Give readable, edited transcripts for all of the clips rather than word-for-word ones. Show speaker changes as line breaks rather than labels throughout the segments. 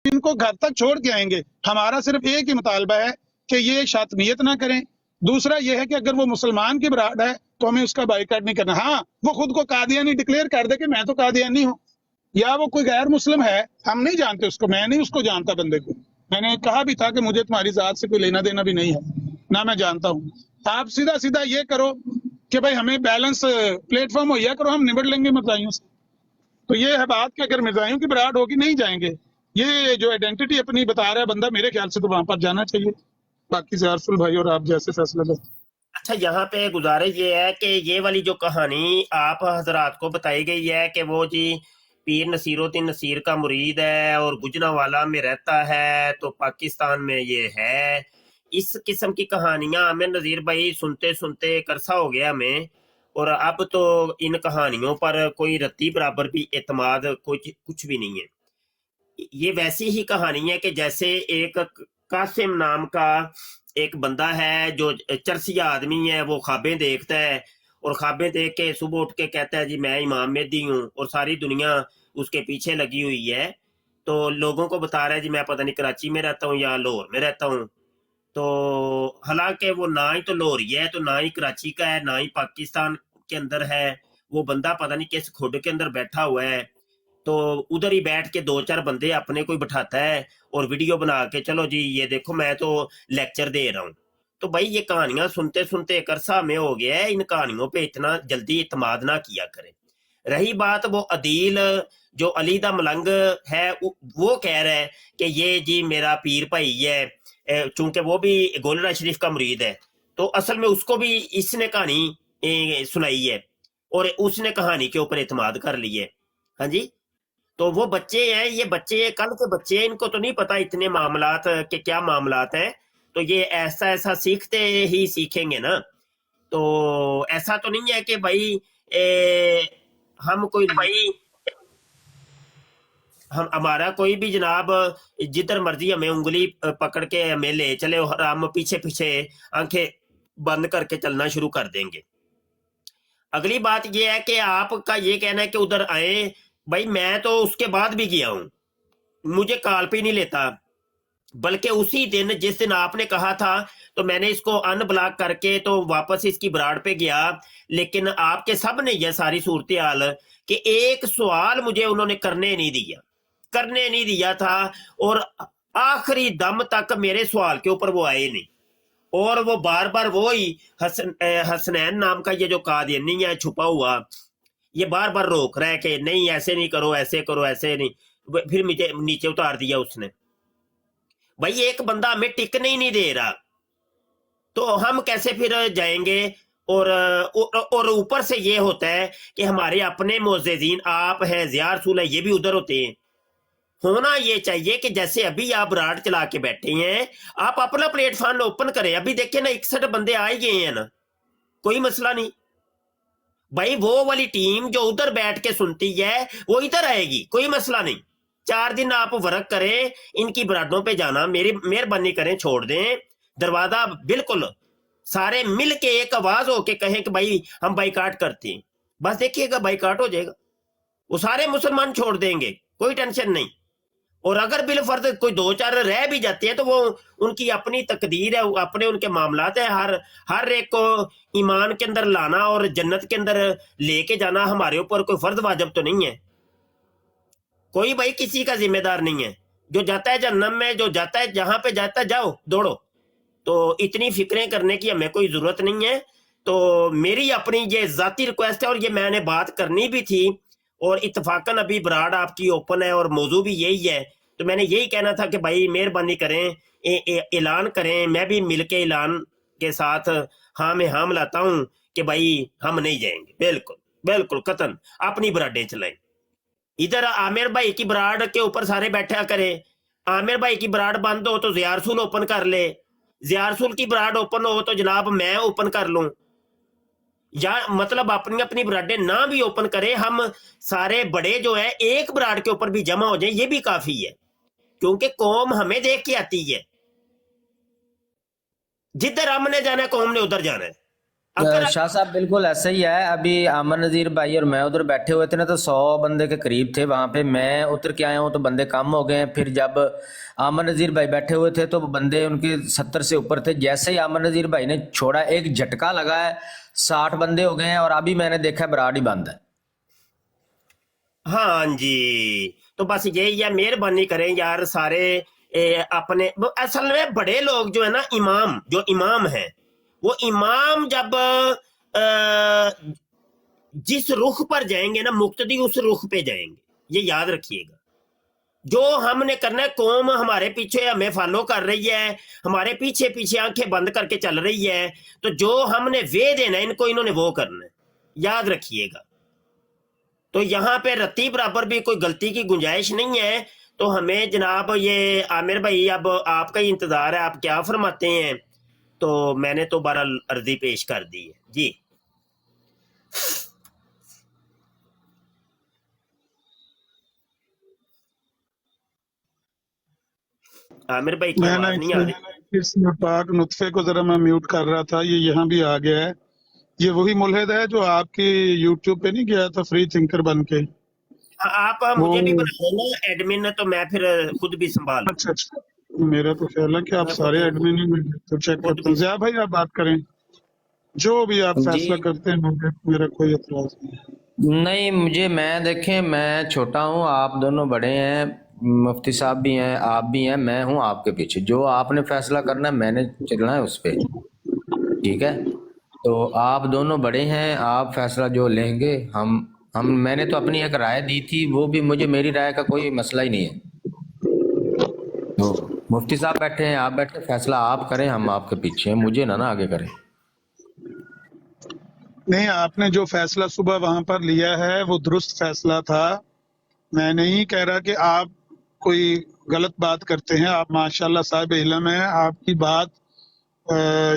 इनको घर तक छोड़ के आएंगे। हमारा सिर्फ एक ही मुतालबा है कि ये शातमियत ना करें। दूसरा ये है कि अगर वो मुसलमान की बरात है तो हमें उसका बाइकाट नहीं करना। हाँ, वो खुद को कादियानी डिक्लेयर कर दे कि मैं तो कादियानी हूँ, या वो कोई गैर मुस्लिम है, हम नहीं जानते उसको, मैं नहीं उसको जानता बंदे को। मैंने कहा भी था कि मुझे तुम्हारी जात से कोई लेना देना भी नहीं है, ना मैं जानता हूँ। आप सीधा सीधा ये करो कि भाई हमें बैलेंस प्लेटफॉर्म मुहैया करो, हम निबट लेंगे मिर्जाइयों से। तो ये है बात कि अगर मिर्जाइयों की बरात होगी नहीं जाएंगे। ये जो आइडेंटिटी अपनी बता रहा है बंदा, मेरे ख्याल से तो वहां पर जाना चाहिए। बाकी से अरसुल भाई और आप जैसे फैसला करें।
अच्छा, यहाँ पे गुजारिश ये है कि ये वाली जो कहानी आप हजरात को बताई गई है कि वो जी पीर नसीरुद्दीन नसीर का मुरीद है और गुजरांवाला में रहता है, तो पाकिस्तान में ये है, इस किस्म की कहानियां हमें नज़ीर भाई सुनते सुनते एक अरसा हो गया हमें। और अब तो इन कहानियों पर कोई रत्ती बराबर भी एतमाद कुछ भी नहीं है। ये वैसी ही कहानी है कि जैसे एक कासिम नाम का एक बंदा है जो चरसिया आदमी है, वो ख्वाबें देखता है और ख्वाबें देख के सुबह उठ के कहता है जी मैं इमाम मेहदी हूँ, और सारी दुनिया उसके पीछे लगी हुई है। तो लोगों को बता रहा है जी मैं पता नहीं कराची में रहता हूँ या लाहौर में रहता हूँ। तो हालांकि वो ना ही तो लाहौरी है, तो ना ही कराची का है, ना ही पाकिस्तान के अंदर है। वो बंदा पता नहीं किस खुड के अंदर बैठा हुआ है। तो उधर ही बैठ के दो चार बंदे अपने कोई बिठाता है और वीडियो बना के चलो जी ये देखो मैं तो लेक्चर दे रहा हूँ। तो भाई ये कहानियां सुनते सुनते एक अरसा में हो गया है, इन कहानियों पे इतना जल्दी इत्माद ना किया करें। रही बात वो अदील जो अली दा मलंग है, वो कह रहा है कि ये जी मेरा पीर भाई है, चूंकि वो भी गोलरा शरीफ का मुरीद है, तो असल में उसको भी इसने कहानी सुनाई है और उसने कहानी के ऊपर इत्माद कर ली है। हाँ जी, तो वो बच्चे हैं, ये बच्चे हैं, कल के बच्चे हैं, इनको तो नहीं पता इतने मामलात के क्या मामलात हैं। तो ये ऐसा ऐसा सीखते ही सीखेंगे ना। तो ऐसा तो नहीं है कि भाई हम कोई भाई हम हमारा कोई भी जनाब जिधर मर्जी हमें उंगली पकड़ के हमें ले चले और हम पीछे पीछे आंखें बंद करके चलना शुरू कर देंगे। अगली बात यह है कि आपका ये कहना है कि उधर आए, भाई मैं तो उसके बाद भी गया हूं, मुझे कॉल पे नहीं लेता, बल्कि उसी दिन जिस दिन आपने कहा था तो मैंने इसको अनब्लॉक करके तो वापस इसकी बराड़ पे गया। लेकिन आपके सब ने यह सारी सूरत हाल कि एक सवाल मुझे उन्होंने करने नहीं दिया था, और आखिरी दम तक मेरे सवाल के ऊपर वो आए नहीं। और वो बार बार वो ही हसनैन नाम का ये जो कादियानी है छुपा हुआ, ये बार बार रोक रहा है कि नहीं ऐसे नहीं करो, ऐसे करो, ऐसे नहीं। फिर मुझे नीचे उतार दिया उसने। भाई एक बंदा हमें टिकने ही नहीं दे रहा, तो हम कैसे फिर जाएंगे। और ऊपर से ये होता है कि हमारे अपने मोअज़्ज़िज़ीन आप हैं, ज़िया रसूल है, ये भी उधर होते हैं। होना ये चाहिए कि जैसे अभी आप राड चला के बैठे हैं, आप अपना प्लेटफॉर्म ओपन करें। अभी देखिए ना 61 बंदे आ ही गए हैं ना, कोई मसला नहीं। भाई वो वाली टीम जो उधर बैठ के सुनती है वो इधर आएगी, कोई मसला नहीं। 4 दिन आप वर्क करें, इनकी बराडों पे जाना मेरी मेहरबानी करें, छोड़ दें दरवाजा। बिल्कुल सारे मिल के एक आवाज होके कहें कि भाई हम बाइकाट करते हैं, बस देखिएगा बाइकाट हो जाएगा। वो सारे मुसलमान छोड़ देंगे, कोई टेंशन नहीं। और अगर बिल फर्ज कोई 2-4 रह भी जाते हैं तो वो उनकी अपनी तकदीर है, अपने उनके मामलात है। हर एक को ईमान के अंदर लाना और जन्नत के अंदर लेके जाना हमारे ऊपर कोई फर्ज वाजिब तो नहीं है। कोई भाई किसी का जिम्मेदार नहीं है। जो जाता है जन्नत में, जो जाता है जहां पे जाता है जाओ दौड़ो। तो इतनी फिक्रें करने की हमें कोई जरूरत नहीं है। तो मेरी अपनी ये जाती रिक्वेस्ट है, और ये मैंने बात करनी भी थी, और इत्तफाकन अभी बराड आपकी ओपन है और मौजू भी यही है। तो मैंने यही कहना था कि भाई मेहरबानी करें, ऐलान करें, मैं भी मिलके ऐलान के साथ हाँ में हाँ मिलाता हूँ कि भाई हम नहीं जाएंगे, बिल्कुल बिल्कुल कतन अपनी बराडें चलाएं। इधर आमिर भाई की बराड के ऊपर सारे बैठा करें, आमिर भाई की बराड बंद हो तो ज़िया रसूल ओपन कर ले, ज़िया रसूल की बराड ओपन हो तो जनाब मैं ओपन कर लूं, या मतलब अपनी अपनी बराडें ना भी ओपन करें, हम सारे बड़े जो है एक बराड के ऊपर भी जमा हो जाए, ये भी काफी है। क्योंकि कौम हमें देख के आती है, जिधर हमने जाना है कौम ने उधर जाना है। अगर
शाह साहब बिल्कुल ऐसा ही है। अभी आमन नज़ीर भाई और मैं उधर बैठे हुए थे ना, तो 100 बंदे के करीब थे वहां पे। मैं उतर के आया हूँ तो बंदे कम हो गए हैं। फिर जब आमन नज़ीर भाई बैठे हुए थे तो बंदे उनके 70 से ऊपर थे। जैसे ही आमन नज़ीर भाई ने छोड़ा, एक झटका लगा है, 60 बंदे हो गए हैं। और अभी मैंने देखा है बराड़ ही बंद है।
हाँ जी, तो बस यही है, मेहरबानी करें यार सारे अपने असल में बड़े लोग जो है ना, इमाम जो इमाम है, वो इमाम जब जिस रुख पर जाएंगे ना, मुक्तदी उस रुख पे जाएंगे, ये याद रखिएगा। जो हमने करना है, कौम हमारे पीछे हमें फॉलो कर रही है, हमारे पीछे पीछे आंखें बंद करके चल रही है, तो जो हमने वे देना है इनको, इन्होंने वो करना है, याद रखिएगा। तो यहाँ पे रत्ती बराबर भी कोई गलती की गुंजाइश नहीं है। तो हमें जनाब ये आमिर भाई, अब आपका ही इंतजार है, आप क्या फरमाते हैं? तो मैंने तो बहरहाल अर्जी पेश कर दी है जी। आमिर भाई की
मैं ना
आवाज नहीं आ रही।
इस नापाक नुत्फे को जरा मैं म्यूट कर रहा था, ये यहाँ भी आ गया है। ये वही मुल्हिद है जो आपकी यूट्यूब पे नहीं गया था फ्री थिंकर बन के?
आप
वो
मुझे भी बना देना एडमिन, तो मैं फिर खुद भी संभाल लूं।
अच्छा अच्छा, मेरा तो ख्याल है कि आप
मैं
सारे एडमिन ही में तो चेक
खुद
करता हूँ।
भी
ज़िया भाई आप बात करें, जो भी आप
जी
फैसला करते हैं मेरा कोई एतराज नहीं है।
नहीं, मुझे, मैं देखें, मैं छोटा हूँ, आप दोनों बड़े हैं, मुफ्ती साहब भी हैं, आप भी हैं, मैं हूँ आपके पीछे। जो आपने फैसला करना है मैंने चलना है उस पे, ठीक है? तो आप दोनों बड़े हैं, आप फैसला जो लेंगे, हम मैंने तो अपनी एक राय दी थी, वो भी मुझे, मेरी राय का कोई मसला ही नहीं है। तो मुफ्ती साहब बैठे हैं, आप बैठे, फैसला आप करें, हम आपके पीछे हैं, मुझे ना आगे करें।
नहीं, आपने जो फैसला सुबह वहां पर लिया है वो दुरुस्त फैसला था। मैं नहीं कह रहा कि आप कोई गलत बात करते हैं, आप माशाल्लाह साहिब इल्म है, आपकी बात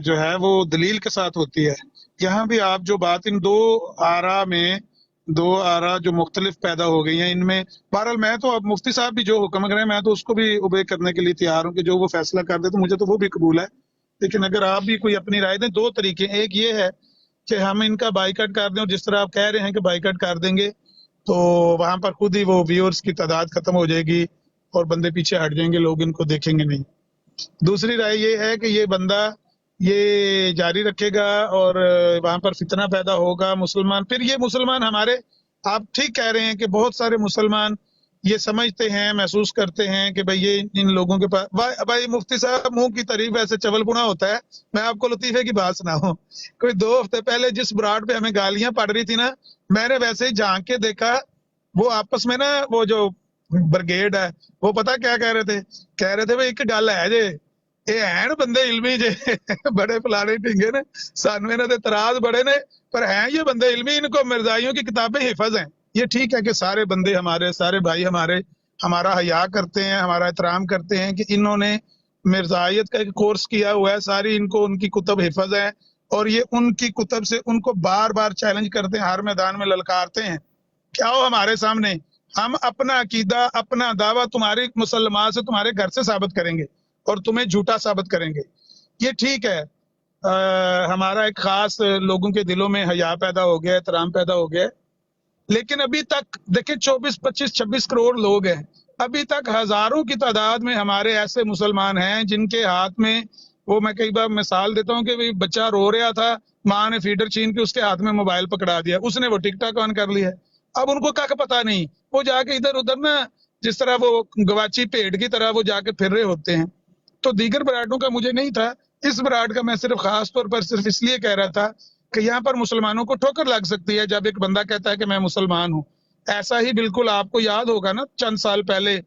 जो है वो दलील के साथ होती है। यहाँ भी आप जो बात इन दो आरा जो मुख्तलिफ पैदा हो गई हैं, इनमें बहरहाल मैं तो, अब मुफ्ती साहब भी जो हुक्म करें मैं तो उसको भी ओबे करने के लिए तैयार हूँ कि जो वो फैसला कर दे तो मुझे तो वो भी कबूल है। लेकिन अगर आप भी कोई अपनी राय दें, दो तरीके, एक ये है कि हम इनका बाइकआउट कर दें, और जिस तरह आप कह रहे हैं कि बाइकआउट कर देंगे तो वहां पर खुद ही वो व्यूअर्स की तादाद खत्म हो जाएगी और बंदे पीछे हट जाएंगे, लोग इनको देखेंगे नहीं। दूसरी राय ये है कि ये बंदा ये जारी रखेगा और वहां पर फितना पैदा होगा, मुसलमान, फिर ये मुसलमान हमारे, आप ठीक कह रहे हैं कि बहुत सारे मुसलमान ये समझते हैं, महसूस करते हैं कि भाई ये इन लोगों के पास, भाई मुफ्ती साहब मुंह की तारीफ ऐसे चवलपुना होता है। मैं आपको लतीफे की बात सुनाऊं, कोई 2 हफ्ते पहले जिस ब्राड पे हमें गालियां पड़ रही थी ना, मैंने वैसे ही झांक के देखा, वो आपस में ना, वो जो ब्रिगेड है वो पता क्या कह रहे थे भाई, एक गल है जे ਇਹ ਐਨ ਬੰਦੇ ਇਲਮੀ ਜੇ बड़े फलाने ढिंगे ने, सानू इन्हां दे तराज बड़े ने, पर हैं ये बंदे इल्मी, इनको मिर्जाइयों की किताबें हिफज हैं। ये ठीक है कि सारे बंदे हमारे, सारे भाई हमारे, हमारा हया करते हैं, हमारा एहतराम करते हैं कि इन्होंने मिर्जाइयत का एक कोर्स किया हुआ है, सारी इनको उनकी कुतब हिफज है और ये उनकी कुतब से उनको बार बार चैलेंज करते हैं, हर मैदान में ललकारते हैं। क्या हो हमारे सामने, हम अपना अकीदा, अपना दावा तुम्हारे मुसलमान से, तुम्हारे घर से साबित करेंगे और तुम्हें झूठा साबित करेंगे। ये ठीक है, हमारा एक खास लोगों के दिलों में हया पैदा हो गया, एहतराम पैदा हो गया, लेकिन अभी तक देखिए 24, 25, 26 करोड़ लोग हैं, अभी तक हजारों की तादाद में हमारे ऐसे मुसलमान हैं जिनके हाथ में, वो मैं कई बार मिसाल देता हूँ कि भाई बच्चा रो रहा था, माँ ने फीडर छीन के उसके हाथ में मोबाइल पकड़ा दिया, उसने वो टिकटॉक ऑन कर लिया, अब उनको कख पता नहीं, वो जाके इधर उधर ना, जिस तरह वो गवाची भेड़ की तरह वो जाके फिर रहे होते हैं। तो दीगर बराडों का मुझे नहीं था, इस बराड का मैं सिर्फ खास तौर पर सिर्फ इसलिए कह रहा था कि यहाँ पर मुसलमानों को ठोकर लग सकती है जब एक बंदा कहता है कि मैं मुसलमान हूँ। ऐसा ही बिल्कुल आपको याद होगा ना, चंद साल पहले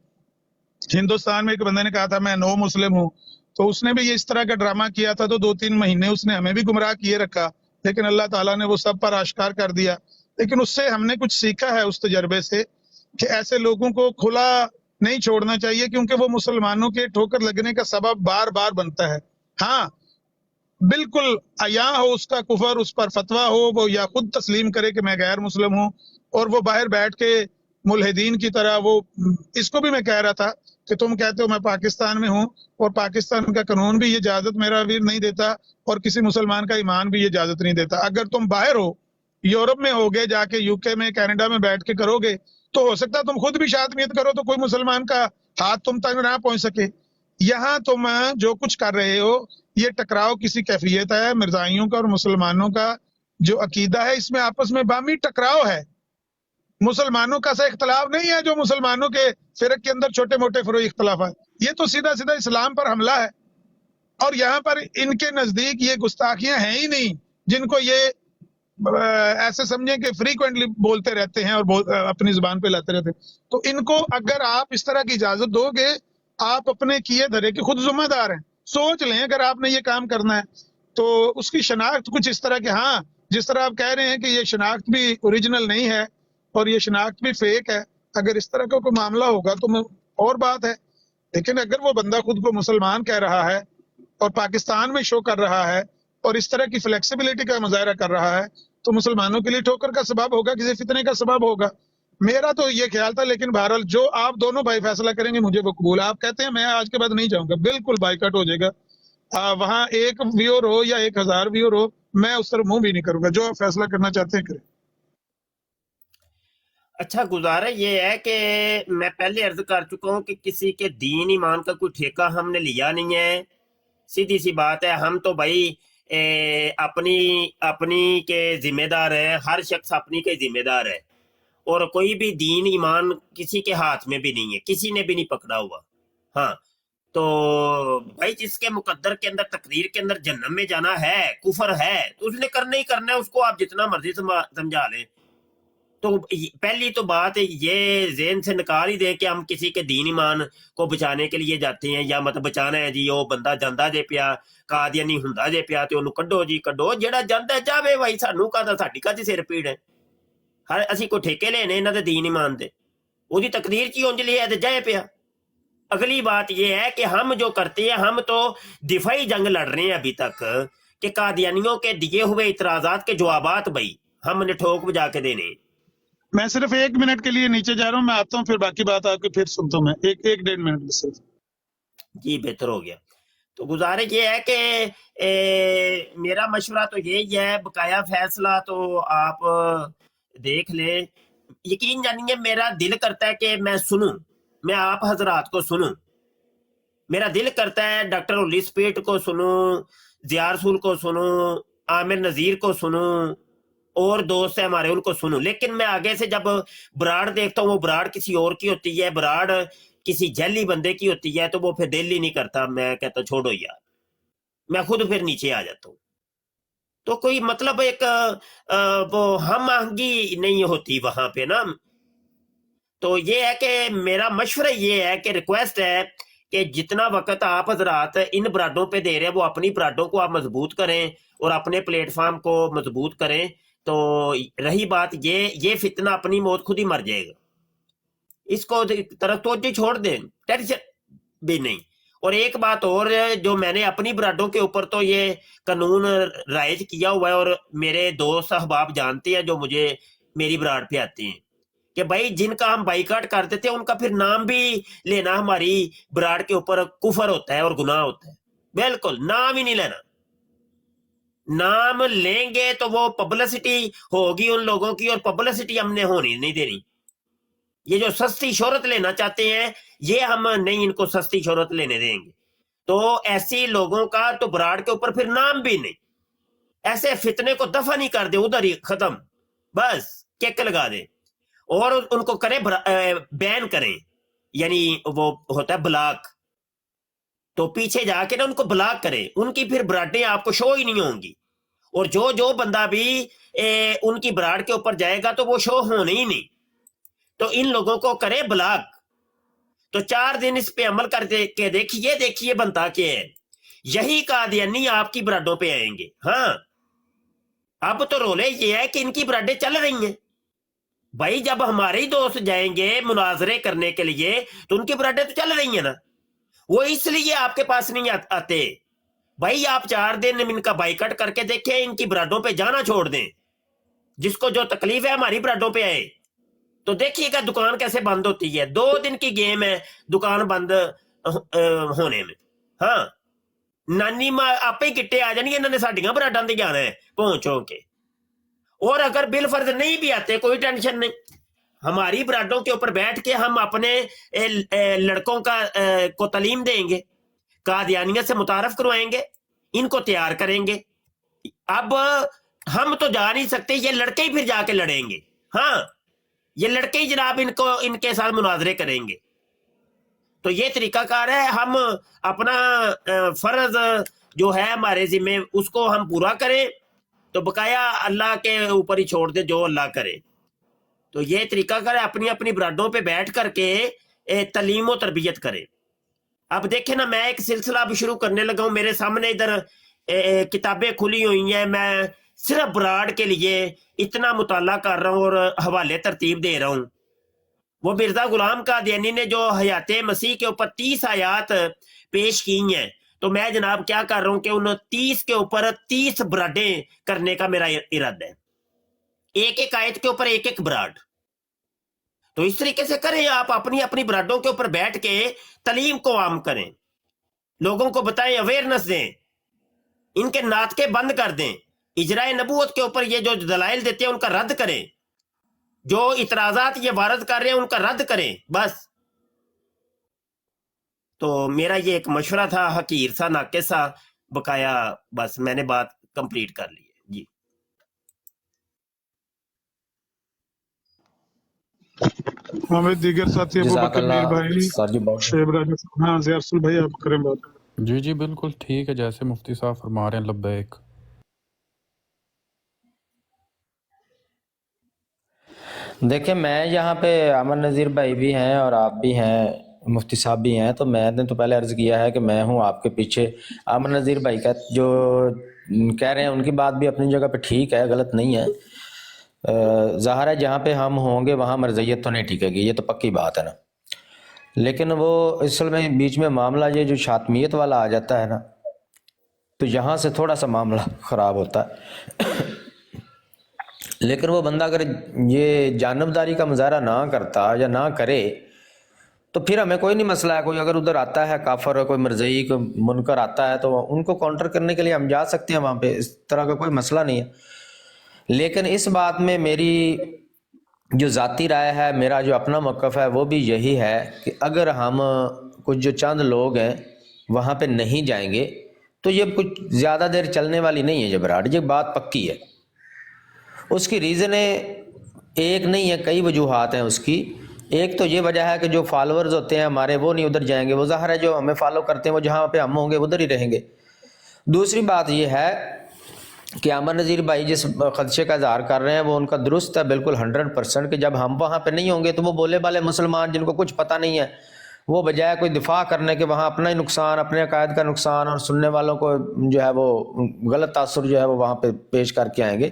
हिंदुस्तान में एक बंदे ने कहा था मैं नो मुस्लिम हूँ, तो उसने भी ये इस तरह का ड्रामा किया था, तो 2-3 महीने उसने हमें भी गुमराह किए रखा, लेकिन अल्लाह ताला ने वो सब पर आश्कार कर दिया। लेकिन उससे हमने कुछ सीखा है उस तजर्बे से कि ऐसे लोगों को खुला नहीं छोड़ना चाहिए, क्योंकि वो मुसलमानों के ठोकर लगने का सबब बार बार बनता है। हाँ, बिल्कुल अया हो उसका कुफर, उस पर फतवा हो, वो या खुद तस्लीम करे कि मैं गैर मुस्लिम हूँ, और वो बाहर बैठ के मुल्हिदीन की तरह वो, इसको भी मैं कह रहा था کہ تم کہتے ہو میں پاکستان میں ہوں اور پاکستان کا قانون بھی یہ اجازت میرا بھی نہیں دیتا اور کسی مسلمان کا ایمان بھی یہ اجازت نہیں دیتا. اگر تم باہر ہو، یورپ میں ہوگے، جا کے UK میں کینیڈا میں بیٹھ کے کرو گے تو ہو سکتا ہے تم خود بھی شاطمیت کرو تو کوئی مسلمان کا ہاتھ تم تک نہ پہنچ سکے. یہاں تم جو کچھ کر رہے ہو یہ ٹکراؤ کسی کیفیت ہے. مرزائیوں کا اور مسلمانوں کا جو عقیدہ ہے اس میں آپس میں باہمی ٹکراؤ ہے. مسلمانوں کا سا اختلاف نہیں ہے جو مسلمانوں کے فرق کے اندر چھوٹے موٹے فروعی اختلافات. یہ تو سیدھا سیدھا اسلام پر حملہ ہے. اور یہاں پر ان کے نزدیک یہ گستاخیاں ہیں ہی نہیں جن کو یہ ایسے سمجھیں کہ فریکوینٹلی بولتے رہتے ہیں اور اپنی زبان پہ لاتے رہتے ہیں. تو ان کو اگر آپ اس طرح کی اجازت دو گے، آپ اپنے کیے دھرے کے خود ذمہ دار ہیں. سوچ لیں اگر آپ نے یہ کام کرنا ہے تو اس کی شناخت کچھ اس طرح کہ ہاں جس طرح آپ کہہ رہے ہیں کہ یہ شناخت بھی اوریجنل نہیں ہے اور یہ شناخت بھی فیک ہے، اگر اس طرح کا کوئی معاملہ ہوگا تو اور بات ہے. لیکن اگر وہ بندہ خود کو مسلمان کہہ رہا ہے اور پاکستان میں شو کر رہا ہے اور اس طرح کی فلیکسیبلٹی کا مظاہرہ کر رہا ہے تو مسلمانوں کے لیے ٹھوکر کا سبب ہوگا، کسی فتنے کا سبب ہوگا. میرا تو یہ خیال تھا. لیکن بہرحال جو آپ دونوں بھائی فیصلہ کریں گے مجھے وہ قبول ہے. آپ کہتے ہیں میں آج کے بعد نہیں جاؤں گا، بالکل بائیکاٹ ہو جائے گا. وہاں 1 ویور ہو یا 1000 ویور ہو، میں اس طرف منہ بھی نہیں کروں گا. جو آپ فیصلہ کرنا چاہتے ہیں کریں.
اچھا، گزارا یہ ہے کہ میں پہلے عرض کر چکا ہوں کہ کسی کے دین ایمان کا کوئی ٹھیکہ ہم نے لیا نہیں ہے. سیدھی سی بات ہے، ہم تو بھائی اپنی کے ذمہ دار ہیں. ہر شخص اپنی کے ذمہ دار ہے اور کوئی بھی دین ایمان کسی کے ہاتھ میں بھی نہیں ہے، کسی نے بھی نہیں پکڑا ہوا. ہاں تو بھائی جس کے مقدر کے اندر تقدیر کے اندر جہنم میں جانا ہے، کفر ہے، تو اس نے کرنا ہی کرنا ہے. اس کو آپ جتنا مرضی سمجھا لیں. تو پہلی تو بات یہ ذہن سے نکال ہی دیں کہ ہم کسی کے دین ایمان کو بچانے کے لیے جاتے ہیں یا مطلب بچانا ہے جی وہ بندہ جاندا جے پیا قادیانی ہوندا جے پیا تے اونوں کڈو جی کڈو. جیڑا جاندا جاوے بھائی، سانوں کہدا ساڈی کدی سر پیڑ ہے. ہر اسی کو ٹھیکے لینے انہاں دے دین ایمان دے، وہ دی تقدیر چی اونج لیا تے جائے پیا. اگلی بات یہ ہے کہ ہم جو کرتے ہیں، ہم تو دفاعی جنگ لڑ رہے ہیں ابھی تک کہ قادیانیوں کے دیے ہوئے اعتراضات کے جوابات بھائی ہم نے ٹھوک بجا کے دینے.
میں صرف 1 منٹ کے لیے نیچے جا رہا ہوں، میں آتا ہوں پھر باقی بات آپ کی پھر سنتا ہوں. میں 1-1.5 منٹ بس صرف.
جی بہتر ہو گیا. تو گزارش یہ ہے کہ میرا مشورہ تو یہی ہے، بقایا فیصلہ تو آپ دیکھ لیں. یقین جانیے میرا دل کرتا ہے کہ میں سنوں، میں آپ حضرات کو سنوں. میرا دل کرتا ہے ڈاکٹر علی سپیٹ کو سنوں، ضیاء رسول کو سنوں، عامر نذیر کو سنوں، اور دوست ہیں ہمارے ان کو سنوں. لیکن میں آگے سے جب براڑ دیکھتا ہوں وہ براڑ کسی اور کی ہوتی ہے، براڑ کسی جعلی بندے کی ہوتی ہے، تو وہ پھر دل ہی نہیں کرتا. میں کہتا چھوڑو یار، میں خود پھر نیچے آ جاتا ہوں. تو کوئی مطلب ایک وہ ہم آہنگی نہیں ہوتی وہاں پہ نا. تو یہ ہے کہ میرا مشورہ یہ ہے کہ ریکویسٹ ہے کہ جتنا وقت آپ حضرات ان براڈوں پہ دے رہے ہیں وہ اپنی براڈوں کو آپ مضبوط کریں اور اپنے پلیٹ فارم کو مضبوط کریں. تو رہی بات یہ فتنہ اپنی موت خود ہی مر جائے گا، اس کو طرف توجہ چھوڑ دیں، ٹینشن بھی نہیں. اور ایک بات اور جو میں نے اپنی براڈوں کے اوپر تو یہ قانون رائج کیا ہوا ہے اور میرے دوست احباب جانتے ہیں جو مجھے میری براڈ پہ آتے ہیں کہ بھائی جن کا ہم بائیکاٹ کر دیتے ہیں ان کا پھر نام بھی لینا ہماری براڈ کے اوپر کفر ہوتا ہے اور گناہ ہوتا ہے. بالکل نام ہی نہیں لینا. نام لیں گے تو وہ پبلسٹی ہوگی ان لوگوں کی، اور پبلسٹی ہم نے ہونی نہیں دینی. یہ جو سستی شہرت لینا چاہتے ہیں یہ ہم نہیں ان کو سستی شہرت لینے دیں گے. تو ایسی لوگوں کا تو براڈ کے اوپر پھر نام بھی نہیں. ایسے فتنے کو دفع نہیں کر دے، ادھر ہی ختم، بس کیک لگا دے اور ان کو کریں بین کریں، یعنی وہ ہوتا ہے بلاک. تو پیچھے جا کے نا ان کو بلاک کریں، ان کی پھر براڈیں آپ کو شو ہی نہیں ہوں گی. اور جو بندہ بھی ان کی براڈ کے اوپر جائے گا تو وہ شو ہونے ہی نہیں. تو ان لوگوں کو کرے بلاک. تو 4 دن اس پہ عمل کر کے دیکھیے بنتا کیا ہے. یہی قادیانی آپ کی براڈوں پہ آئیں گے. ہاں اب تو رولے یہ ہے کہ ان کی براڈیں چل رہی ہیں بھائی. جب ہمارے ہی دوست جائیں گے مناظرے کرنے کے لیے تو ان کی براڈیں تو چل رہی ہیں نا. وہ اس لیے آپ کے پاس نہیں آتے بھائی. آپ 4 دن ان کا بائیکاٹ کر کے دیکھیں، ان کی براڈوں پہ جانا چھوڑ دیں. جس کو جو تکلیف ہے ہماری براڈوں پہ آئے. تو دیکھیے گا دکان کیسے بند ہوتی ہے. 2 دن کی گیم ہے دکان بند ہونے میں. ہاں نانی ماں آپ ہی کٹے آ جانی انہوں نے ساڈیاں براڈاں تے جانا ہے پہنچو کے. اور اگر بل فرض نہیں بھی آتے کوئی ٹینشن نہیں, ہماری براڈوں کے اوپر بیٹھ کے ہم اپنے لڑکوں کو تعلیم دیں گے, قادیانیت سے متعارف کروائیں گے, ان کو تیار کریں گے. اب ہم تو جا نہیں سکتے, یہ لڑکے ہی پھر جا کے لڑیں گے. ہاں یہ لڑکے ہی جناب ان کے ساتھ مناظرے کریں گے. تو یہ طریقہ کار ہے, ہم اپنا فرض جو ہے ہمارے ذمہ اس کو ہم پورا کریں تو بقایا اللہ کے اوپر ہی چھوڑ دے جو اللہ کرے. تو یہ طریقہ کار ہے, اپنی اپنی براڈوں پہ بیٹھ کر کے تعلیم و تربیت کرے. اب دیکھیں نا میں ایک سلسلہ اب شروع کرنے لگا ہوں, میرے سامنے ادھر کتابیں کھلی ہوئی ہیں, میں صرف براڈ کے لیے اتنا مطالعہ کر رہا ہوں اور حوالے ترتیب دے رہا ہوں. وہ مرزا غلام قادیانی نے جو حیات مسیح کے اوپر 30 آیات پیش کی ہیں, تو میں جناب کیا کر رہا ہوں کہ ان 30 کے اوپر 30 براڈیں کرنے کا میرا ارادہ ہے, ایک ایک آیت کے اوپر ایک ایک براڈ. تو اس طریقے سے کریں, آپ اپنی اپنی براڈوں کے اوپر بیٹھ کے تعلیم کو عام کریں, لوگوں کو بتائیں, اویئرنس دیں, ان کے ناطقے بند کر دیں, اجرائے نبوت کے اوپر یہ جو دلائل دیتے ہیں ان کا رد کریں, جو اعتراضات یہ وارد کر رہے ہیں ان کا رد کریں بس. تو میرا یہ ایک مشورہ تھا, حقیر سا ناقص سا, بقایا بس میں نے بات کمپلیٹ کر لی ہے جی.
ہمیں دیگر ساتھی ابو
جزاک
بکر میر
اللہ
بھائی,
سر جی بہت
شیب راجہ, ہاں ضیاء ارسل بھائی آپ کریں بات.
جی جی بالکل ٹھیک ہے, جیسے مفتی صاحب فرما رہے ہیں, لبیک.
دیکھیں میں یہاں پہ امن نذیر بھائی بھی ہیں اور آپ بھی ہیں, مفتی صاحب بھی ہیں, تو میں نے تو پہلے عرض کیا ہے کہ میں ہوں آپ کے پیچھے. امن نذیر بھائی کا جو کہہ رہے ہیں ان کی بات بھی اپنی جگہ پہ ٹھیک ہے, غلط نہیں ہے. ظاہر ہے جہاں پہ ہم ہوں گے وہاں مرضیت تو نہیں ٹکے گی, یہ تو پکی بات ہے نا. لیکن وہ اصل میں بیچ میں معاملہ یہ جو شاطمیت والا آ جاتا ہے نا, تو یہاں سے تھوڑا سا معاملہ خراب ہوتا ہے. لیکن وہ بندہ اگر یہ جانبداری کا مظاہرہ نہ کرتا یا نہ کرے تو پھر ہمیں کوئی نہیں مسئلہ ہے. کوئی اگر ادھر آتا ہے کافر, کوئی مرزئی, کوئی منکر آتا ہے تو ان کو کاؤنٹر کرنے کے لیے ہم جا سکتے ہیں وہاں پہ, اس طرح کا کوئی مسئلہ نہیں ہے. لیکن اس بات میں میری جو ذاتی رائے ہے, میرا جو اپنا موقف ہے وہ بھی یہی ہے کہ اگر ہم کچھ جو چند لوگ ہیں وہاں پہ نہیں جائیں گے تو یہ کچھ زیادہ دیر چلنے والی نہیں ہے. جبراٹ یہ بات پکی ہے. اس کی ریزنیں ایک نہیں ہے, کئی وجوہات ہیں اس کی. ایک تو یہ وجہ ہے کہ جو فالورز ہوتے ہیں ہمارے وہ نہیں ادھر جائیں گے, وہ ظاہر ہے جو ہمیں فالو کرتے ہیں وہ جہاں پہ ہم ہوں گے ادھر ہی رہیں گے. دوسری بات یہ ہے کہ امن نذیر بھائی جس خدشے کا اظہار کر رہے ہیں وہ ان کا درست ہے بالکل 100%, کہ جب ہم وہاں پہ نہیں ہوں گے تو وہ بولے والے مسلمان جن کو کچھ پتہ نہیں ہے وہ بجائے کوئی دفاع کرنے کے وہاں اپنا ہی نقصان, اپنے عقائد کا نقصان اور سننے والوں کو جو ہے وہ غلط تاثر جو ہے وہ وہاں پہ پیش کر کے آئیں گے.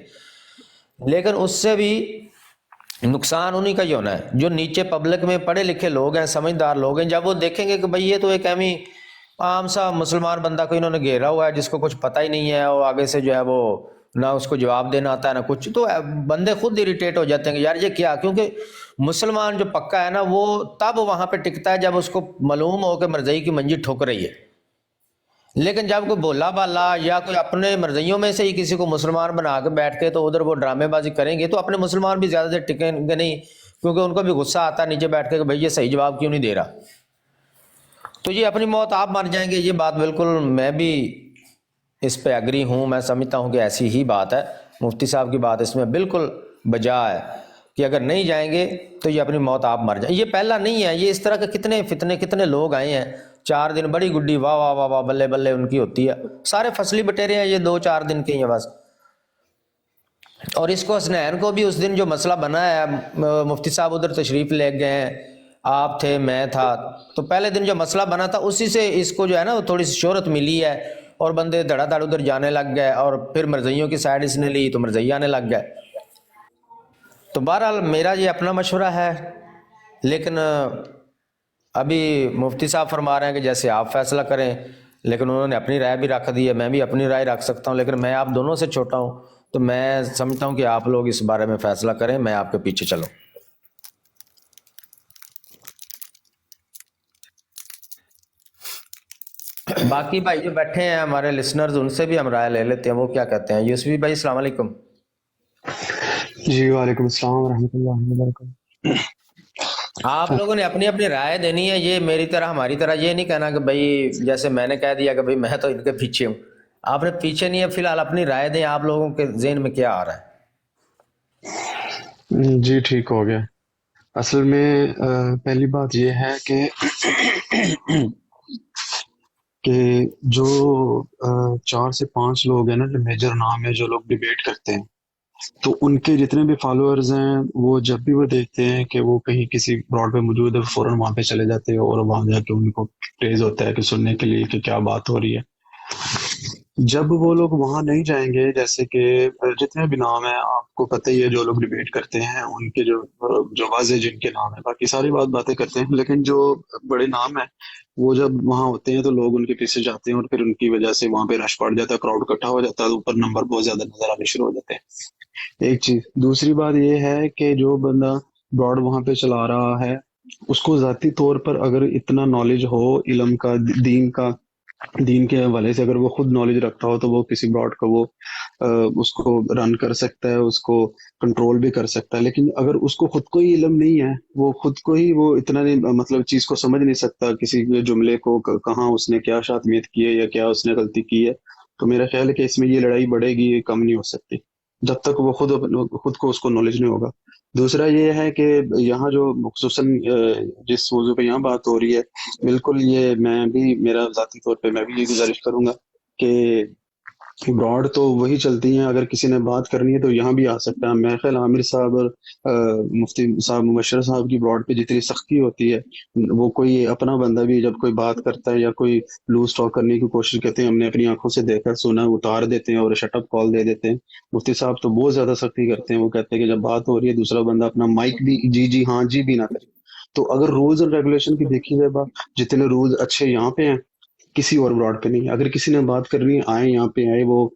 لیکن اس سے بھی نقصان انہی کا ہی ہونا ہے جو نیچے پبلک میں پڑھے لکھے لوگ ہیں, سمجھدار لوگ ہیں. جب وہ دیکھیں گے کہ بھئی یہ تو ایک اہمی عام سا مسلمان بندہ کو انہوں نے گھیرا ہوا ہے جس کو کچھ پتہ ہی نہیں ہے, اور آگے سے جو ہے وہ نہ اس کو جواب دینا آتا ہے نہ کچھ, تو بندے خود اریٹیٹ ہو جاتے ہیں کہ یار یہ کیا. کیونکہ مسلمان جو پکا ہے نا وہ تب وہاں پہ ٹکتا ہے جب اس کو معلوم ہو کہ مرزئی کی منجی ٹھک رہی ہے. لیکن جب کوئی بولا بالا یا کوئی اپنے مرزیوں میں سے ہی کسی کو مسلمان بنا کے بیٹھ کے تو ادھر وہ ڈرامے بازی کریں گے تو اپنے مسلمان بھی زیادہ دیر ٹکیں گے نہیں, کیونکہ ان کو بھی غصہ آتا ہے نیچے بیٹھ کے کہ بھئی یہ صحیح جواب کیوں نہیں دے رہا. تو یہ اپنی موت آپ مر جائیں گے. یہ بات بالکل میں بھی اس پہ اگری ہوں, میں سمجھتا ہوں کہ ایسی ہی بات ہے. مفتی صاحب کی بات اس میں بالکل بجا ہے کہ اگر نہیں جائیں گے تو یہ اپنی موت آپ مر جائیں. یہ پہلا نہیں ہے, یہ اس طرح کے کتنے فتنے کتنے لوگ آئے ہیں. 4 دن بڑی گڈی واہ واہ واہ واہ بلے بلے ان کی ہوتی ہے, سارے فصلی بٹیرے ہیں, یہ 2-4 دن کے ہیں بس. اور اس کو حسنین کو بھی اس دن جو مسئلہ بنا ہے, مفتی صاحب ادھر تشریف لے گئے ہیں, آپ تھے میں تھا, تو پہلے دن جو مسئلہ بنا تھا اسی سے اس کو جو ہے نا تھوڑی سی شہرت ملی ہے اور بندے دھڑا دھڑ ادھر جانے لگ گئے, اور پھر مرزئیوں کی سائڈ اس نے لی تو مرزئی آنے لگ گئے. تو بہرحال میرا یہ اپنا مشورہ ہے, لیکن ابھی مفتی صاحب فرما رہے ہیں کہ جیسے آپ فیصلہ کریں, لیکن انہوں نے اپنی رائے بھی رکھ دی ہے, میں بھی اپنی رائے رکھ سکتا ہوں, لیکن میں آپ دونوں سے چھوٹا ہوں تو میں سمجھتا ہوں کہ آپ لوگ اس بارے میں فیصلہ کریں, میں آپ کے پیچھے چلوں. बाकी भाई जो बैठे हैं हमारे लिसनर्स, उनसे भी हम राय ले लेते हैं, वो क्या कहते हैं। यूसुफी भाई अस्सलाम वालेकुम।
जी वालेकुम अस्सलाम रहमतुल्लाहि व बरकातहू।
आप लोगों ने अपनी अपनी राय देनी है, ये मेरी तरह हमारी तरह ये नहीं कहना कि भाई जैसे मैंने कह दिया कि भाई मैं तो इनके पीछे हूँ। आपने पीछे नहीं है, फिलहाल अपनी राय दें, आप लोगों के ज़हन में क्या आ रहा है।
जी ठीक हो गया। असल में पहली बात ये है कि जो 4 से 5 लोग हैं ना, जो मेजर नाम है, जो लोग डिबेट करते हैं, तो उनके जितने भी फॉलोअर्स हैं, वो जब भी वो देखते हैं कि वो कहीं किसी ब्रॉड पे मौजूद है, फौरन वहां पे चले जाते हैं और वहां जाके उनको तेज होता है कि सुनने के लिए कि क्या बात हो रही है। जब वो लोग वहां नहीं जाएंगे, जैसे कि जितने भी नाम है, आपको पता ही है, जो लोग डिबेट करते हैं उनके जो वाज़ेह जिनके नाम है, बाकी सारी बातें करते हैं, लेकिन जो बड़े नाम है वो जब वहां होते हैं तो लोग उनके पीछे जाते हैं और फिर उनकी वजह से वहां पे रश पड़ जाता है, क्राउड इकट्ठा हो जाता है, तो ऊपर नंबर बहुत ज्यादा नजर आने शुरू हो जाते हैं। एक चीज। दूसरी बात ये है कि जो बंदा ब्रॉड वहां पे चला रहा है, उसको जाती तौर पर अगर इतना नॉलेज हो इल्म का, दीन के हवाले से, अगर वो खुद नॉलेज रखता हो, तो वो किसी ब्रॉड का वो उसको रन कर सकता है, उसको कंट्रोल भी कर सकता है। लेकिन अगर उसको खुद को ही इल्म नहीं है, वो खुद को ही वो इतना नहीं, मतलब चीज को समझ नहीं सकता, किसी जुमले को कहाँ उसने क्या शातमियत की है या क्या उसने गलती की है, तो मेरा ख्याल है कि इसमें ये लड़ाई बढ़ेगी, ये कम नहीं हो सकती जब तक वो खुद को उसको नॉलेज नहीं होगा। दूसरा ये है कि यहाँ जो खुसूसन जिस मौजू पे यहाँ बात हो रही है, बिल्कुल ये मैं भी, मेरा ज़ाती तौर पे मैं भी ये गुजारिश करूंगा कि ब्रॉड तो वही चलती हैं, अगर किसी ने बात करनी है तो यहाँ भी आ सकता है। मेरे ख्याल आमिर साहब और मुफ्ती साहब, मुबशर साहब की ब्रॉड पे जितनी सख्ती होती है, वो कोई अपना बंदा भी जब कोई बात करता है या कोई लूज टॉक करने की कोशिश करते हैं, हमने अपनी आंखों से देखा सुना, उतार देते हैं और शटअप कॉल दे देते हैं। मुफ्ती साहब तो बहुत ज्यादा सख्ती करते हैं, वो कहते हैं कि जब बात हो रही है दूसरा बंदा अपना माइक भी जी जी हाँ जी भी ना करे। तो अगर रूल्स एंड रेगुलेशन की देखी जाए बात, जितने रूल्स अच्छे यहाँ पे हैं किसी और ब्रॉड पे नहीं। अगर किसी ने बात करनी है, आए यहाँ पे आए, वो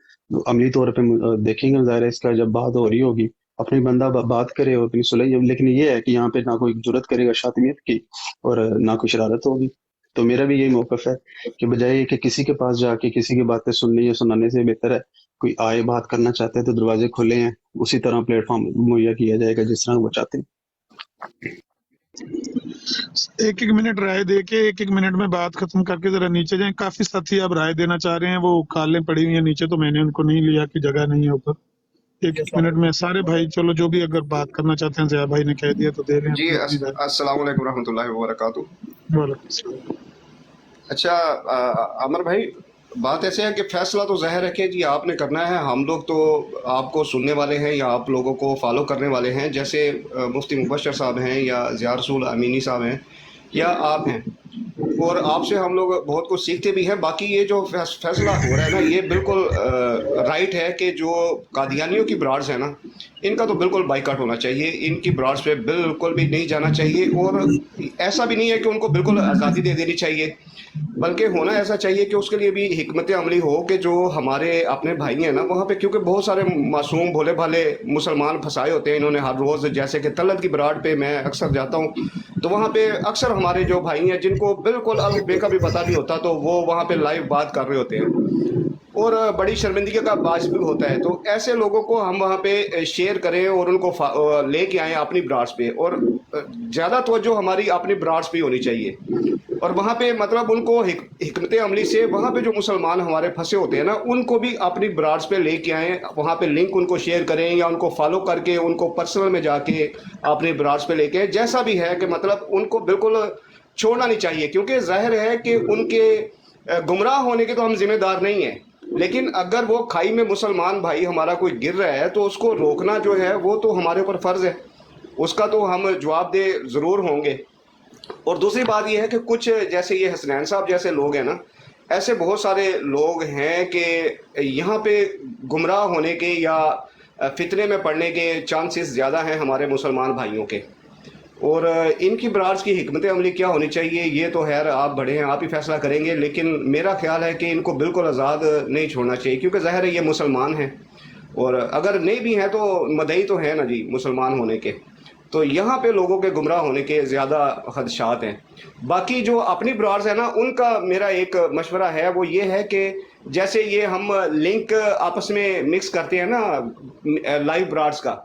अमली तौर पे देखेंगे, ज़ाहिर है इसका जब बात हो रही होगी अपनी बंदा बात करे और अपनी सुलह। लेकिन ये है कि यहाँ पे ना कोई जुर्रत करेगा शातिमियत की और ना कोई शरारत होगी। तो मेरा भी यही मौकफ है कि बजाय कि किसी के पास जाके किसी की बातें सुनने या सुनाने से बेहतर है कोई आए, बात करना चाहते हैं तो दरवाजे खुले हैं, उसी तरह प्लेटफॉर्म मुहैया किया जाएगा जिस तरह वो चाहते हैं।
एक एक मिनट राय दे के एक एक मिनट में बात खत्म करके जरा नीचे जाएं। काफी साथी अब राय देना चाह रहे हैं, वो कालें पड़ी हुई हैं नीचे, तो मैंने उनको नहीं लिया कि जगह नहीं है ऊपर। एक एक मिनट में सारे भाई, चलो जो भी अगर बात करना चाहते हैं, ज़िया भाई ने कह दिया तो दे रहे हैं
जी।
अपनी राय।
अस्सलाम वालेकुम रहमतुल्लाहि व बरकातहू।
वालेकुम सलाम।
अच्छा अमर भाई, बात ऐसे है कि फैसला तो ज़ाहिर है कि जी आपने करना है, हम लोग तो आपको सुनने वाले हैं या आप लोगों को फॉलो करने वाले हैं, जैसे मुफ्ती मुबशर साहब हैं या ज़िया रसूल अमीनी साहब हैं या आप हैं, और आपसे हम लोग बहुत कुछ सीखते भी हैं। बाकी ये जो फैसला हो रहा है ना, ये बिल्कुल राइट है कि जो कादियानियों की ब्राड्स हैं ना, इनका तो बिल्कुल बाइकआउट होना चाहिए, इनकी ब्राड्स पे बिल्कुल भी नहीं जाना चाहिए। और ऐसा भी नहीं है कि उनको बिल्कुल आज़ादी दे देनी चाहिए, बल्कि होना ऐसा चाहिए कि उसके लिए भी हिकमत अमली हो कि जो हमारे अपने भाई हैं ना वहाँ पे, क्योंकि बहुत सारे मासूम भोले भाले मुसलमान फंसाए होते हैं इन्होंने हर रोज़। जैसे कि तलत की ब्राड पे मैं अक्सर जाता हूँ, तो वहाँ पे अक्सर हमारे जो भाई हैं जिनको बिल्कुल अल्फ़बे का भी पता नहीं होता, तो वो वहाँ पे लाइव बात कर रहे होते हैं और बड़ी शर्मिंदगी का बायस भी होता है। तो ऐसे लोगों को हम वहाँ पे शेयर करें और उनको लेके आएँ अपनी ब्राड्स पे, और ज़्यादा तवज्जो हमारी अपनी ब्राड्स पे होनी चाहिए। और वहाँ पे मतलब उनको हिकमत अमली से वहाँ पे जो मुसलमान हमारे फंसे होते हैं ना, उनको भी अपनी ब्राड्स पे लेके आएँ, वहाँ पे लिंक उनको शेयर करें या उनको फॉलो करके उनको पर्सनल में जाके अपनी ब्राड्स पे लेके, जैसा भी है कि मतलब उनको बिल्कुल छोड़ना नहीं चाहिए। क्योंकि जाहिर है कि उनके गुमराह होने के तो हम जिम्मेदार नहीं हैं, लेकिन अगर वो खाई में मुसलमान भाई हमारा कोई गिर रहा है तो उसको रोकना जो है वो तो हमारे ऊपर फ़र्ज़ है, उसका तो हम जवाबदेह ज़रूर होंगे। और दूसरी बात ये है कि कुछ जैसे ये हसनैन साहब जैसे लोग हैं ना, ऐसे बहुत सारे लोग हैं कि यहाँ पे गुमराह होने के या फितने में पड़ने के चांसेस ज़्यादा हैं हमारे मुसलमान भाइयों के। और इनकी ब्राड्स की हिकमत अमली क्या होनी चाहिए, ये तो खैर आप बड़े हैं, आप ही फैसला करेंगे, लेकिन मेरा ख्याल है कि इनको बिल्कुल आज़ाद नहीं छोड़ना चाहिए, क्योंकि ज़ाहिर है ये मुसलमान हैं, और अगर नहीं भी हैं तो मदई तो है ना जी मुसलमान होने के। تو یہاں پہ لوگوں کے گمراہ ہونے کے زیادہ خدشات ہیں۔ باقی جو اپنی برادرز ہیں نا، ان کا میرا ایک مشورہ ہے، وہ یہ ہے کہ جیسے یہ ہم لنک آپس میں مکس کرتے ہیں نا لائیو برادرز کا،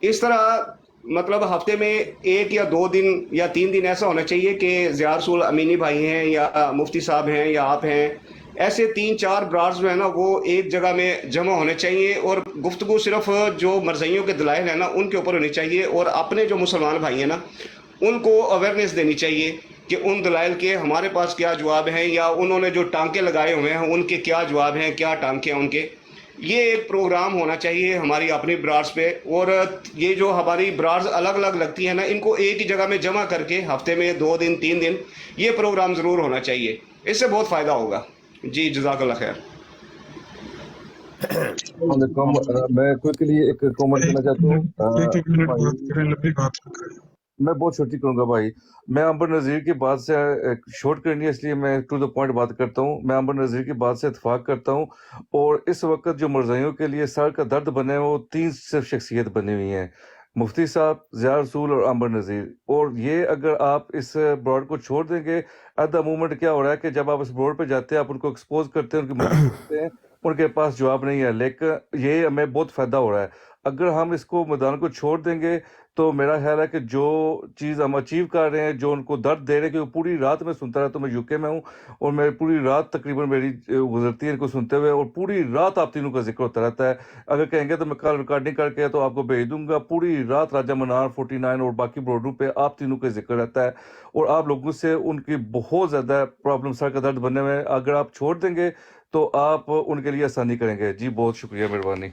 اس طرح مطلب ہفتے میں 1 یا 2 دن یا 3 دن ایسا ہونا چاہیے کہ ضیاء رسول امینی بھائی ہیں یا مفتی صاحب ہیں یا آپ ہیں، ایسے 3-4 برادرز جو ہیں نا وہ ایک جگہ میں جمع ہونے چاہیے، اور گفتگو صرف جو مرزائیوں کے دلائل ہیں نا ان کے اوپر ہونی چاہیے، اور اپنے جو مسلمان بھائی ہیں نا ان کو اویئرنیس دینی چاہیے کہ ان دلائل کے ہمارے پاس کیا جواب ہیں، یا انہوں نے جو ٹانکے لگائے ہوئے ہیں ان کے کیا جواب ہیں، کیا ٹانکے ہیں ان کے۔ یہ ایک پروگرام ہونا چاہیے ہماری اپنی برادرز پہ، اور یہ جو ہماری برادرز الگ الگ لگتی ہیں نا ان کو ایک ہی جگہ میں جمع کر کے ہفتے میں 2 دن 3 دن یہ پروگرام ضرور ہونا چاہیے، اس سے بہت فائدہ ہوگا۔ جی جزاک اللہ خیر۔
السلام علیکم، میں کوئکلی ایک کامنٹ کرنا چاہتا ہوں
ایک منٹ
بھائی،
بات کریں، لمبی بات نہ کریں۔
میں بہت چھوٹی کروں گا بھائی۔ میں امبر نذیر کی بات سے شارٹ کرنی ہے، اس لیے میں ٹو دا پوائنٹ بات کرتا ہوں۔ میں امبر نذیر کی بات سے اتفاق کرتا ہوں، اور اس وقت جو مرزائیوں کے لیے سر کا درد بنے ہیں وہ 3 صرف شخصیت بنی ہوئی ہیں، مفتی صاحب، ضیاء رسول اور امبر نذیر۔ اور یہ اگر آپ اس براڈ کو چھوڑ دیں گے، ایٹ دا مومنٹ کیا ہو رہا ہے کہ جب آپ اس براڈ پہ جاتے ہیں آپ ان کو ایکسپوز کرتے ہیں، ان کی مدد کرتے ہیں، ان کے پاس جواب نہیں ہے، لیکن یہ ہمیں بہت فائدہ ہو رہا ہے۔ اگر ہم اس کو میدان کو چھوڑ دیں گے تو میرا خیال ہے کہ جو چیز ہم اچیو کر رہے ہیں، جو ان کو درد دے رہے ہیں، کہ پوری رات میں سنتا رہتا ہوں، میں UK میں ہوں اور میں پوری رات تقریباً میری گزرتی ہے ان کو سنتے ہوئے، اور پوری رات آپ تینوں کا ذکر ہوتا رہتا ہے۔ اگر کہیں گے تو میں کل ریکارڈنگ کر کے تو آپ کو بھیج دوں گا، پوری رات راجہ منار 49 اور باقی بروڈوں پہ آپ تینوں کا ذکر رہتا ہے، اور آپ لوگوں سے ان کی بہت زیادہ پرابلم، سر کا درد بننے میں، اگر آپ چھوڑ دیں گے تو آپ ان کے لیے آسانی کریں گے۔ جی بہت شکریہ، مہربانی۔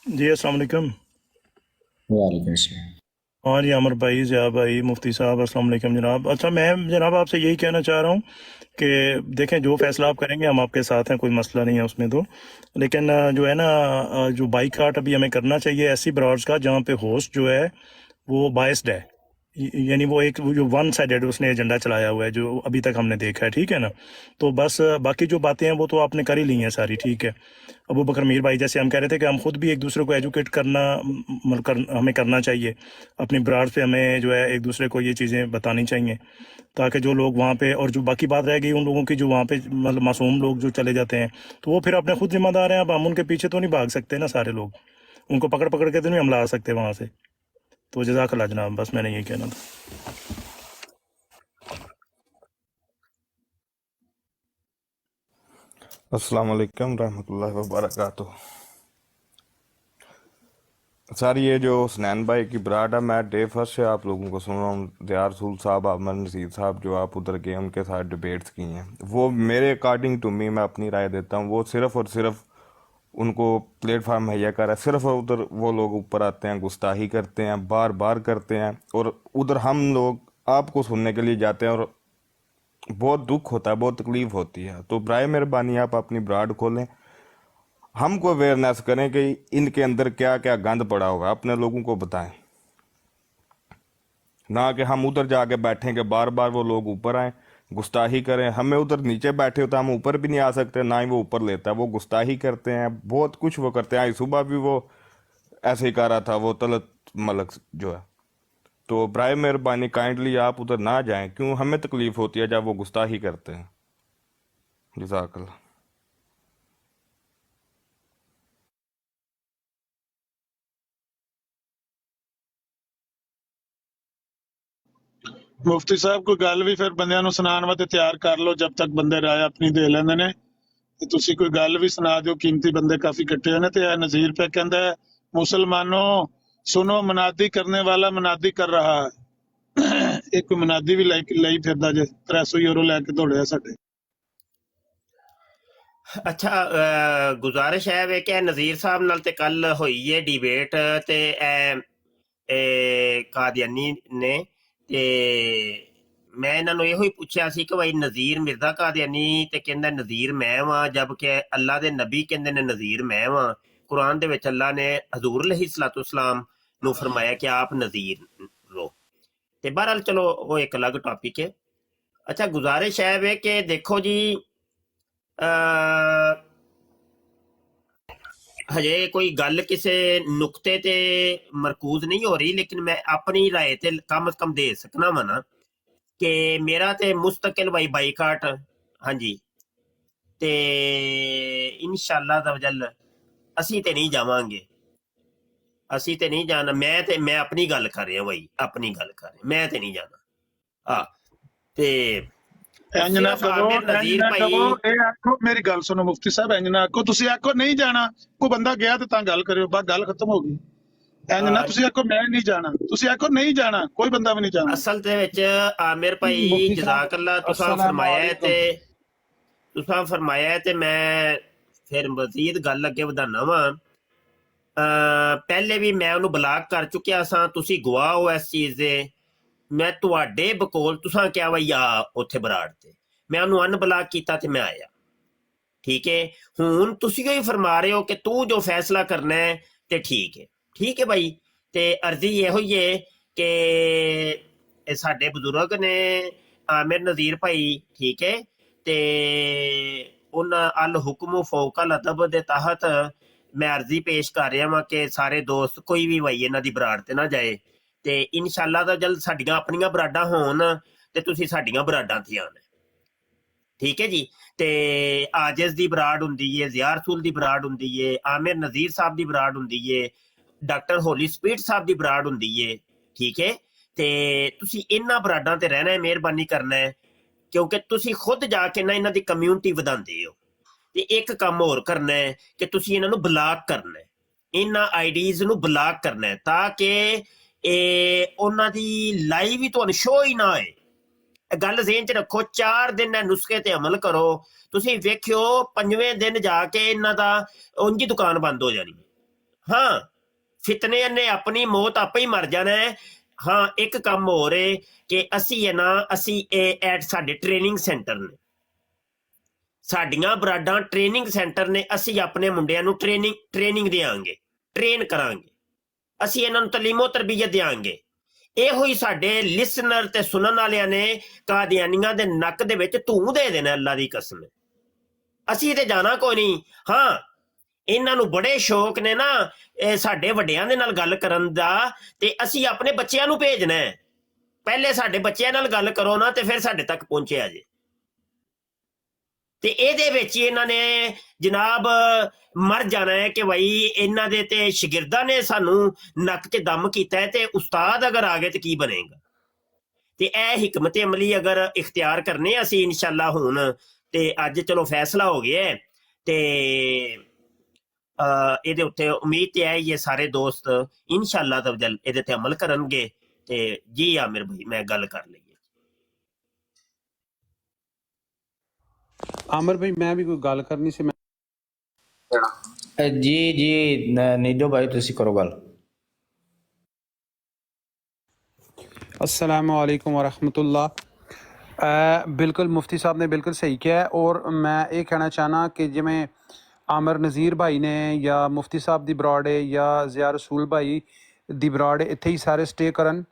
جی السلام علیکم۔
وعلیکم السلام۔
ہاں جی عامر بھائی، ضیاء بھائی، مفتی صاحب، السلام علیکم جناب۔ اچھا میں جناب آپ سے یہی کہنا چاہ رہا ہوں کہ دیکھیں جو فیصلہ آپ کریں گے ہم آپ کے ساتھ ہیں، کوئی مسئلہ نہیں ہے اس میں تو، لیکن جو ہے نا جو بائیک کاٹ ابھی ہمیں کرنا چاہیے ایسی براڈز کا جہاں پہ ہوسٹ جو ہے وہ بائسڈ ہے، یعنی وہ ایک جو ون سائڈڈ اس نے ایجنڈا چلایا ہوا ہے جو ابھی تک ہم نے دیکھا ہے، ٹھیک ہے نا۔ تو بس باقی جو باتیں ہیں وہ تو آپ نے کر ہی لی ہیں ساری، ٹھیک ہے۔ ابو بکر میر بھائی جیسے ہم کہہ رہے تھے کہ ہم خود بھی ایک دوسرے کو ایجوکیٹ کرنا ہمیں کرنا چاہیے، اپنی برادر پہ ہمیں جو ہے ایک دوسرے کو یہ چیزیں بتانی چاہیے، تاکہ جو لوگ وہاں پہ، اور جو باقی بات رہ گئی ان لوگوں کی جو وہاں پہ مطلب معصوم لوگ جو چلے جاتے ہیں تو وہ پھر اپنے خود ذمہ دار ہیں، اب ہم ان کے پیچھے تو نہیں بھاگ سکتے نا، سارے لوگ ان کو پکڑ کے تو نہیں ہم لا سکتے وہاں سے۔ تو جزاک اللہ جناب، بس میں نے یہی کہنا تھا۔
السلام علیکم رحمۃ اللہ وبرکاتہ۔ سر یہ جو حسنین بھائی کی براڈ ہے، میں ڈے فرسٹ سے آپ لوگوں کو سن رہا ہوں، ضیاء رسول صاحب، امر نذیر صاحب جو آپ ادھر گئے ان کے ساتھ ڈیبیٹس کی ہیں، وہ میرے اکارڈنگ ٹو می، میں اپنی رائے دیتا ہوں، وہ صرف اور صرف ان کو پلیٹ فارم مہیا کر رہا ہے، صرف ادھر وہ لوگ اوپر آتے ہیں، گستاخی کرتے ہیں، بار بار کرتے ہیں، اور ادھر ہم لوگ آپ کو سننے کے لیے جاتے ہیں، اور بہت دکھ ہوتا ہے، بہت تکلیف ہوتی ہے۔ تو برائے مہربانی آپ اپنی براڈ کھولیں، ہم کو اویئرنیس کریں کہ ان کے اندر کیا کیا گند پڑا ہوگا، اپنے لوگوں کو بتائیں، نہ کہ ہم ادھر جا کے بیٹھیں کہ بار بار وہ لوگ اوپر آئیں گستاخی کریں، ہمیں ادھر نیچے بیٹھے ہوتے ہیں، ہم اوپر بھی نہیں آ سکتے، نہ ہی وہ اوپر لیتا ہے، وہ گستاخی کرتے ہیں، بہت کچھ وہ کرتے ہیں۔ آج صبح بھی وہ ایسے ہی کر رہا تھا، وہ طلعت ملک جو ہے۔ تو برائے مہربانی کائنڈلی آپ ادھر نہ جائیں، کیوں ہمیں تکلیف ہوتی ہے جب وہ گستاخی کرتے ہیں۔ جزاک اللہ۔
ਮੁਫਤੀ ਸਾਹਿਬ ਕੋਈ ਗੱਲ ਵੀ ਫਿਰ ਬੰਦਿਆਂ ਨੂੰ ਸੁਣਾਉਣ ਵਾਸਤੇ ਤਿਆਰ ਕਰ ਲਓ, ਜਦ ਤੱਕ ਬੰਦੇ ਰਾਏ ਆਪਣੀ ਦੇ ਲੈਂਦੇ ਨੇ, ਤੇ ਤੁਸੀਂ ਕੋਈ ਗੱਲ ਵੀ ਸੁਣਾ ਦਿਓ, ਕੀਮਤੀ ਬੰਦੇ ਕਾਫੀ ਇਕੱਠੇ ਹੋਏ ਨੇ। ਤੇ ਇਹ ਨਜ਼ੀਰ ਪੇ ਕਹਿੰਦਾ ਹੈ, ਮੁਸਲਮਾਨੋ ਸੁਨੋ ਮਨਾਦੀ ਕਰਨੇ ਵਾਲਾ ਮਨਾਦੀ ਕਰ ਰਹਾ ਹੈ। ਇੱਕ ਕੋਈ ਮਨਾਦੀ ਵੀ ਲਈ ਫਿਰਦਾ ਜੇ 300 ਯੂਰੋ ਲੈ ਕੇ ਦੌੜਿਆ ਸਾਡੇ।
ਅੱਛਾ ਗੁਜ਼ਾਰਿਸ਼ ਹੈ ਵੇ ਕਿ ਨਜ਼ੀਰ ਸਾਹਿਬ ਨਾਲ ਤੇ ਕੱਲ ਹੋਈ ਹੈ ਡਿਬੇਟ, ਤੇ ਇਹ ਕਾਦੀਆਨੀ ਨੇ, ਤੇ ਮੈਂ ਇਹਨਾਂ ਨੂੰ ਇਹੋ ਹੀ ਪੁੱਛਿਆ ਸੀ ਕਿ ਭਾਈ ਨਜ਼ੀਰ ਮਿਰਜ਼ਾ ਕਾਦੀਆਨੀ ਤੇ ਕਹਿੰਦਾ ਨਜ਼ੀਰ ਮੈਂ ਵਾਂ, ਜਦ ਕਿ ਅੱਲਾ ਦੇ ਨਬੀ ਕਹਿੰਦੇ ਨੇ ਨਜ਼ੀਰ ਮੈਂ ਵਾਂ। ਕੁਰਾਨ ਦੇ ਵਿੱਚ ਅੱਲਾ ਨੇ ਹਜ਼ੂਰ अलैहिस्सलाम ਨੂੰ ਫਰਮਾਇਆ ਕਿ ਆਪ ਨਜ਼ੀਰ ਰਹੋ। ਤੇ ਬਹਰਹਾਲ ਚਲੋ ਉਹ ਇੱਕ ਅਲੱਗ ਟਾਪਿਕ ਹੈ। ਅੱਛਾ ਗੁਜ਼ਾਰਿਸ਼ ਹੈ ਵੇ ਕਿ ਦੇਖੋ ਜੀ ਹਜੇ ਕੋਈ ਗੱਲ ਕਿਸੇ ਨੁਕਤੇ ਤੇ ਮਰਕੂਜ਼ ਨਹੀਂ ਹੋ ਰਹੀ, ਲੇਕਿਨ ਮੈਂ ਆਪਣੀ ਰਾਏ ਤੇ ਕਮ ਸੇ ਕਮ ਦੇ ਸਕਣਾ ਵਾ ਨਾ ਕਿ ਮੇਰਾ ਤੇ ਮੁਸਤਕਿਲ ਬਾਈਕਾਟ, ਹਾਂਜੀ, ਤੇ ਇਨਸ਼ਾਅੱਲਾ ਤਵਜਲ ਅਸੀਂ ਤੇ ਨਹੀਂ ਜਾਵਾਂਗੇ, ਅਸੀਂ ਤੇ ਨਹੀਂ ਜਾਣਾ। ਮੈਂ ਆਪਣੀ ਗੱਲ ਕਰ ਰਿਹਾ ਬਾਈ, ਆਪਣੀ ਗੱਲ ਕਰ ਰਿਹਾ, ਮੈਂ ਤੇ ਨਹੀਂ ਜਾਣਾ। ਆ ਤੇ
ਇੰਜ ਨਾ
ਸਿਰਫ
ਕਹੋ,
ਆਮਿਰ
ਇੰਜ
ਨਜ਼ੀਰ
ਨਾ
ਭਾਈ,
ਕਹੋ, ਇਹ ਆਖੋ, ਮੇਰੀ ਗੱਲ ਸੁਣੋ ਮੁਫਤੀ ਸਾਹਿਬ, ਇੰਜ ਨਾ ਆਖੋ, ਤੁਸੀਂ ਆਖੋ ਨਹੀਂ ਜਾਣਾ, ਕੋਈ ਬੰਦਾ ਗਿਆ ਤੇ ਤਾਂ ਗੱਲ ਕਰਿਓ, ਬਸ ਗੱਲ ਖਤਮ ਹੋ ਗਈ। ਇੰਜ ਨਾ ਤੁਸੀਂ ਆਖੋ ਮੈਂ ਨਹੀਂ ਜਾਣਾ, ਤੁਸੀਂ ਆਖੋ ਨਹੀਂ ਜਾਣਾ, ਕੋਈ ਬੰਦਾ ਵੀ ਨਹੀਂ ਜਾਣਾ।
ਅਸਲ ਦੇ ਵਿੱਚ ਆਮਿਰ ਭਾਈ
ਮੁਫਤੀ ਸਾਹਿਬ
ਜਜ਼ਾਕੱਲਾ ਤੁਸੀਂ
अस्सलाम
ਫਰਮਾਇਆ ਹੈ
वालेकुम।
ਤੁਸੀਂ ਫਰਮਾਇਆ ਹੈ ਤੇ ਮੈਂ ਫਿਰ ਮਜ਼ੀਦ ਗੱਲ ਅੱਗੇ ਵਧਾਣਾ ਵਾਂ। ਪਹਿਲੇ ਵੀ ਮੈਂ ਉਹਨੂੰ ਬਲਾਕ ਕਰ ਚੁੱਕਿਆ ਸਾਂ, ਤੁਸੀਂ ਗਵਾਹ ਹੋ ਇਸ ਚੀਜ਼ ਦੇ। ਮੈਂ ਤੁਹਾਡੇ ਬਕੌਲ ਤੁਸੀਂ ਕਿਹਾ ਬਈ ਆ ਉੱਥੇ ਬਰਾੜ ਤੇ, ਮੈਂ ਉਹਨੂੰ ਅਨਬਲਾਕ ਕੀਤਾ ਤੇ ਮੈਂ ਆਇਆ, ਠੀਕ ਹੈ। ਹੁਣ ਤੁਸੀਂ ਹੀ ਫਰਮਾ ਰਹੇ ਹੋ ਕਿ ਤੂੰ ਜੋ ਫੈਸਲਾ ਕਰਨਾ ਹੈ ਤੇ ਠੀਕ ਹੈ ਬਾਈ। ਤੇ ਅਰਜ਼ੀ ਇਹੋ ਹੀ ਹੈ ਕਿ ਇਹ ਸਾਡੇ ਬਜ਼ੁਰਗ ਨੇ ਆਮਿਰ ਨਜ਼ੀਰ ਭਾਈ, ਠੀਕ ਹੈ, ਤੇ ਉਹਨਾਂ ਅਲ ਹੁਕਮ ਫੌਕ ਅਲ ਅਦਬ ਦੇ ਤਹਿਤ ਮੈਂ ਅਰਜ਼ੀ ਪੇਸ਼ ਕਰ ਰਿਹਾ ਵਾਂ ਕਿ ਸਾਰੇ ਦੋਸਤ ਕੋਈ ਵੀ ਭਾਈ ਇਹਨਾਂ ਦੀ ਬਰਾੜ ਤੇ ਨਾ ਜਾਏ, ਤੇ ਇਨਸ਼ਾਅੱਲਾ ਤਾਂ ਜਲਦ ਸਾਡੀਆਂ ਆਪਣੀਆਂ ਬਰਾਡਾਂ ਹੋਣ ਤੇ ਤੁਸੀਂ ਸਾਡੀਆਂ ਬਰਾਡਾਂ ਤੇ ਆਉਣਾ, ਠੀਕ ਹੈ ਜੀ। ਤੇ ਆਜਜ਼ ਦੀ ਬਰਾੜ ਹੁੰਦੀ ਹੈ, ਜ਼ਿਆ ਰਸੂਲ ਦੀ ਬਰਾੜ ਹੁੰਦੀ ਹੈ, ਆਮਿਰ ਨਜ਼ੀਰ ਸਾਹਿਬ ਦੀ ਬਰਾੜ ਹੁੰਦੀ ਹੈ, ਡਾਕਟਰ ਹੋਲੀ ਸਪੀਡ ਸਾਹਿਬ ਦੀ ਬਰਾੜ ਹੁੰਦੀ ਹੈ, ਠੀਕ ਹੈ। ਤੇ ਤੁਸੀਂ ਇਹਨਾਂ ਬਰਾਡਾਂ ਤੇ ਰਹਿਣਾ ਹੈ, ਮਿਹਰਬਾਨੀ ਕਰਨਾ ਹੈ, ਕਿਉਂਕਿ ਤੁਸੀਂ ਖੁਦ ਜਾ ਕੇ ਨਾ ਇਹਨਾਂ ਦੀ ਕਮਿਊਨਿਟੀ ਵਧਾਉਂਦੇ ਹੋ। ਤੇ ਇੱਕ ਕੰਮ ਹੋਰ ਕਰਨਾ ਹੈ ਕਿ ਤੁਸੀਂ ਇਹਨਾਂ ਨੂੰ ਬਲਾਕ ਕਰਨਾ ਹੈ, ਇਹਨਾਂ ਆਈਡੀਜ਼ ਨੂੰ ਬਲਾਕ ਕਰਨਾ ਹੈ, ਤਾਂ ਕਿ ਇਹ ਉਹਨਾਂ ਦੀ ਲਾਈਵ ਹੀ ਤੁਹਾਨੂੰ ਸ਼ੋ ਹੀ ਨਾ ਹੋਏ। ਗੱਲ ਜ਼ੇਨ ਚ ਰੱਖੋ, 4 ਦਿਨ ਇਹ ਨੁਸਖੇ ਤੇ ਅਮਲ ਕਰੋ, ਤੁਸੀਂ ਵੇਖਿਓ 5ਵੇਂ ਦਿਨ ਜਾ ਕੇ ਇਹਨਾਂ ਦਾ ਉਂਝ ਹੀ ਦੁਕਾਨ ਬੰਦ ਹੋ ਜਾਣੀ। ਹਾਂ, ਫਿਤਨੇ ਨੇ ਆਪਣੀ ਮੌਤ ਆਪੇ ਹੀ ਮਰ ਜਾਣਾ ਹੈ। ਹਾਂ, ਇੱਕ ਕੰਮ ਹੋਰ ਹੈ ਕਿ ਅਸੀਂ ਇਹ ਐਟ ਸਾਡੇ ਟ੍ਰੇਨਿੰਗ ਸੈਂਟਰ ਨੇ, ਸਾਡੀਆਂ ਬਰਾਡਾਂ ਟ੍ਰੇਨਿੰਗ ਸੈਂਟਰ ਨੇ, ਅਸੀਂ ਆਪਣੇ ਮੁੰਡਿਆਂ ਨੂੰ ਟ੍ਰੇਨਿੰਗ ਦੇਵਾਂਗੇ, ਟ੍ਰੇਨ ਕਰਾਂਗੇ, ਅਸੀਂ ਇਹਨਾਂ ਨੂੰ ਤਾਲੀਮੋ ਤਰਬੀਅਤ ਦੇਵਾਂਗੇ। ਇਹੋ ਹੀ ਸਾਡੇ ਲਿਸਨਰ ਤੇ ਸੁਣਨ ਵਾਲਿਆਂ ਨੇ ਕਾਦੀਆਨੀਆਂ ਦੇ ਨੱਕ ਦੇ ਵਿੱਚ ਧੂੰ ਦੇ ਦੇਣਾ, ਅੱਲਾ ਦੀ ਕਸਮ। ਅਸੀਂ ਤੇ ਜਾਣਾ ਕੋਈ ਨਹੀਂ। ਹਾਂ, ਇਹਨਾਂ ਨੂੰ ਬੜੇ ਸ਼ੌਕ ਨੇ ਨਾ ਸਾਡੇ ਵੱਡਿਆਂ ਦੇ ਨਾਲ ਗੱਲ ਕਰਨ ਦਾ, ਤੇ ਅਸੀਂ ਆਪਣੇ ਬੱਚਿਆਂ ਨੂੰ ਭੇਜਣਾ ਹੈ। ਪਹਿਲੇ ਸਾਡੇ ਬੱਚਿਆਂ ਨਾਲ ਗੱਲ ਕਰੋ ਨਾ, ਤੇ ਫਿਰ ਸਾਡੇ ਤੱਕ ਪਹੁੰਚਿਆ ਜੇ। ਤੇ ਇਹਦੇ ਵਿੱਚ ਇਹਨਾਂ ਨੇ ਜਨਾਬ ਮਰ ਜਾਣਾ ਹੈ ਕਿ ਭਾਈ ਇਹਨਾਂ ਦੇ ਤੇ ਸ਼ਾਗਿਰਦਾਂ ਨੇ ਸਾਨੂੰ ਨੱਕ 'ਚ ਦਮ ਕੀਤਾ ਹੈ, ਤੇ ਉਸਤਾਦ ਅਗਰ ਆ ਗਏ ਤੇ ਕੀ ਬਣੇਗਾ। ਤੇ ਇਹ ਹਿਕਮਤ ਅਮਲੀ ਅਗਰ ਇਖਤਿਆਰ ਕਰਨੇ ਅਸੀਂ ਇਨਸ਼ਾਅੱਲਾ ਹੁਣ, ਤੇ ਅੱਜ ਚਲੋ ਫੈਸਲਾ ਹੋ ਗਿਆ ਹੈ, ਤੇ ਇਹਦੇ ਉੱਤੇ ਉਮੀਦ ਤੇ ਹੈ ਇਹ ਸਾਰੇ ਦੋਸਤ ਇਨਸ਼ਾਅੱਲਾ ਤਵਜਲ ਇਹਦੇ ਤੇ ਅਮਲ ਕਰਨਗੇ। ਤੇ ਜੀ ਆਮਿਰ ਭਾਈ ਮੈਂ ਗੱਲ ਕਰ ਲਈ।
आमिर भाई मैं भी कोई गल करनी सी।
ਜੀ ਨੀਡੋ ਭਾਈ ਤੁਸੀਂ ਕਰੋ ਗੱਲ।
अस्सलाम वालेकुम वरहमतुल्लाह। बिल्कुल मुफ्ती साहब ने बिल्कुल सही किया है, और मैं ये कहना चाहना कि जिमें आमिर नज़ीर भाई ने या मुफ्ती साहब दी बराड़ है या ज़िया रसूल भाई दी बराड़ इत्थे ही सारे स्टे करन,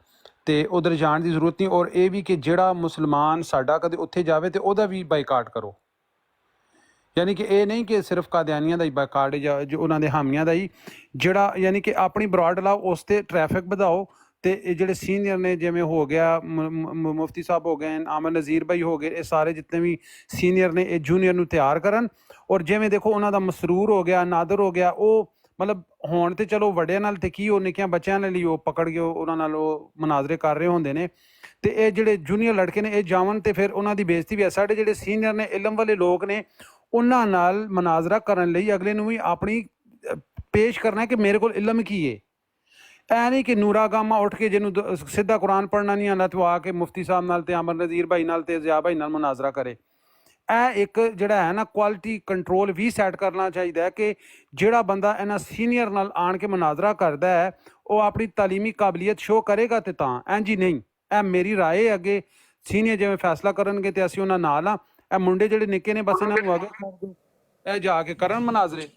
ते उधर जाने की जरूरत नहीं। और ये भी कि जिहड़ा मुसलमान साडा कदे उत्थे जावे ते ओहदा भी बाईकाट करो, यानी कि ये नहीं कि सिर्फ कादियानियां दा ही बाईकाट है, जो उन्हां दे हामियां दा ही, जिहड़ा यानी कि अपनी बराड लाओ, उस ते ट्रैफिक बढ़ाओ। तो ये जिहड़े सीनियर ने, जिवें हो गया मुफ्ती साहब हो गए, आमिर नज़ीर भाई हो गए, ये सारे जितने भी सीनियर ने ये जूनियर नूं तैयार करन। और जिवें देखो उन्हां दा मसरूर हो गया, नादर हो गया, वो मतलब होण ते चलो वड्डियां नाल ते की, निक्कियां बच्चियां नाल ही पकड़ के उन्हां नाल मुनाजरे कर रहे होंदे ने। ते ये जिहड़े जूनियर लड़के ने ये जावन ते फिर उन्हां दी बेइज्जती भी है। साडे जिहड़े सीनियर ने, इलम वाले लोग ने, उन्हां नाल मुनाजरा करन लई अगले नूं भी अपनी पेश करना है कि मेरे कोल इलम की है। ऐ नहीं कि नूरा गामा उठ के जिन्हों सीधा कुरान पढ़ना नहीं आना तो आके मुफ्ती साहब नाल ते आमिर नज़ीर भाई नाल ते ज़िया भाई नाल मुनाजरा करे। ਇਹ ਇੱਕ ਜਿਹੜਾ ਹੈ ਨਾ ਕੁਆਲਿਟੀ ਕੰਟਰੋਲ ਵੀ ਸੈੱਟ ਕਰਨਾ ਚਾਹੀਦਾ ਹੈ ਕਿ ਜਿਹੜਾ ਬੰਦਾ ਇਹਨਾਂ ਸੀਨੀਅਰ ਨਾਲ ਆਣ ਕੇ ਮੁਨਾਜ਼ਰਾ ਕਰਦਾ ਹੈ ਉਹ ਆਪਣੀ ਤਾਲੀਮੀ ਕਾਬਲੀਅਤ ਸ਼ੋ ਕਰੇਗਾ ਤੇ ਤਾਂ ਇੰਝ ਹੀ ਨਹੀਂ। ਇਹ ਮੇਰੀ ਰਾਏ ਅੱਗੇ ਸੀਨੀਅਰ ਜਿਵੇਂ ਫੈਸਲਾ ਕਰਨਗੇ ਤੇ ਅਸੀਂ ਉਹਨਾਂ ਨਾਲ ਆ। ਇਹ ਮੁੰਡੇ ਜਿਹੜੇ ਨਿੱਕੇ ਨੇ ਬਸ ਇਹਨਾਂ ਨੂੰ ਅੱਗੇ ਕਰ ਦਿਓ, ਇਹ ਜਾ ਕੇ ਕਰਨ ਮੁਨਾਜ਼ਰੇ।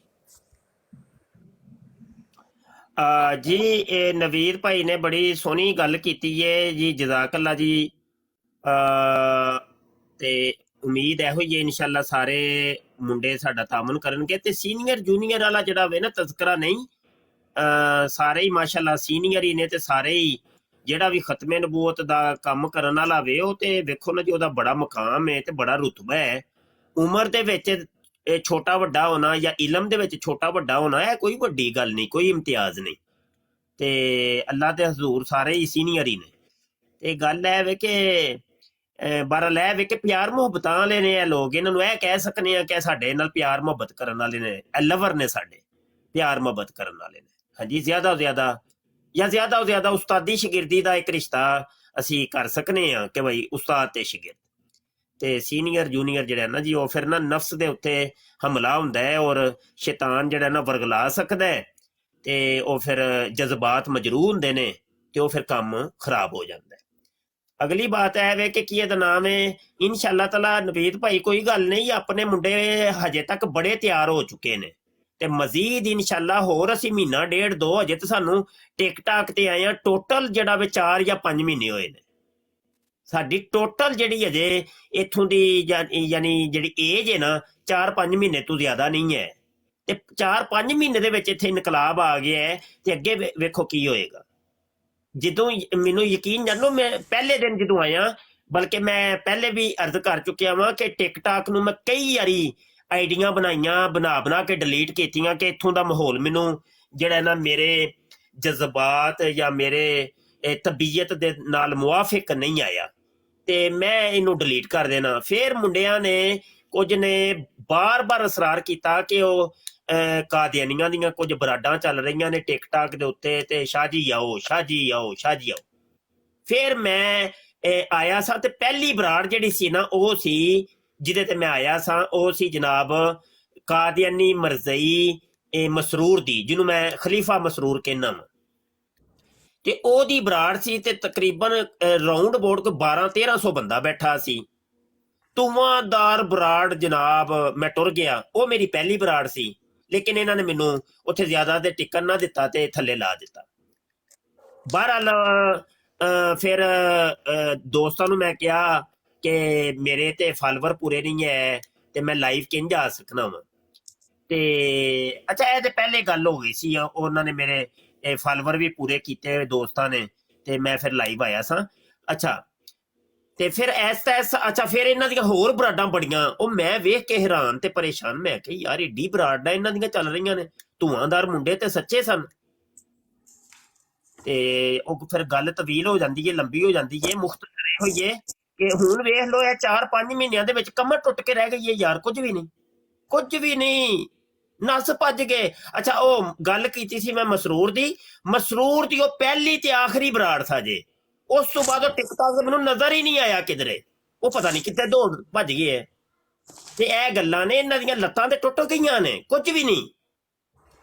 ਜੀ ਇਹ ਨਵੀਰ ਭਾਈ ਨੇ ਬੜੀ ਸੋਹਣੀ ਗੱਲ ਕੀਤੀ ਹੈ ਜੀ, ਜਜ਼ਾਕੱਲਾ ਜੀ। ਤੇ ਉਮੀਦ ਇਹੋ ਹੀ ਹੈ ਇਨਸ਼ਾਅੱਲਾ ਸਾਰੇ ਮੁੰਡੇ ਸਾਡਾ ਤਾਮਨ ਕਰਨਗੇ ਤੇ ਸੀਨੀਅਰ ਜੂਨੀਅਰ ਵਾਲਾ ਜਿਹੜਾ ਵੇ ਨਾ ਤਜ਼ਕਰਾ ਨਹੀਂ, ਸਾਰੇ ਹੀ ਮਾਸ਼ਾਅੱਲਾ ਸੀਨੀਅਰ ਹੀ ਨੇ ਤੇ ਸਾਰੇ ਹੀ ਜਿਹੜਾ ਵੀ ਖਤਮੇ ਨਬੂਵਤ ਦਾ ਕੰਮ ਕਰਨ ਵਾਲਾ ਵੇ ਉਹ ਤੇ ਵੇਖੋ ਨਾ ਜੀ ਉਹਦਾ ਬੜਾ ਮੁਕਾਮ ਹੈ ਤੇ ਬੜਾ ਰੁਤਬਾ ਹੈ। ਉਮਰ ਦੇ ਵਿੱਚ ਛੋਟਾ ਵੱਡਾ ਹੋਣਾ ਜਾਂ ਇਲਮ ਦੇ ਵਿੱਚ ਛੋਟਾ ਵੱਡਾ ਹੋਣਾ ਇਹ ਕੋਈ ਵੱਡੀ ਗੱਲ ਨਹੀਂ, ਕੋਈ ਇਮਤਿਆਜ਼ ਨਹੀਂ ਤੇ ਅੱਲਾ ਦੇ ਹਜ਼ੂਰ ਸਾਰੇ ਹੀ ਸੀਨੀਅਰ ਹੀ ਨੇ। ਤੇ ਗੱਲ ਇਹ ਵੇ ਕਿ ਬਹਰਹਾਲ ਇਹ ਵੇ ਕਿ ਪਿਆਰ ਮੁਹੱਬਤਾਂ ਵਾਲੇ ਨੇ ਇਹ ਲੋਕ, ਇਹਨਾਂ ਨੂੰ ਇਹ ਕਹਿ ਸਕਨੇ ਆ ਕਿ ਸਾਡੇ ਨਾਲ ਪਿਆਰ ਮੁਹੱਬਤ ਕਰਨ ਵਾਲੇ ਨੇ, ਇਹ ਲਵਰ ਨੇ ਸਾਡੇ, ਪਿਆਰ ਮੁਹੱਬਤ ਕਰਨ ਵਾਲੇ ਨੇ। ਹਾਂਜੀ ਜ਼ਿਆਦਾ ਤੋਂ ਜ਼ਿਆਦਾ ਉਸਤਾਦੀ ਸ਼ਾਗਿਰਦੀ ਦਾ ਇੱਕ ਰਿਸ਼ਤਾ ਅਸੀਂ ਕਰ ਸਕਨੇ ਆ ਕਿ ਬਈ ਉਸਤਾਦ ਤੇ ਸ਼ਾਗਿਰਦ। ਤੇ ਸੀਨੀਅਰ ਜੂਨੀਅਰ ਜਿਹੜਾ ਨਾ ਜੀ ਉਹ ਫਿਰ ਨਾ ਨਫਸ ਦੇ ਉੱਤੇ ਹਮਲਾ ਹੁੰਦਾ ਹੈ ਔਰ ਸ਼ੈਤਾਨ ਜਿਹੜਾ ਨਾ ਵਰਗਲਾ ਸਕਦਾ ਹੈ ਤੇ ਉਹ ਫਿਰ ਜਜ਼ਬਾਤ ਮਜਰੂਹ ਹੁੰਦੇ ਨੇ ਤੇ ਉਹ ਫਿਰ ਕੰਮ ਖਰਾਬ ਹੋ ਜਾਂਦਾ ਹੈ। ਅਗਲੀ ਬਾਤ ਇਹ ਵੇ ਕਿ ਕੀ ਇਹਦਾ ਨਾਮ ਹੈ ਇਨਸ਼ਾਅੱਲਾ ਤਾਲਾ ਨਵੀਦ ਭਾਈ, ਕੋਈ ਗੱਲ ਨਹੀਂ, ਆਪਣੇ ਮੁੰਡੇ ਹਜੇ ਤੱਕ ਬੜੇ ਤਿਆਰ ਹੋ ਚੁੱਕੇ ਨੇ ਤੇ ਮਜ਼ੀਦ ਇਨਸ਼ਾਅੱਲਾ ਹੋਰ ਅਸੀਂ ਮਹੀਨਾ ਡੇਢ 2 ਹਜੇ ਤਾਂ ਸਾਨੂੰ ਟਿਕਟਾਕ ਤੇ ਆਏ ਆ। ਟੋਟਲ ਜਿਹੜਾ ਵੇ 4 ਜਾਂ 5 ਮਹੀਨੇ ਹੋਏ ਨੇ ਸਾਡੀ ਟੋਟਲ ਜਿਹੜੀ ਅਜੇ ਇੱਥੋਂ ਦੀ ਯਾਨੀ ਜਿਹੜੀ ਏਜ ਹੈ ਨਾ 4-5 ਮਹੀਨੇ ਤੋਂ ਜ਼ਿਆਦਾ ਨਹੀਂ ਹੈ ਤੇ 4-5 ਮਹੀਨੇ ਦੇ ਵਿੱਚ ਇੱਥੇ ਇਨਕਲਾਬ ਆ ਗਿਆ ਹੈ ਤੇ ਅੱਗੇ ਵੇਖੋ ਕੀ ਹੋਏਗਾ। ਜਦੋਂ ਮੈਨੂੰ ਯਕੀਨ ਜਾਣੋ ਮੈਂ ਪਹਿਲੇ ਦਿਨ ਜਦੋਂ ਆਇਆ, ਬਲਕਿ ਮੈਂ ਪਹਿਲੇ ਵੀ ਅਰਜ਼ ਕਰ ਚੁੱਕਿਆ ਵਾਂ ਕਿ ਟਿਕਟਾਕ ਨੂੰ ਮੈਂ ਕਈ ਵਾਰੀ ਆਈਡੀਆਂ ਬਣਾਈਆਂ, ਬਣਾ ਕੇ ਡਿਲੀਟ ਕੀਤੀਆਂ ਕਿ ਇੱਥੋਂ ਦਾ ਮਾਹੌਲ ਮੈਨੂੰ ਜਿਹੜਾ ਨਾ ਮੇਰੇ ਜਜ਼ਬਾਤ ਜਾਂ ਮੇਰੇ ਤਬੀਅਤ ਦੇ ਨਾਲ ਮੁਆਫਿਕ ਨਹੀਂ ਆਇਆ ਤੇ ਮੈਂ ਇਹਨੂੰ ਡਿਲੀਟ ਕਰ ਦੇਣਾ। ਫਿਰ ਮੁੰਡਿਆਂ ਨੇ ਕੁਝ ਨੇ ਬਾਰ-ਬਾਰ ਇਸਰਾਰ ਕੀਤਾ ਕਿ ਉਹ ਕਾਦੀਆਨੀਆਂ ਦੀਆਂ ਕੁਝ ਬਰਾਡਾਂ ਚੱਲ ਰਹੀਆਂ ਨੇ ਟਿਕਟਾਕ ਦੇ ਉੱਤੇ ਤੇ ਸ਼ਾਹ ਜੀ ਆਓ, ਸ਼ਾਹ ਜੀ ਆਓ, ਸ਼ਾਹ ਜੀ ਆਓ। ਫਿਰ ਮੈਂ ਆਇਆ ਸਾਂ ਤੇ ਪਹਿਲੀ ਬਰਾੜ ਜਿਹੜੀ ਸੀ ਨਾ ਉਹ ਸੀ ਜਿਹਦੇ ਤੇ ਮੈਂ ਆਇਆ ਸਾਂ, ਉਹ ਸੀ ਜਨਾਬ ਕਾਦੀਆਨੀ ਮਰਜ਼ਈ ਮਸਰੂਰ ਦੀ, ਜਿਹਨੂੰ ਮੈਂ ਖਲੀਫਾ ਮਸਰੂਰ ਕਹਿੰਦਾ ਵਾਂ ਤੇ ਉਹਦੀ ਬਰਾੜ ਸੀ ਤੇ ਤਕਰੀਬਨ ਰਾਉਂਡ ਅਬਾਊਟ ਕੋਈ 1200-1300 ਬੰਦਾ ਬੈਠਾ ਸੀ। ਧੂੰਆਂਦਾਰ ਬਰਾੜ ਜਨਾਬ, ਮੈਂ ਟੁਰ ਗਿਆ। ਉਹ ਮੇਰੀ ਪਹਿਲੀ ਬਰਾੜ ਸੀ ਲੇਕਿਨ ਇਹਨਾਂ ਨੇ ਮੈਨੂੰ ਉੱਥੇ ਜ਼ਿਆਦਾ ਦੇ ਟਿਕਣ ਨਾ ਦਿੱਤਾ ਤੇ ਥੱਲੇ ਲਾ ਦਿੱਤਾ। ਬਹਰਹਾਲ ਫਿਰ ਦੋਸਤਾਂ ਨੂੰ ਮੈਂ ਕਿਹਾ ਕਿ ਮੇਰੇ ਤੇ ਫਾਲੋਵਰ ਪੂਰੇ ਨਹੀਂ ਹੈ ਤੇ ਮੈਂ ਲਾਈਵ ਕਿੰਝ ਆ ਸਕਣਾ ਵਾ ਤੇ ਅੱਛਾ ਇਹ ਤੇ ਪਹਿਲੇ ਗੱਲ ਹੋ ਗਈ ਸੀ, ਉਹਨਾਂ ਨੇ ਮੇਰੇ ਫਾਲੋਵਰ ਵੀ ਪੂਰੇ ਕੀਤੇ ਦੋਸਤਾਂ ਨੇ ਤੇ ਮੈਂ ਫਿਰ ਲਾਈਵ ਆਇਆ ਸਾਂ। ਅੱਛਾ ਤੇ ਫਿਰ ਅੱਛਾ ਫਿਰ ਇਹਨਾਂ ਦੀਆਂ ਹੋਰ ਬਰਾਡਾਂ ਬੜੀਆਂ, ਉਹ ਮੈਂ ਵੇਖ ਕੇ ਹੈਰਾਨ ਤੇ ਪਰੇਸ਼ਾਨ, ਮੈਂ ਕਿ ਯਾਰ ਏਡੀ ਬਰਾਡਾਂ ਇਹਨਾਂ ਦੀਆਂ ਚੱਲ ਰਹੀਆਂ ਨੇ, ਧੂਆਂਦਾਰ ਮੁੰਡੇ ਤੇ ਸੱਚੇ ਸਨ। ਤੇ ਉਹ ਫਿਰ ਗੱਲ ਤਵੀਲ ਹੋ ਜਾਂਦੀ ਹੈ, ਲੰਬੀ ਹੋ ਜਾਂਦੀ ਹੈ। ਮੁਖਤਸਰ ਇਹ ਹੋਈ ਹੈ ਕਿ ਹੁਣ ਵੇਖ ਲਓ ਇਹ 4-5 ਮਹੀਨਿਆਂ ਦੇ ਵਿੱਚ ਕਮਰ ਟੁੱਟ ਕੇ ਰਹਿ ਗਈ ਹੈ ਯਾਰ, ਕੁਝ ਵੀ ਨਹੀਂ, ਨਸ ਭੱਜ ਗਏ। ਅੱਛਾ ਉਹ ਗੱਲ ਕੀਤੀ ਸੀ ਮੈਂ ਮਸਰੂਰ ਦੀ ਉਹ ਪਹਿਲੀ ਤੇ ਆਖਰੀ ਬਰਾੜ ਥਾ ਜੇ, ਉਸ ਤੋਂ ਬਾਅਦ ਉਹ ਟਿਕਟਾਕ ਮੈਨੂੰ ਨਜ਼ਰ ਹੀ ਨਹੀਂ ਆਇਆ ਕਿਧਰੇ, ਉਹ ਪਤਾ ਨਹੀਂ ਕਿੱਥੇ ਦੌੜ ਭੱਜ ਗਏ ਹੈ। ਤੇ ਇਹ ਗੱਲਾਂ ਨੇ, ਇਹਨਾਂ ਦੀਆਂ ਲੱਤਾਂ ਤੇ ਟੁੱਟ ਗਈਆਂ ਨੇ, ਕੁਝ ਵੀ ਨਹੀਂ।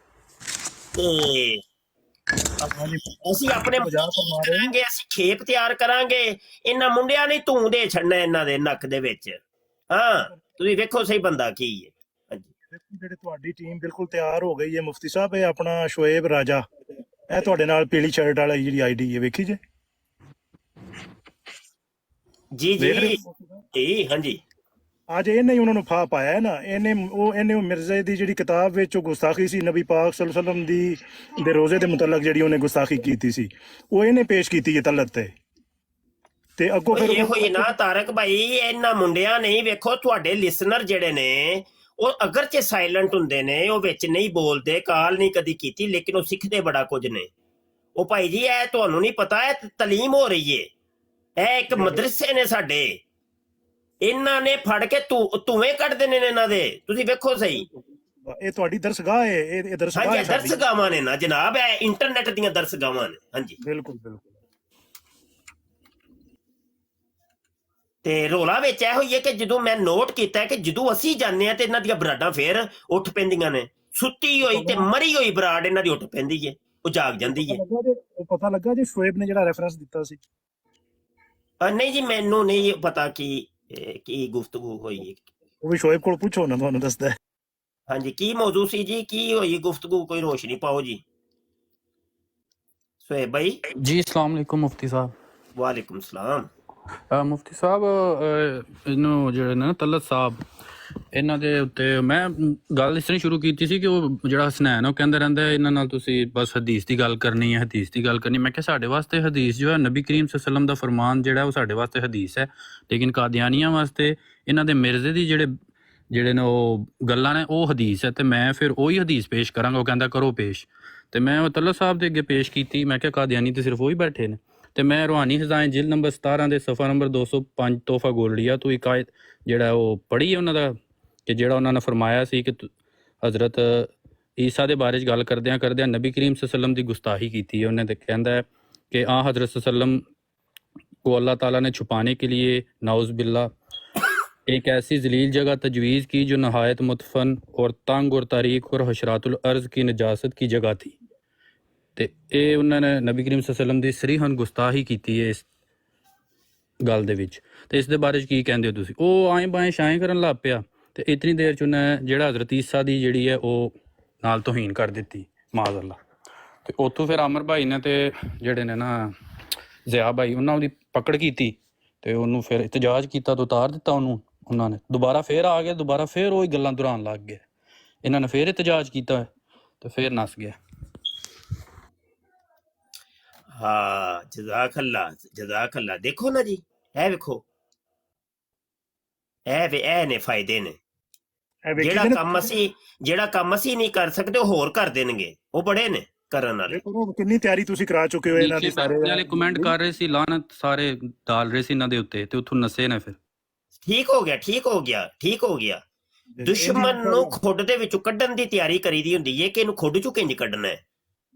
ਤੇ ਅਸੀਂ ਆਪਣੇ ਕਰਾਂਗੇ, ਅਸੀਂ ਖੇਪ ਤਿਆਰ ਕਰਾਂਗੇ, ਇਹਨਾਂ ਮੁੰਡਿਆਂ ਨੇ ਧੂੰ ਦੇ ਛੱਡਣਾ ਇਹਨਾਂ ਦੇ ਨੱਕ ਦੇ ਵਿੱਚ। ਹਾਂ ਤੁਸੀਂ ਵੇਖੋ ਸਹੀ ਬੰਦਾ ਕੀ ਹੈ।
ਜਿਹੜੀ ਤੁਹਾਡੀ ਟੀਮ ਬਿਲਕੁਲ ਤਿਆਰ ਹੋ ਗਈ ਹੈ ਮੁਫਤੀ ਸਾਹਿਬ, ਇਹ ਆਪਣਾ ਸ਼ੋਏਬ ਰਾਜਾ, ਇਹ ਤੁਹਾਡੇ ਨਾਲ ਪੀਲੀ ਸ਼ਰਟ ਵਾਲੀ ਜਿਹੜੀ ਆਈਡੀ ਹੈ ਵੇਖੀ ਜੇ?
ਜੀ ਹਾਂਜੀ।
ਅੱਜ ਇਹਨੇ ਹੀ ਉਹਨਾਂ ਨੂੰ ਫਾਹ ਪਾਇਆ ਹੈ ਨਾ, ਇਹਨੇ ਉਹ ਮਿਰਜ਼ੇ ਦੀ ਜਿਹੜੀ ਕਿਤਾਬ ਵਿੱਚ ਉਹ ਗੁਸਤਾਖੀ ਸੀ ਨਬੀ ਪਾਕ ਸੱਲੱਲਾਹੁ ਅਲੈਹਿ ਵਸੱਲਮ ਦੇ ਰੋਜ਼ੇ ਦੇ ਮੁਤਲਕ ਜਿਹੜੀ ਉਹਨੇ ਗੁਸਤਾਖੀ ਕੀਤੀ ਸੀ, ਉਹ ਇਹਨੇ ਪੇਸ਼ ਕੀਤੀ ਹੈ ਤਲਤ ਤੇ ਅੱਗੋਂ ਫਿਰ
ਇਹੋ ਹੀ ਨਾ ਤਾਰਕ ਭਾਈ, ਇਹਨਾਂ ਮੁੰਡਿਆਂ ਨੇ ਵੇਖੋ ਤੁਹਾਡੇ ਲਿਸਨਰ ਜਿਹੜੇ ਨੇ ਉਹ ਅਗਰਚੇ ਸਾਇਲੈਂਟ ਹੁੰਦੇ ਨੇ, ਉਹ ਵਿੱਚ ਨਹੀਂ ਬੋਲਦੇ, ਕਾਲ ਨਹੀਂ ਕਦੀ ਕੀਤੀ, ਲੇਕਿਨ ਉਹ ਸਿੱਖਦੇ ਬੜਾ ਕੁਝ ਨੇ। ਉਹ ਭਾਈ ਜੀ ਇਹ ਤੁਹਾਨੂੰ ਨਹੀਂ ਪਤਾ, ਇਹ ਤਾਲੀਮ ਹੋ ਰਹੀ ਹੈ, ਇਹ ਇੱਕ ਮਦਰਸੇ ਨੇ ਸਾਡੇ, ਇਹਨਾਂ ਨੇ ਫੜ ਕੇ ਧੂਏ ਕੱਢਦੇ ਨੇ ਇਹਨਾਂ ਦੇ, ਤੁਸੀਂ ਵੇਖੋ ਸਹੀ।
ਇਹ ਤੁਹਾਡੀ ਦਰਸਗਾਹ ਹੈ, ਇਹ ਦਰਸਗਾਹ ਹੈ,
ਦਰਸਗਾਹਾਂ ਨੇ ਨਾ ਜਨਾਬ, ਇਹ ਇੰਟਰਨੈਟ ਦੀਆਂ ਦਰਸਗਾਹਾਂ ਨੇ। ਹਾਂਜੀ
ਬਿਲਕੁਲ।
ਤੇ ਰੋਲਾ ਵਿੱਚ ਇਹੋ ਹੀ ਹੈ ਕਿ ਜਦੋਂ ਮੈਂ ਨੋਟ ਕੀਤਾ ਕਿ ਜਦੋਂ ਅਸੀਂ ਜਾਂਦੇ ਹਾਂ ਤੇ ਇਹਨਾਂ ਦੀਆਂ ਬਰਾਡਾਂ ਫੇਰ ਉੱਠ ਪੈਂਦੀਆਂ ਨੇ, ਸੁੱਤੀ ਹੋਈ ਤੇ ਮਰੀ ਹੋਈ ਬਰਾਡ ਇਹਨਾਂ ਦੀ ਉੱਠ ਪੈਂਦੀ ਹੈ, ਉਹ ਜਾਗ ਜਾਂਦੀ ਹੈ।
ਪਤਾ ਲੱਗਾ ਜੀ ਸ਼ੋਏਬ ਨੇ ਜਿਹੜਾ ਰੈਫਰੈਂਸ ਦਿੱਤਾ ਸੀ?
ਨਹੀਂ ਜੀ ਮੈਨੂੰ ਨਹੀਂ ਪਤਾ ਕੀ ਗੁਫ਼ਤਗੂ ਹੋਈ ਹੈ,
ਉਹ ਵੀ ਸ਼ੋਏਬ ਕੋਲ ਪੁੱਛੋ ਨਾ, ਤੁਹਾਨੂੰ ਦੱਸਦਾ।
ਹਾਂਜੀ ਕੀ ਮੌਜੂ ਸੀ ਜੀ, ਕੀ ਹੋਈ ਗੁਫ਼ਤਗੂ, ਕੋਈ ਰੋਸ਼ਨੀ ਪਾਓ ਜੀ ਸ਼ੋਏਬ ਭਾਈ।
जी अस्सलाम वालेकुम मुफ्ती साहब।
वालेकुम सलाम।
ਮੁਫਤੀ ਸਾਹਿਬ ਇਹਨੂੰ ਜਿਹੜੇ ਨੇ ਨਾ ਤਲਤ ਸਾਹਿਬ, ਇਹਨਾਂ ਦੇ ਉੱਤੇ ਮੈਂ ਗੱਲ ਇਸ ਤਰ੍ਹਾਂ ਸ਼ੁਰੂ ਕੀਤੀ ਸੀ ਕਿ ਉਹ ਜਿਹੜਾ ਹਸਨੈਨ ਉਹ ਕਹਿੰਦਾ ਰਹਿੰਦਾ ਇਹਨਾਂ ਨਾਲ ਤੁਸੀਂ ਬਸ ਹਦੀਸ ਦੀ ਗੱਲ ਕਰਨੀ ਹੈ, ਹਦੀਸ ਦੀ ਗੱਲ ਕਰਨੀ। ਮੈਂ ਕਿਹਾ ਸਾਡੇ ਵਾਸਤੇ ਹਦੀਸ ਜੋ ਹੈ ਨਬੀ ਕਰੀਮ ਸੱਲੱਲਾਹੁ ਅਲੈਹਿ ਵਸੱਲਮ ਦਾ ਫਰਮਾਨ ਜਿਹੜਾ ਉਹ ਸਾਡੇ ਵਾਸਤੇ ਹਦੀਸ ਹੈ, ਲੇਕਿਨ ਕਾਦੀਆਨੀਆਂ ਵਾਸਤੇ ਇਹਨਾਂ ਦੇ ਮਿਰਜ਼ੇ ਦੀ ਜਿਹੜੇ ਨੇ ਉਹ ਗੱਲਾਂ ਨੇ ਉਹ ਹਦੀਸ ਹੈ। ਤੇ ਮੈਂ ਫਿਰ ਉਹੀ ਹਦੀਸ ਪੇਸ਼ ਕਰਾਂਗਾ। ਉਹ ਕਹਿੰਦਾ ਕਰੋ ਪੇਸ਼, ਤੇ ਮੈਂ ਉਹ ਤਲਤ ਸਾਹਿਬ ਦੇ ਅੱਗੇ ਪੇਸ਼ ਕੀਤੀ। ਮੈਂ ਕਿਹਾ ਕਾਦੀਆਨੀ ਤੇ ਸਿਰਫ ਉਹੀ ਬੈਠੇ ਨੇ। ਤੇ ਮੈਂ ਰੂਹਾਨੀ ਖ਼ਜ਼ਾਇਨ ਜਿਲਦ ਨੰਬਰ 17 ਦੇ ਸਫਾ ਨੰਬਰ 205 ਤੋਹਫਾ ਗੋਲੜੀਆ ਤੋਂ ਇੱਕ ਆਇਤ ਜਿਹੜਾ ਉਹ ਪੜ੍ਹੀ ਹੈ ਉਹਨਾਂ ਦਾ, ਕਿ ਜਿਹੜਾ ਉਹਨਾਂ ਨੇ ਫਰਮਾਇਆ ਸੀ ਕਿ ਹਜ਼ਰਤ ਈਸਾ ਦੇ ਬਾਰੇ 'ਚ ਗੱਲ ਕਰਦਿਆਂ ਨਬੀ ਕਰੀਮ ਸੱਲੱਲਾਹੁ ਅਲੈਹਿ ਵਸੱਲਮ ਦੀ ਗੁਸਤਾਖੀ ਕੀਤੀ ਹੈ। ਉਹਨੇ ਤੇ ਕਹਿੰਦਾ ਹੈ کہ حضرت صلی اللہ علیہ وسلم کو اللہ تعالیٰ نے چھپانے کے لیے نعوذ باللہ ایک ایسی ذلیل جگہ تجویز کی جو نہایت مدفن اور تنگ اور تاریک اور حشرات الارض کی نجاست کی جگہ تھی۔ ਤੇ ਇਹ ਉਹਨਾਂ ਨੇ ਨਬੀ ਕਰੀਮ ਸੱਲੱਲਾਹੁ ਅਲੈਹਿ ਵਸੱਲਮ ਦੀ ਸਰੀਹਨ ਗੁਸਤਾਖੀ ਕੀਤੀ ਹੈ ਇਸ ਗੱਲ ਦੇ ਵਿੱਚ। ਤੇ ਇਸ ਦੇ ਬਾਰੇ 'ਚ ਕੀ ਕਹਿੰਦੇ ਹੋ ਤੁਸੀਂ? ਉਹ ਆਏਂ ਬਾਏਂ ਸ਼ਾਏਂ ਕਰਨ ਲੱਗ ਪਿਆ ਤੇ ਇਤਨੀ ਦੇਰ 'ਚ ਉਹਨੇ ਜਿਹੜਾ ਹਜ਼ਰਤ ਈਸਾ ਦੀ ਜਿਹੜੀ ਹੈ ਉਹ ਨਾਲ ਤੋਹੀਨ ਕਰ ਦਿੱਤੀ ਮਾਜ਼ ਅੱਲਾ। ਤੇ ਉੱਥੋਂ ਫਿਰ ਆਮਰ ਭਾਈ ਨੇ ਤੇ ਜਿਹੜੇ ਨੇ ਨਾ ਜ਼ਿਆ ਭਾਈ ਉਹਨਾਂ ਦੀ ਪਕੜ ਕੀਤੀ ਤੇ ਉਹਨੂੰ ਫਿਰ ਇਤਜਾਜ ਕੀਤਾ ਤੇ ਉਤਾਰ ਦਿੱਤਾ ਉਹਨੂੰ। ਉਹਨਾਂ ਨੇ ਦੁਬਾਰਾ ਫਿਰ ਆ ਗਿਆ, ਦੁਬਾਰਾ ਫਿਰ ਉਹੀ ਗੱਲਾਂ ਦੁਹਰਾਉਣ ਲੱਗ ਗਏ। ਇਹਨਾਂ ਨੇ ਫਿਰ ਇਤਜਾਜ ਕੀਤਾ ਤੇ ਫਿਰ ਨਸ ਗਿਆ।
ਹਾਂ ਜਜ਼ਾਕ ਅੱਲਾ। ਦੇਖੋ ਨਾ ਜੀ, ਇਹ ਵੇਖੋ, ਇਹ ਨੇ ਫਾਇਦੇ ਨੇ। ਜਿਹੜਾ ਕੰਮ ਅਸੀਂ ਨਹੀਂ ਕਰ ਸਕਦੇ ਉਹ ਹੋਰ ਕਰ ਦੇਣਗੇ, ਉਹ ਬੜੇ ਨੇ ਕਰਨ ਵਾਲੇ।
ਕਿੰਨੀ ਤਿਆਰੀ ਤੁਸੀਂ ਕਰਾ ਚੁੱਕੇ ਹੋ ਇਹਨਾਂ ਦੀ। ਸਾਰੇ
ਵਾਲੇ ਕਮੈਂਟ ਕਰ ਰਹੇ ਸੀ, ਲਾਨਤ ਸਾਰੇ ਡਾਲ ਰਹੇ ਸੀ ਇਹਨਾਂ ਦੇ ਉੱਤੇ ਤੇ ਉੱਥੋਂ ਨਸੇ ਨੇ। ਫਿਰ ਠੀਕ
ਹੋ ਗਿਆ। ਦੁਸ਼ਮਣ ਨੂੰ ਖੁੱਡ ਦੇ ਵਿੱਚੋਂ ਕੱਢਣ ਦੀ ਤਿਆਰੀ ਕਰੀ ਦੀ ਹੁੰਦੀ ਹੈ ਕਿ ਇਹਨੂੰ ਖੁੱਡ ਚੋਂ ਕਿੰਜ ਕੱਢਣਾ ਹੈ।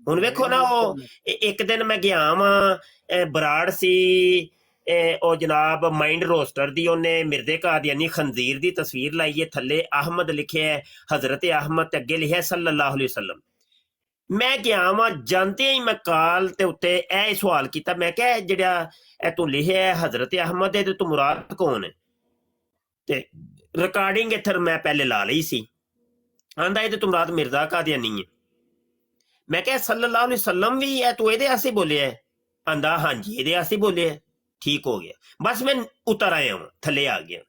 ਹੁਣ ਵੇਖੋ ਨਾ, ਉਹ ਇੱਕ ਦਿਨ ਮੈਂ ਗਿਆ ਵਾਂ, ਬਰਾੜ ਸੀ ਉਹ ਜਨਾਬ ਮਾਈਂਡ ਰੋਸਟਰ ਦੀ, ਉਹਨੇ ਮਿਰਜ਼ੇ ਕਾਦੀਆਨੀ ਖੰਜ਼ੀਰ ਦੀ ਤਸਵੀਰ ਲਾਈ ਹੈ, ਥੱਲੇ ਅਹਿਮਦ ਲਿਖਿਆ, ਹਜ਼ਰਤ ਅਹਿਮਦ ਤੇ ਅੱਗੇ ਲਿਖਿਆ ਸੱਲੱਲਾਹੁ ਅਲੈਹਿ ਵਸੱਲਮ। ਮੈਂ ਗਿਆ ਵਾਂ, ਜਾਂਦੇ ਹੀ ਮੈਂ ਕਾਲ ਤੇ ਉੱਤੇ ਇਹ ਸਵਾਲ ਕੀਤਾ, ਮੈਂ ਕਿਹਾ ਜਿਹੜਾ ਇਹ ਤੂੰ ਲਿਖਿਆ ਹਜ਼ਰਤ ਅਹਿਮਦ ਇਹਦੇ ਤੋਂ ਮੁਰਾਦ ਕੌਣ ਹੈ? ਤੇ ਰਿਕਾਰਡਿੰਗ ਇੱਥੇ ਮੈਂ ਪਹਿਲੇ ਲਾ ਲਈ ਸੀ। ਆਂਦਾ ਇਹਦੇ ਤੋਂ ਮੁਰਾਦ ਮਿਰਜ਼ਾ ਕਾਦੀਆਨੀ ਹੈ। ਮੈਂ ਕਿਹਾ ਸੱਲੱਲਾਹੁ ਅਲੈਹਿ ਵਸੱਲਮ ਵੀ ਹੈ, ਤੂੰ ਇਹਦੇ ਆਸੇ ਬੋਲਿਆ? ਆਂਦਾ ਹਾਂਜੀ ਇਹਦੇ ਆਸੇ ਬੋਲਿਆ। ਠੀਕ ਹੋ ਗਿਆ, ਬਸ ਮੈਂ ਉਤਰ ਆਇਆ ਹਾਂ, ਥੱਲੇ ਆ ਗਿਆ।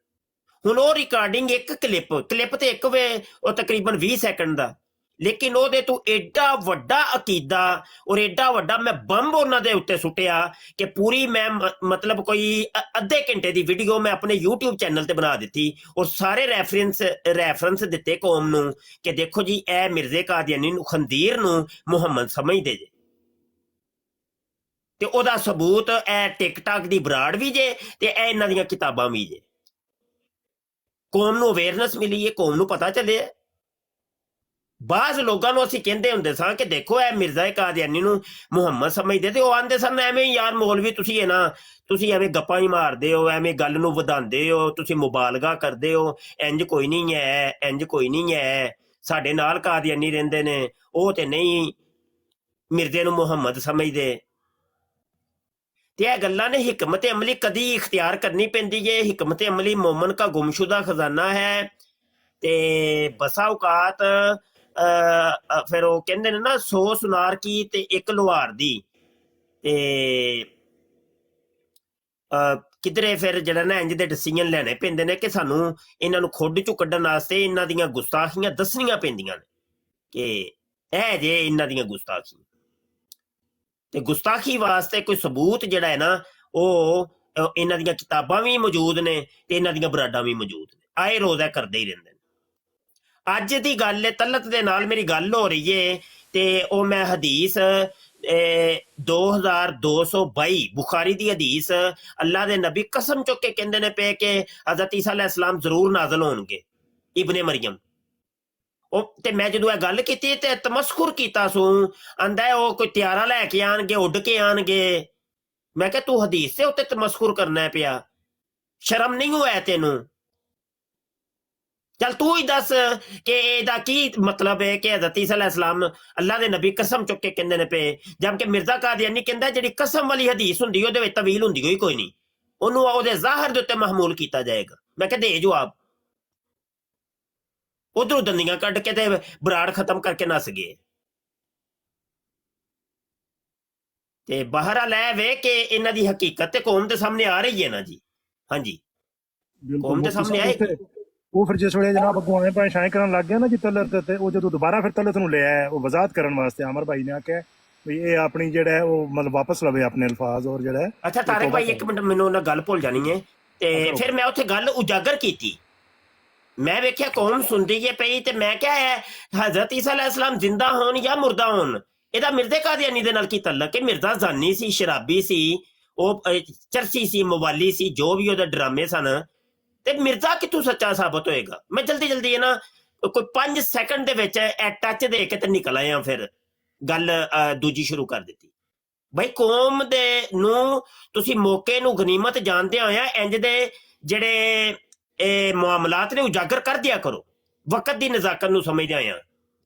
ਹੁਣ ਉਹ ਰਿਕਾਰਡਿੰਗ ਇੱਕ ਕਲਿੱਪ ਤੇ ਇੱਕ ਵੇ ਉਹ ਤਕਰੀਬਨ 20 ਸੈਕਿੰਡ ਦਾ, ਲੇਕਿਨ ਉਹਦੇ ਤੋਂ ਏਡਾ ਵੱਡਾ ਅਕੀਦਾ ਔਰ ਏਡਾ ਵੱਡਾ ਮੈਂ ਬੰਬ ਉਹਨਾਂ ਦੇ ਉੱਤੇ ਸੁੱਟਿਆ ਕਿ ਪੂਰੀ ਮੈਂ ਮਤਲਬ ਕੋਈ ਅੱਧੇ ਘੰਟੇ ਦੀ ਵੀਡੀਓ ਮੈਂ ਆਪਣੇ YouTube ਚੈਨਲ ਤੇ ਬਣਾ ਦਿੱਤੀ ਔਰ ਸਾਰੇ ਰੈਫਰੈਂਸ ਦਿੱਤੇ ਕੌਮ ਨੂੰ ਕਿ ਦੇਖੋ ਜੀ ਇਹ ਮਿਰਜ਼ੇ ਕਾਦੀਆਨੀ ਨੂੰ ਖੰਦੀਰ ਨੂੰ ਮੁਹੰਮਦ ਸਮਝਦੇ ਜੇ। ਤੇ ਉਹਦਾ ਸਬੂਤ ਇਹ ਟਿਕਟਾਕ ਦੀ ਬਰਾੜ ਵੀ ਜੇ ਤੇ ਇਹ ਇਹਨਾਂ ਦੀਆਂ ਕਿਤਾਬਾਂ ਵੀ ਜੇ। ਕੌਮ ਨੂੰ ਅਵੇਅਰਨੈਸ ਮਿਲੀ ਹੈ, ਕੌਮ ਨੂੰ ਪਤਾ ਚੱਲਿਆ। ਬਾਜ਼ ਲੋਕਾਂ ਨੂੰ ਅਸੀਂ ਕਹਿੰਦੇ ਹੁੰਦੇ ਸਾਂ ਕਿ ਦੇਖੋ ਇਹ ਮਿਰਜ਼ਾ ਕਾਦੀਆਨੀ ਨੂੰ ਮੁਹੰਮਦ ਸਮਝਦੇ, ਤੇ ਉਹ ਆਂਦੇ ਸਨ ਐਵੇਂ ਯਾਰ ਮੌਲਵੀ ਤੁਸੀਂ ਐਵੇਂ ਗੱਪਾਂ ਹੀ ਮਾਰਦੇ ਹੋ, ਐਵੇਂ ਗੱਲ ਨੂੰ ਵਧਾਉਂਦੇ ਹੋ, ਤੁਸੀਂ ਮੁਬਾਲਗਾ ਕਰਦੇ ਹੋ, ਇੰਜ ਕੋਈ ਨਹੀਂ ਹੈ, ਸਾਡੇ ਨਾਲ ਕਾਦੀਆਨੀ ਰਹਿੰਦੇ ਨੇ, ਉਹ ਤੇ ਨਹੀਂ ਮਿਰਜ਼ੇ ਨੂੰ ਮੁਹੰਮਦ ਸਮਝਦੇ। ਤੇ ਇਹ ਗੱਲਾਂ ਨੇ ਹਿਕਮਤ ਅਮਲੀ ਕਦੀ ਇਖਤਿਆਰ ਕਰਨੀ ਪੈਂਦੀ ਹੈ। ਹਿਕਮਤ ਅਮਲੀ ਮੋਮਨ ਕਾ ਗੁੰਮਸ਼ੁਦਾ ਖਜ਼ਾਨਾ ਹੈ। ਤੇ ਬਸਾ ਔਕਾਤ ਫਿਰ ਉਹ ਕਹਿੰਦੇ ਨੇ ਨਾ 100 ਸੁਨਾਰ ਕੀ ਤੇ ਇੱਕ ਲੋਹਾਰ ਦੀ, ਤੇ ਕਿਧਰੇ ਫਿਰ ਜਿਹੜਾ ਨਾ ਇੰਜ ਦੇ ਡਿਸੀਜਨ ਲੈਣੇ ਪੈਂਦੇ ਨੇ ਕਿ ਸਾਨੂੰ ਇਹਨਾਂ ਨੂੰ ਖੁੱਡ ਚੋਂ ਕੱਢਣ ਵਾਸਤੇ ਇਹਨਾਂ ਦੀਆਂ ਗੁਸਤਾਖੀਆਂ ਦੱਸਣੀਆਂ ਪੈਂਦੀਆਂ ਨੇ ਕਿ ਇਹ ਜੇ ਇਹਨਾਂ ਦੀਆਂ ਗੁਸਤਾਖੀਆਂ। ਤੇ ਗੁਸਤਾਖੀ ਵਾਸਤੇ ਕੋਈ ਸਬੂਤ ਜਿਹੜਾ ਹੈ ਨਾ ਉਹ ਇਹਨਾਂ ਦੀਆਂ ਕਿਤਾਬਾਂ ਵੀ ਮੌਜੂਦ ਨੇ ਤੇ ਇਹਨਾਂ ਦੀਆਂ ਬਰਾਡਾਂ ਵੀ ਮੌਜੂਦ ਨੇ, ਆਏ ਰੋਜ਼ ਇਹ ਕਰਦੇ ਹੀ ਰਹਿੰਦੇ ਨੇ। ਅੱਜ ਦੀ ਗੱਲ ਹੈ, ਤਲਤ ਦੇ ਨਾਲ ਮੇਰੀ ਗੱਲ ਹੋ ਰਹੀ ਹੈ ਤੇ ਉਹ ਮੈਂ ਹਦੀਸ 2222 ਬੁਖਾਰੀ ਦੀ ਹਦੀਸ, ਅੱਲਾ ਦੇ ਨਬੀ ਕਸਮ ਚੁੱਕ ਕੇ ਕਹਿੰਦੇ ਨੇ ਪਏ ਕਿ ਹਜ਼ਰਤ ਈਸਾ ਅਲੈਹਿਸ ਸਲਾਮ ਜ਼ਰੂਰ ਨਾਜ਼ਲ ਹੋਣਗੇ, ਇਬਨੇ ਮਰੀਮ। ਉਹ ਤੇ ਮੈਂ ਜਦੋਂ ਇਹ ਗੱਲ ਕੀਤੀ ਤੇ ਤਮਸਖੁਰ ਕੀਤਾ ਸੂ, ਆਂਦਾ ਉਹ ਕੋਈ ਤਿਆਰਾ ਲੈ ਕੇ ਆਣਗੇ, ਉੱਡ ਕੇ ਆਣਗੇ। ਮੈਂ ਕਿਹਾ ਤੂੰ ਹਦੀਸ ਦੇ ਉੱਤੇ ਤਮਸਖੁਰ ਕਰਨਾ ਪਿਆ, ਸ਼ਰਮ ਨਹੀਂ ਹੋਇਆ ਤੈਨੂੰ? ਚੱਲ ਤੂੰ ਹੀ ਦੱਸ ਕਿ ਇਹਦਾ ਕੀ ਮਤਲਬ ਹੈ ਕਿ ਹਜ਼ਰਤ ਈਸਾ ਅਲੈਹਿਸ ਸਲਾਮ ਅੱਲਾ ਦੇ ਨਬੀ ਕਸਮ ਚੁੱਕ ਕੇ ਕਹਿੰਦੇ ਨੇ ਪਏ, ਜਦਕਿ ਮਿਰਜ਼ਾ ਕਾਦੀਆਨੀ ਕਹਿੰਦਾ ਜਿਹੜੀ ਕਸਮ ਵਾਲੀ ਹਦੀਸ ਹੁੰਦੀ ਉਹਦੇ ਵਿੱਚ ਤਵੀਲ ਹੁੰਦੀ ਹੋਈ ਕੋਈ ਨਹੀਂ, ਉਹਨੂੰ ਉਹਦੇ ਜ਼ਾਹਰ ਦੇ ਉੱਤੇ ਮਹਮੂਲ ਕੀਤਾ ਜਾਏਗਾ। ਮੈਂ ਕਿਹਾ ਦੇ ਜਵਾਬ। ਉਧਰੋਂ ਦੰਦੀਆਂ ਕੱਢ ਕੇ ਤੇ ਬਰਾੜ ਖਤਮ ਕਰਕੇ ਨਸ ਗਏ। ਤੇ ਬਹਰਹਾਲ ਇਹ ਵੇ ਕਿ ਇਹਨਾਂ ਦੀ ਹਕੀਕਤ ਤੇ ਕੌਮ ਦੇ ਸਾਹਮਣੇ ਆ ਰਹੀ ਹੈ ਨਾ ਜੀ। ਹਾਂਜੀ,
ਬਿਲਕੁਲ
ਕੌਮ ਦੇ
ਮੁਫਤੀ
ਸਾਹਮਣੇ
ਸਾਹਿਬ
ਆਏਗੀ।
ਉੱਥੇ ਉਹ ਫਿਰ ਜਿਸ ਵੇਲੇ ਜਨਾਬ ਅੱਗੋਂ ਐਂ ਭਾਵੇਂ ਸ਼ਾਇ ਕਰਨ ਲੱਗ ਗਿਆ ਨਾ ਜੀ ਤਲਤ ਤੇ ਉਹ ਜਦੋਂ ਦੁਬਾਰਾ ਫਿਰ ਤਲਤ ਨੂੰ ਲਿਆ ਹੈ, ਉਹ ਵਜ਼ਾਹਤ ਕਰਨ ਵਾਸਤੇ ਆਮਰ ਭਾਈ ਨੇ ਆਖਿਆ ਵੀ ਇਹ ਆਪਣੀ ਜਿਹੜਾ ਹੈ ਉਹ ਮਤਲਬ ਵਾਪਸ ਲਵੇ ਆਪਣੇ ਅਲਫਾਜ਼ ਔਰ ਜਿਹੜਾ ਹੈ
ਅੱਛਾ
ਉਹ
ਤਾਰਿਕ
ਤੋਬਾ
ਭਾਈ,
ਕਰੇ।
ਇੱਕ ਮਿੰਟ, ਮੈਨੂੰ ਨਾ ਗੱਲ ਭੁੱਲ ਜਾਣੀ ਹੈ। ਤੇ
ਕਰੋ
ਫਿਰ ਮੈਂ ਉੱਥੇ ਗੱਲ ਉਜਾਗਰ ਕੀਤੀ। ਮੈਂ ਵੇਖਿਆ ਕੌਮ ਸੁਣਦੀ ਹੈ ਪਈ, ਤੇ ਮੈਂ ਕਿਹਾ ਹੈ ਹਜ਼ਰਤ ਈਸਾ ਅਲੈਹਿਸਲਾਮ ਜ਼ਿੰਦਾ ਹੋਣ ਜਾਂ ਮੁਰਦਾ ਹੋਣ, ਇਹਦਾ ਮਿਰਜ਼ੇ ਕਾਦੀਆਨੀ ਦੇ ਨਾਲ ਕੀ ਤਲਕ ਹੈ? ਮਿਰਜ਼ਾ ਜ਼ਾਨੀ ਸੀ, ਸ਼ਰਾਬੀ ਸੀ, ਉਹ ਚਰਸੀ ਸੀ, ਮਵਾਲੀ ਸੀ, ਜੋ ਵੀ ਉਹਦੇ ਡਰਾਮੇ ਸਨ, ਤੇ ਮਿਰਜ਼ਾ ਕਿੱਥੋਂ ਸੱਚਾ ਸਾਬਤ ਹੋਏਗਾ? ਮੈਂ ਜਲਦੀ ਇਹ ਨਾ ਕੋਈ 5 ਸੈਕਿੰਡ ਦੇ ਵਿੱਚ ਟੱਚ ਦੇ ਕੇ ਤੇ ਨਿਕਲ ਆਇਆ, ਫਿਰ ਗੱਲ ਦੂਜੀ ਸ਼ੁਰੂ ਕਰ ਦਿੱਤੀ। ਬਈ ਕੌਮ ਦੇ ਨੂੰ ਤੁਸੀਂ ਮੌਕੇ ਨੂੰ ਗਨੀਮਤ ਜਾਣਦੇ ਹੋਇਆ ਇੰਜ ਦੇ ਜਿਹੜੇ ਇਹ ਮਾਮਲਾਤ ਨੇ ਉਜਾਗਰ ਕਰ ਦਿਆ ਕਰੋ, ਵਕਤ ਦੀ ਨਜ਼ਾਕਤ ਨੂੰ ਸਮਝਦੇ ਹੋਇਆ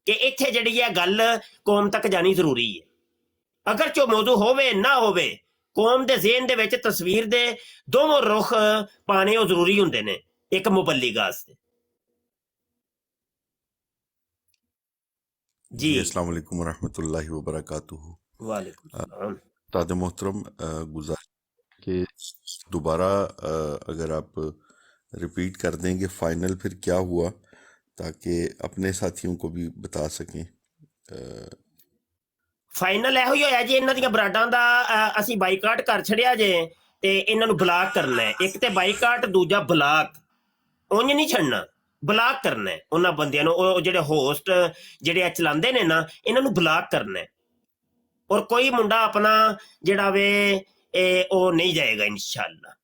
ਕਿ ਇੱਥੇ ਜਿਹੜੀ ਹੈ ਗੱਲ ਕੌਮ ਤੱਕ ਜਾਣੀ ਜ਼ਰੂਰੀ ਹੈ। ਅਗਰ ਜੋ ਮੌਜੂ ਹੋਵੇ ਨਾ ਹੋਵੇ, ਕੌਮ ਦੇ ਜ਼ਿਹਨ ਦੇ ਵਿੱਚ ਤਸਵੀਰ ਦੇ ਦੋਵੇਂ ਰੁਖ ਪਾਣੇ ਉਹ ਜ਼ਰੂਰੀ ਹੁੰਦੇ ਨੇ ਇੱਕ ਮੁਬੱਲਿਗ ਵਾਸਤੇ।
जी
जी,
अस्सलाम वालेकुम रहमतुल्लाहि व बरकातुहू।
वालेकुम सलाम।
ताज मोहतरम, गुजारिश कि दोबारा अगर आप रिपीट कर देंगे फाइनल फिर क्या हुआ, ताकि अपने साथियों को भी बता सकें।
ਫਾਈਨਲ ਇਹੋ ਹੀ ਹੋਇਆ ਜੀ, ਇਹਨਾਂ ਦੀਆਂ ਬਰਾਡਾਂ ਦਾ ਅਸੀਂ ਬਾਈਕਾਟ ਕਰ ਛੜਿਆ ਜੇ, ਤੇ ਇਹਨਾਂ ਨੂੰ ਬਲਾਕ ਕਰਨਾ ਹੈ। ਇੱਕ ਤੇ ਬਾਈਕਾਟ, ਦੂਜਾ ਬਲਾਕ। ਉਂਝ ਨਹੀਂ ਛੱਡਣਾ, ਬਲਾਕ ਕਰਨਾ ਹੈ ਉਹਨਾਂ ਬੰਦਿਆਂ ਨੂੰ, ਉਹ ਜਿਹੜੇ ਹੋਸਟ ਜਿਹੜੇ ਆ ਚਲਾਉਂਦੇ ਨੇ ਨਾ, ਇਹਨਾਂ ਨੂੰ ਬਲਾਕ ਕਰਨਾ ਹੈ। ਔਰ ਕੋਈ ਮੁੰਡਾ ਆਪਣਾ ਜਿਹੜਾ ਵੇ ਉਹ ਨਹੀਂ ਜਾਏਗਾ ਇਨਸ਼ਾਅੱਲਾ।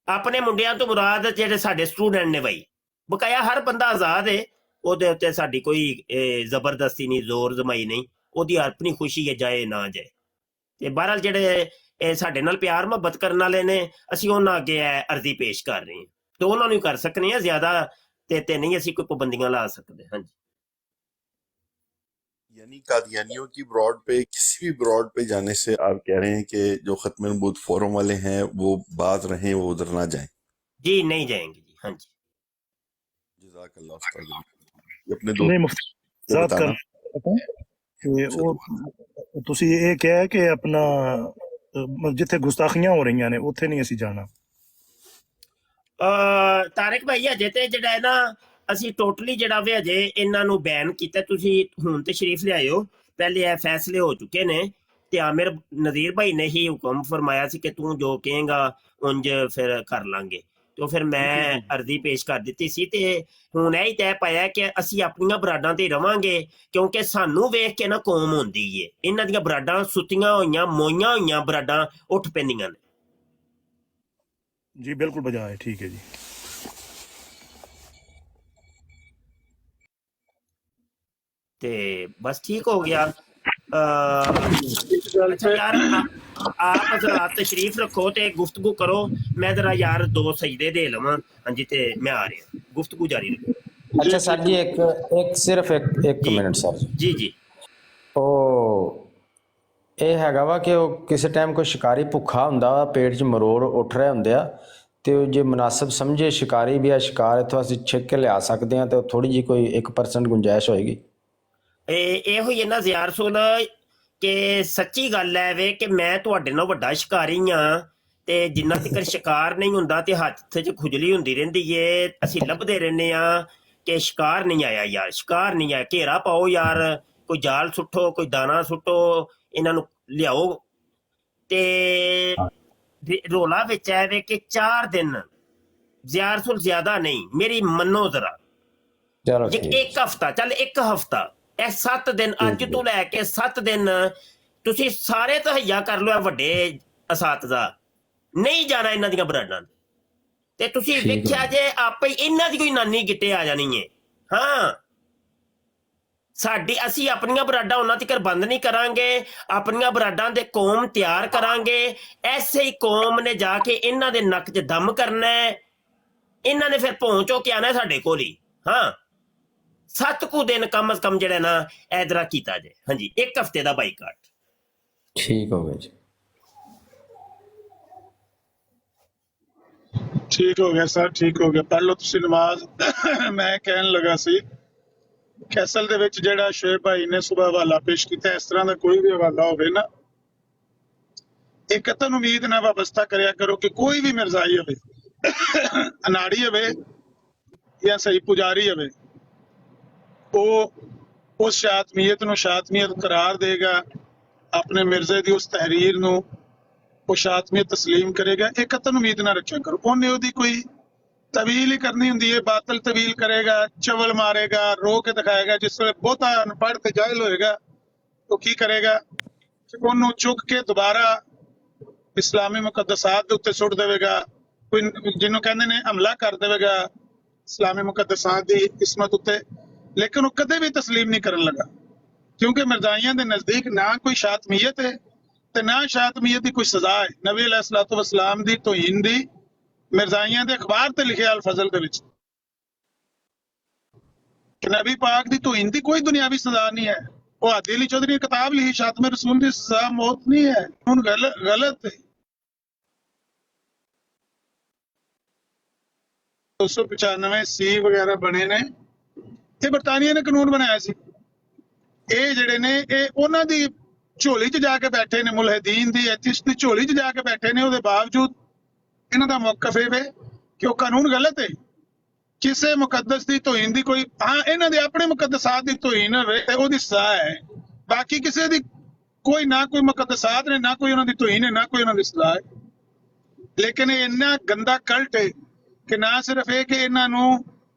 ਆਪਣੇ ਮੁੰਡਿਆਂ ਤੋਂ ਮੁਰਾਦ ਜਿਹੜੇ ਸਾਡੇ ਸਟੂਡੈਂਟ ਨੇ ਬਈ, ਬਕਾਇਆ ਹਰ ਬੰਦਾ ਆਜ਼ਾਦ ਹੈ, ਉਹਦੇ ਉੱਤੇ ਸਾਡੀ ਕੋਈ ਜ਼ਬਰਦਸਤੀ ਨਹੀਂ, ਜ਼ੋਰ ਜ਼ਮਾਈ ਨਹੀਂ, ਉਹਦੀ ਆਪਣੀ ਖੁਸ਼ੀ ਹੈ, ਜਾਏ ਨਾ ਜਾਏ। ਤੇ ਬਹਰਹਾਲ ਜਿਹੜੇ ਸਾਡੇ ਨਾਲ ਪਿਆਰ ਮੁਹੱਬਤ ਕਰਨ ਵਾਲੇ ਨੇ, ਅਸੀਂ ਉਹਨਾਂ ਅੱਗੇ ਅਰਜ਼ੀ ਪੇਸ਼ ਕਰ ਰਹੇ ਹਾਂ, ਤੇ ਉਹਨਾਂ ਨੂੰ ਕਰ ਸਕਨੇ ਆ, ਜ਼ਿਆਦਾ ਤੇ ਨਹੀਂ ਅਸੀਂ ਕੋਈ ਪਾਬੰਦੀਆਂ ਲਾ ਸਕਦੇ। ਹਾਂਜੀ,
यानी कादियानियों की ब्रॉड पे, किसी भी ब्रॉड पे जाने से आप कह रहे हैं कि जो खत्म नबूत फोरम वाले हैं वो बात रहें, वो उधर ना जाएं।
जी नहीं जाएंगे जी। हाँ जी,
जज़ाकल्लाह उस्ताद। ये अपने
नहीं
दोस्त
मुफ्ती
को
वजाहत
बताना।
करना ਕਿ ਉਹ ਤੁਸੀਂ ਇਹ ਕਿਹਾ ਕਿ ਆਪਣਾ ਜਿੱਥੇ ਗੁਸਤਾਖੀਆਂ ਹੋ ਰਹੀਆਂ ਨੇ ਉੱਥੇ ਨਹੀਂ ਅਸੀਂ ਜਾਣਾ।
ਤਾਰਿਕ ਭਾਈ, ਅਜੇ ਤੇ ਜਿਹੜਾ ਹੈ ਨਾ, ਅਸੀਂ ਟੋਟਲੀ ਜਿਹੜਾ ਵੇ ਅਜੇ ਇਹਨਾਂ ਨੂੰ ਬੈਨ ਕੀਤਾ। ਤੁਸੀਂ ਹੁਣ ਤੇ ਸ਼ਰੀਫ ਲਿਆਇਓ, ਪਹਿਲੇ ਇਹ ਫੈਸਲੇ ਹੋ ਚੁੱਕੇ ਨੇ, ਤੇ ਆਮਿਰ ਨਜ਼ੀਰ ਭਾਈ ਨੇ ਹੀ ਹੁਕਮ ਫਰਮਾਇਆ ਸੀ ਕਿ ਤੂੰ ਜੋ ਕਹੇਗਾ ਉਂਝ ਫਿਰ ਕਰ ਲਾਂਗੇ। ਤੇ ਫਿਰ ਮੈਂ ਅਰਜ਼ੀ ਪੇਸ਼ ਕਰ ਦਿੱਤੀ ਸੀ, ਤੇ ਹੁਣ ਇਹ ਹੀ ਤੈਅ ਪਾਇਆ ਕਿ ਅਸੀਂ ਆਪਣੀਆਂ ਬਰਾਡਾਂ ਤੇ ਰਵਾਂਗੇ, ਕਿਉਂਕਿ ਸਾਨੂੰ ਵੇਖ ਕੇ ਨਾ ਕੌਮ ਹੁੰਦੀ ਏ। ਇਹਨਾਂ ਦੀਆਂ ਬਰਾਡਾਂ ਸੁੱਤੀਆਂ ਹੋਈਆਂ, ਮੋਈਆਂ ਹੋਈਆਂ ਬਰਾਡਾਂ ਉੱਠ ਪੈਂਦੀਆਂ ਨੇ।
ਜੀ ਬਿਲਕੁਲ ਬਜਾ ਹੈ, ਠੀਕ ਹੈ ਜੀ।
ਤੇ ਬਸ ਠੀਕ ਹੋ ਗਿਆ। अच्छा यार, आप हजरात तशरीफ रखो ते गुफ्तगू करो, मैं जरा यार 2 सजदे दे लवां। हाँ जी, ते मैं आ रहा, गुफ्तगू जारी रखो।
अच्छा सर जी, एक सिर्फ एक
जी
मिनट सर जी।
जी जी।
ਉਹ ਇਹ ਹੈਗਾ ਵਾ ਕਿ ਉਹ ਕਿਸੇ ਟਾਈਮ ਕੋਈ ਸ਼ਿਕਾਰੀ ਭੁੱਖਾ ਹੁੰਦਾ ਵਾ, ਪੇਟ 'ਚ ਮਰੋੜ ਉੱਠ ਰਹੇ ਹੁੰਦੇ ਆ, ਤੇ ਉਹ ਜੇ ਮੁਨਾਸਬ ਸਮਝੇ ਸ਼ਿਕਾਰੀ ਵੀ ਆ ਸ਼ਿਕਾਰ ਇੱਥੋਂ ਅਸੀਂ ਛਿੱਕ ਕੇ ਲਿਆ ਸਕਦੇ ਹਾਂ, ਤੇ ਉਹ ਥੋੜੀ ਜੀ ਕੋਈ 1% ਗੁੰਜਾਇਸ਼ ਹੋਏਗੀ।
ਇਹੋ ਹੀ ਹੈ ਨਾ ਜ਼ਿਆਰ ਰਸੂਲ, ਕਿ ਸੱਚੀ ਗੱਲ ਹੈ ਵੇ ਕਿ ਮੈਂ ਤੁਹਾਡੇ ਨਾਲ ਵੱਡਾ ਸ਼ਿਕਾਰੀ ਹਾਂ, ਤੇ ਜਿੰਨਾ ਤੱਕ ਸ਼ਿਕਾਰ ਨਹੀਂ ਹੁੰਦਾ ਤੇ ਹੱਥ 'ਚ ਖੁਜਲੀ ਹੁੰਦੀ ਰਹਿੰਦੀ ਏ। ਅਸੀਂ ਲੱਭਦੇ ਰਹਿੰਦੇ ਆ ਕਿ ਸ਼ਿਕਾਰ ਨਹੀਂ ਆਇਆ ਯਾਰ, ਸ਼ਿਕਾਰ ਨਹੀਂ ਆਇਆ। ਘੇਰਾ ਪਾਓ ਯਾਰ, ਕੋਈ ਜਾਲ ਸੁੱਟੋ, ਕੋਈ ਦਾਣਾ ਸੁੱਟੋ, ਇਹਨਾਂ ਨੂੰ ਲਿਆਓ। ਤੇ ਰੋਲਾ ਵਿੱਚ ਹੈ ਵੇ ਕਿ 4 ਦਿਨ ਜ਼ਿਆਰ ਰਸੂਲ, ਜ਼ਿਆਦਾ ਨਹੀਂ, ਮੇਰੀ ਮੰਨੋ ਜ਼ਰਾ,
ਚਲੋ
ਜੇ
ਠੀਕ,
1 ਹਫ਼ਤਾ ਚੱਲ, 1 ਹਫ਼ਤਾ, ਇਹ 7 ਦਿਨ, ਅੱਜ ਤੋਂ ਲੈ ਕੇ 7 ਦਿਨ ਤੁਸੀਂ ਸਾਰੇ ਤਹਈਆ ਕਰ ਲਿਓ। ਵੱਡੇ ਅਸਾਤਜ਼ਾ ਨਹੀਂ ਜਾਣਾ ਇਹਨਾਂ ਦੀਆਂ ਬਰਾਡਾਂ ਤੇ ਤੁਸੀਂ
ਠੀਕ
ਵੇਖਿਆ
ਹੈ।
ਜੇ ਆਪੇ ਇਹਨਾਂ ਦੀ ਕੋਈ ਨਾਨੀ ਗਿੱਟੇ ਆ ਜਾਣੀ ਏ। ਹਾਂ, ਅਸੀਂ ਆਪਣੀਆਂ ਬਰਾਡਾਂ ਉਹਨਾਂ ਤੱਕ ਬੰਦ ਨਹੀਂ ਕਰਾਂਗੇ, ਆਪਣੀਆਂ ਬਰਾਡਾਂ ਦੇ ਕੌਮ ਤਿਆਰ ਕਰਾਂਗੇ। ਐਸੇ ਹੀ ਕੌਮ ਨੇ ਜਾ ਕੇ ਇਹਨਾਂ ਦੇ ਨੱਕ 'ਚ ਦਮ ਕਰਨਾ ਹੈ, ਇਹਨਾਂ ਨੇ ਫਿਰ ਪਹੁੰਚੋ ਕੇ ਆਣਾ ਸਾਡੇ ਕੋਲ ਹੀ। ਹਾਂ, 7 ਕੁ ਦਿਨ ਕਮ ਅਜ਼ ਕਮ ਜਿਹੜਾ ਨਾ ਐਦਰਾ ਕੀਤਾ ਜੇ। ਹਾਂਜੀ, 1 ਹਫ਼ਤੇ ਦਾ ਬਾਈਕਾਟ।
ਠੀਕ ਹੋ ਗਿਆ ਜੀ।
ठीक हो गया सर, ठीक हो गया। पढ़ लो तुसी नमाज। मैं कहन लगा सी ਕਿ ਅਸਲ ਦੇ ਵਿੱਚ ਜਿਹੜਾ ਸ਼ੇਰ ਭਾਈ ਨੇ ਸੁਬਹ ਹਵਾਲਾ ਪੇਸ਼ ਕੀਤਾ, ਇਸ ਤਰ੍ਹਾਂ ਦਾ ਕੋਈ ਵੀ ਹਵਾਲਾ ਹੋਵੇ ਨਾ, ਇਹ ਕਤਨ ਉਮੀਦ ਨਾਲ ਵਾਬਸਤਾ ਕਰਿਆ ਕਰੋ ਕਿ ਕੋਈ ਵੀ ਮਿਰਜ਼ਾਈ ਹੋਵੇ, ਅਨਾੜੀ ਹੋਵੇ ਜਾਂ ਸਹੀ ਪੁਜਾਰੀ ਹੋਵੇ, ਉਹ ਉਸ ਸ਼ਾਤਮੀਅਤ ਨੂੰ ਸ਼ਾਤਮੀਅਤ ਕਰਾਰ ਦੇਗਾ, ਆਪਣੇ ਮਿਰਜ਼ੇ ਦੀ ਉਸ ਤਹਿਰੀਰ ਨੂੰ ਉਹ ਸ਼ਾਤਮੀਅਤ ਤਸਲੀਮ ਕਰੇਗਾ। ਇਹ ਕਤਨ ਉਮੀਦ ਨਾ ਰੱਖਿਆ ਕਰੋ। ਉਹਨੇ ਉਹਦੀ ਕੋਈ ਤਵੀਲ ਹੀ ਕਰਨੀ ਹੁੰਦੀ ਹੈ, ਬਾਤਲ ਤਵੀਲ ਕਰੇਗਾ, ਚਵਲ ਮਾਰੇਗਾ, ਰੋ ਕੇ ਦਿਖਾਏਗਾ। ਜਿਸ ਵੇਲੇ ਬਹੁਤਾ ਅਨਪੜ੍ਹ ਤੇ ਜਾਹਿਲ ਹੋਏਗਾ ਉਹ ਕੀ ਕਰੇਗਾ ਕਿ ਉਹਨੂੰ ਚੁੱਕ ਕੇ ਦੁਬਾਰਾ ਇਸਲਾਮੀ ਮੁਕੱਦਸਾਤ ਦੇ ਉੱਤੇ ਸੁੱਟ ਦੇਵੇਗਾ, ਕੋਈ ਜਿਹਨੂੰ ਕਹਿੰਦੇ ਨੇ ਹਮਲਾ ਕਰ ਦੇਵੇਗਾ ਇਸਲਾਮੀ ਮੁਕੱਦਸਾਤ ਦੀ ਇਸਮਤ ਉੱਤੇ। ਲੇਕਿਨ ਉਹ ਕਦੇ ਵੀ ਤਸਲੀਮ ਨਹੀਂ ਕਰਨ ਲੱਗਾ, ਕਿਉਂਕਿ ਮਿਰਜ਼ਾਈਆਂ ਦੇ ਨਜ਼ਦੀਕ ਨਾ ਕੋਈ ਸ਼ਾਤਮੀਅਤ ਹੈ ਤੇ ਨਾ ਸ਼ਾਤਮੀਅਤ ਦੀ ਕੋਈ ਸਜ਼ਾ ਹੈ। ਨਬੀ अलैहिस्सलातु वस्सलाम ਦੀ ਤੋਹੀਨ ਦੀ ਮਿਰਜ਼ਾਈਆਂ ਦੇ ਅਖਬਾਰ ਤੇ ਲਿਖਿਆ ਅਲ-ਫਜ਼ਲ ਦੇ ਵਿੱਚ ਕਿ ਨਬੀ ਪਾਕ ਦੀ ਤੋਹੀਨ ਦੀ ਕੋਈ ਦੁਨਿਆਵੀ ਸਜ਼ਾ ਨਹੀਂ ਹੈ। ਉਹ ਹਾਦੀ ਅਲੀ ਚੌਧਰੀ ਨੇ ਕਿਤਾਬ ਲਿਖੀ ਸ਼ਾਤਮੇ ਰਸੂਲ ਦੀ ਸਜ਼ਾ ਮੌਤ ਨਹੀਂ ਹੈ, ਹੁਣ ਗਲਤ ਹੈ। 295 ਸੀ ਵਗੈਰਾ ਬਣੇ ਨੇ, ਇਹ ਬਰਤਾਨੀਆ ਨੇ ਕਾਨੂੰਨ ਬਣਾਇਆ ਸੀ। ਇਹ ਜਿਹੜੇ ਨੇ ਇਹ ਉਹਨਾਂ ਦੀ ਝੋਲੀ 'ਚ ਜਾ ਕੇ ਬੈਠੇ ਨੇ, ਮੁਲਹਿਦੀਨ ਦੀ ਐਥਿਸਟ ਦੀ ਝੋਲੀ 'ਚ ਜਾ ਕੇ ਬੈਠੇ ਨੇ। ਉਹਦੇ ਬਾਵਜੂਦ ਇਹਨਾਂ ਦਾ ਮੌਕਫ ਇਹ ਵੇ ਕਿ ਉਹ ਕਾਨੂੰਨ ਗਲਤ ਹੈ। ਕਿਸੇ ਮੁਕੱਦਸ ਦੀ ਤੋਹੀਨ ਦੀ ਕੋਈ, ਹਾਂ ਇਹਨਾਂ ਦੇ ਆਪਣੇ ਮੁਕੱਦਸਾਤ ਦੀ ਤੋਹੀਨ ਹੋਵੇ ਤੇ ਉਹਦੀ ਸਜ਼ਾ ਹੈ, ਬਾਕੀ ਕਿਸੇ ਦੀ ਕੋਈ ਨਾ ਕੋਈ ਮੁਕੱਦਸਾਤ ਨੇ, ਨਾ ਕੋਈ ਉਹਨਾਂ ਦੀ ਤੋਹੀਨ ਹੈ, ਨਾ ਕੋਈ ਉਹਨਾਂ ਦੀ ਸਜ਼ਾ ਹੈ। ਲੇਕਿਨ ਇਹ ਇੰਨਾ ਗੰਦਾ ਕਲਟ ਹੈ ਕਿ ਨਾ ਸਿਰਫ ਇਹ ਕਿ ਇਹਨਾਂ ਨੂੰ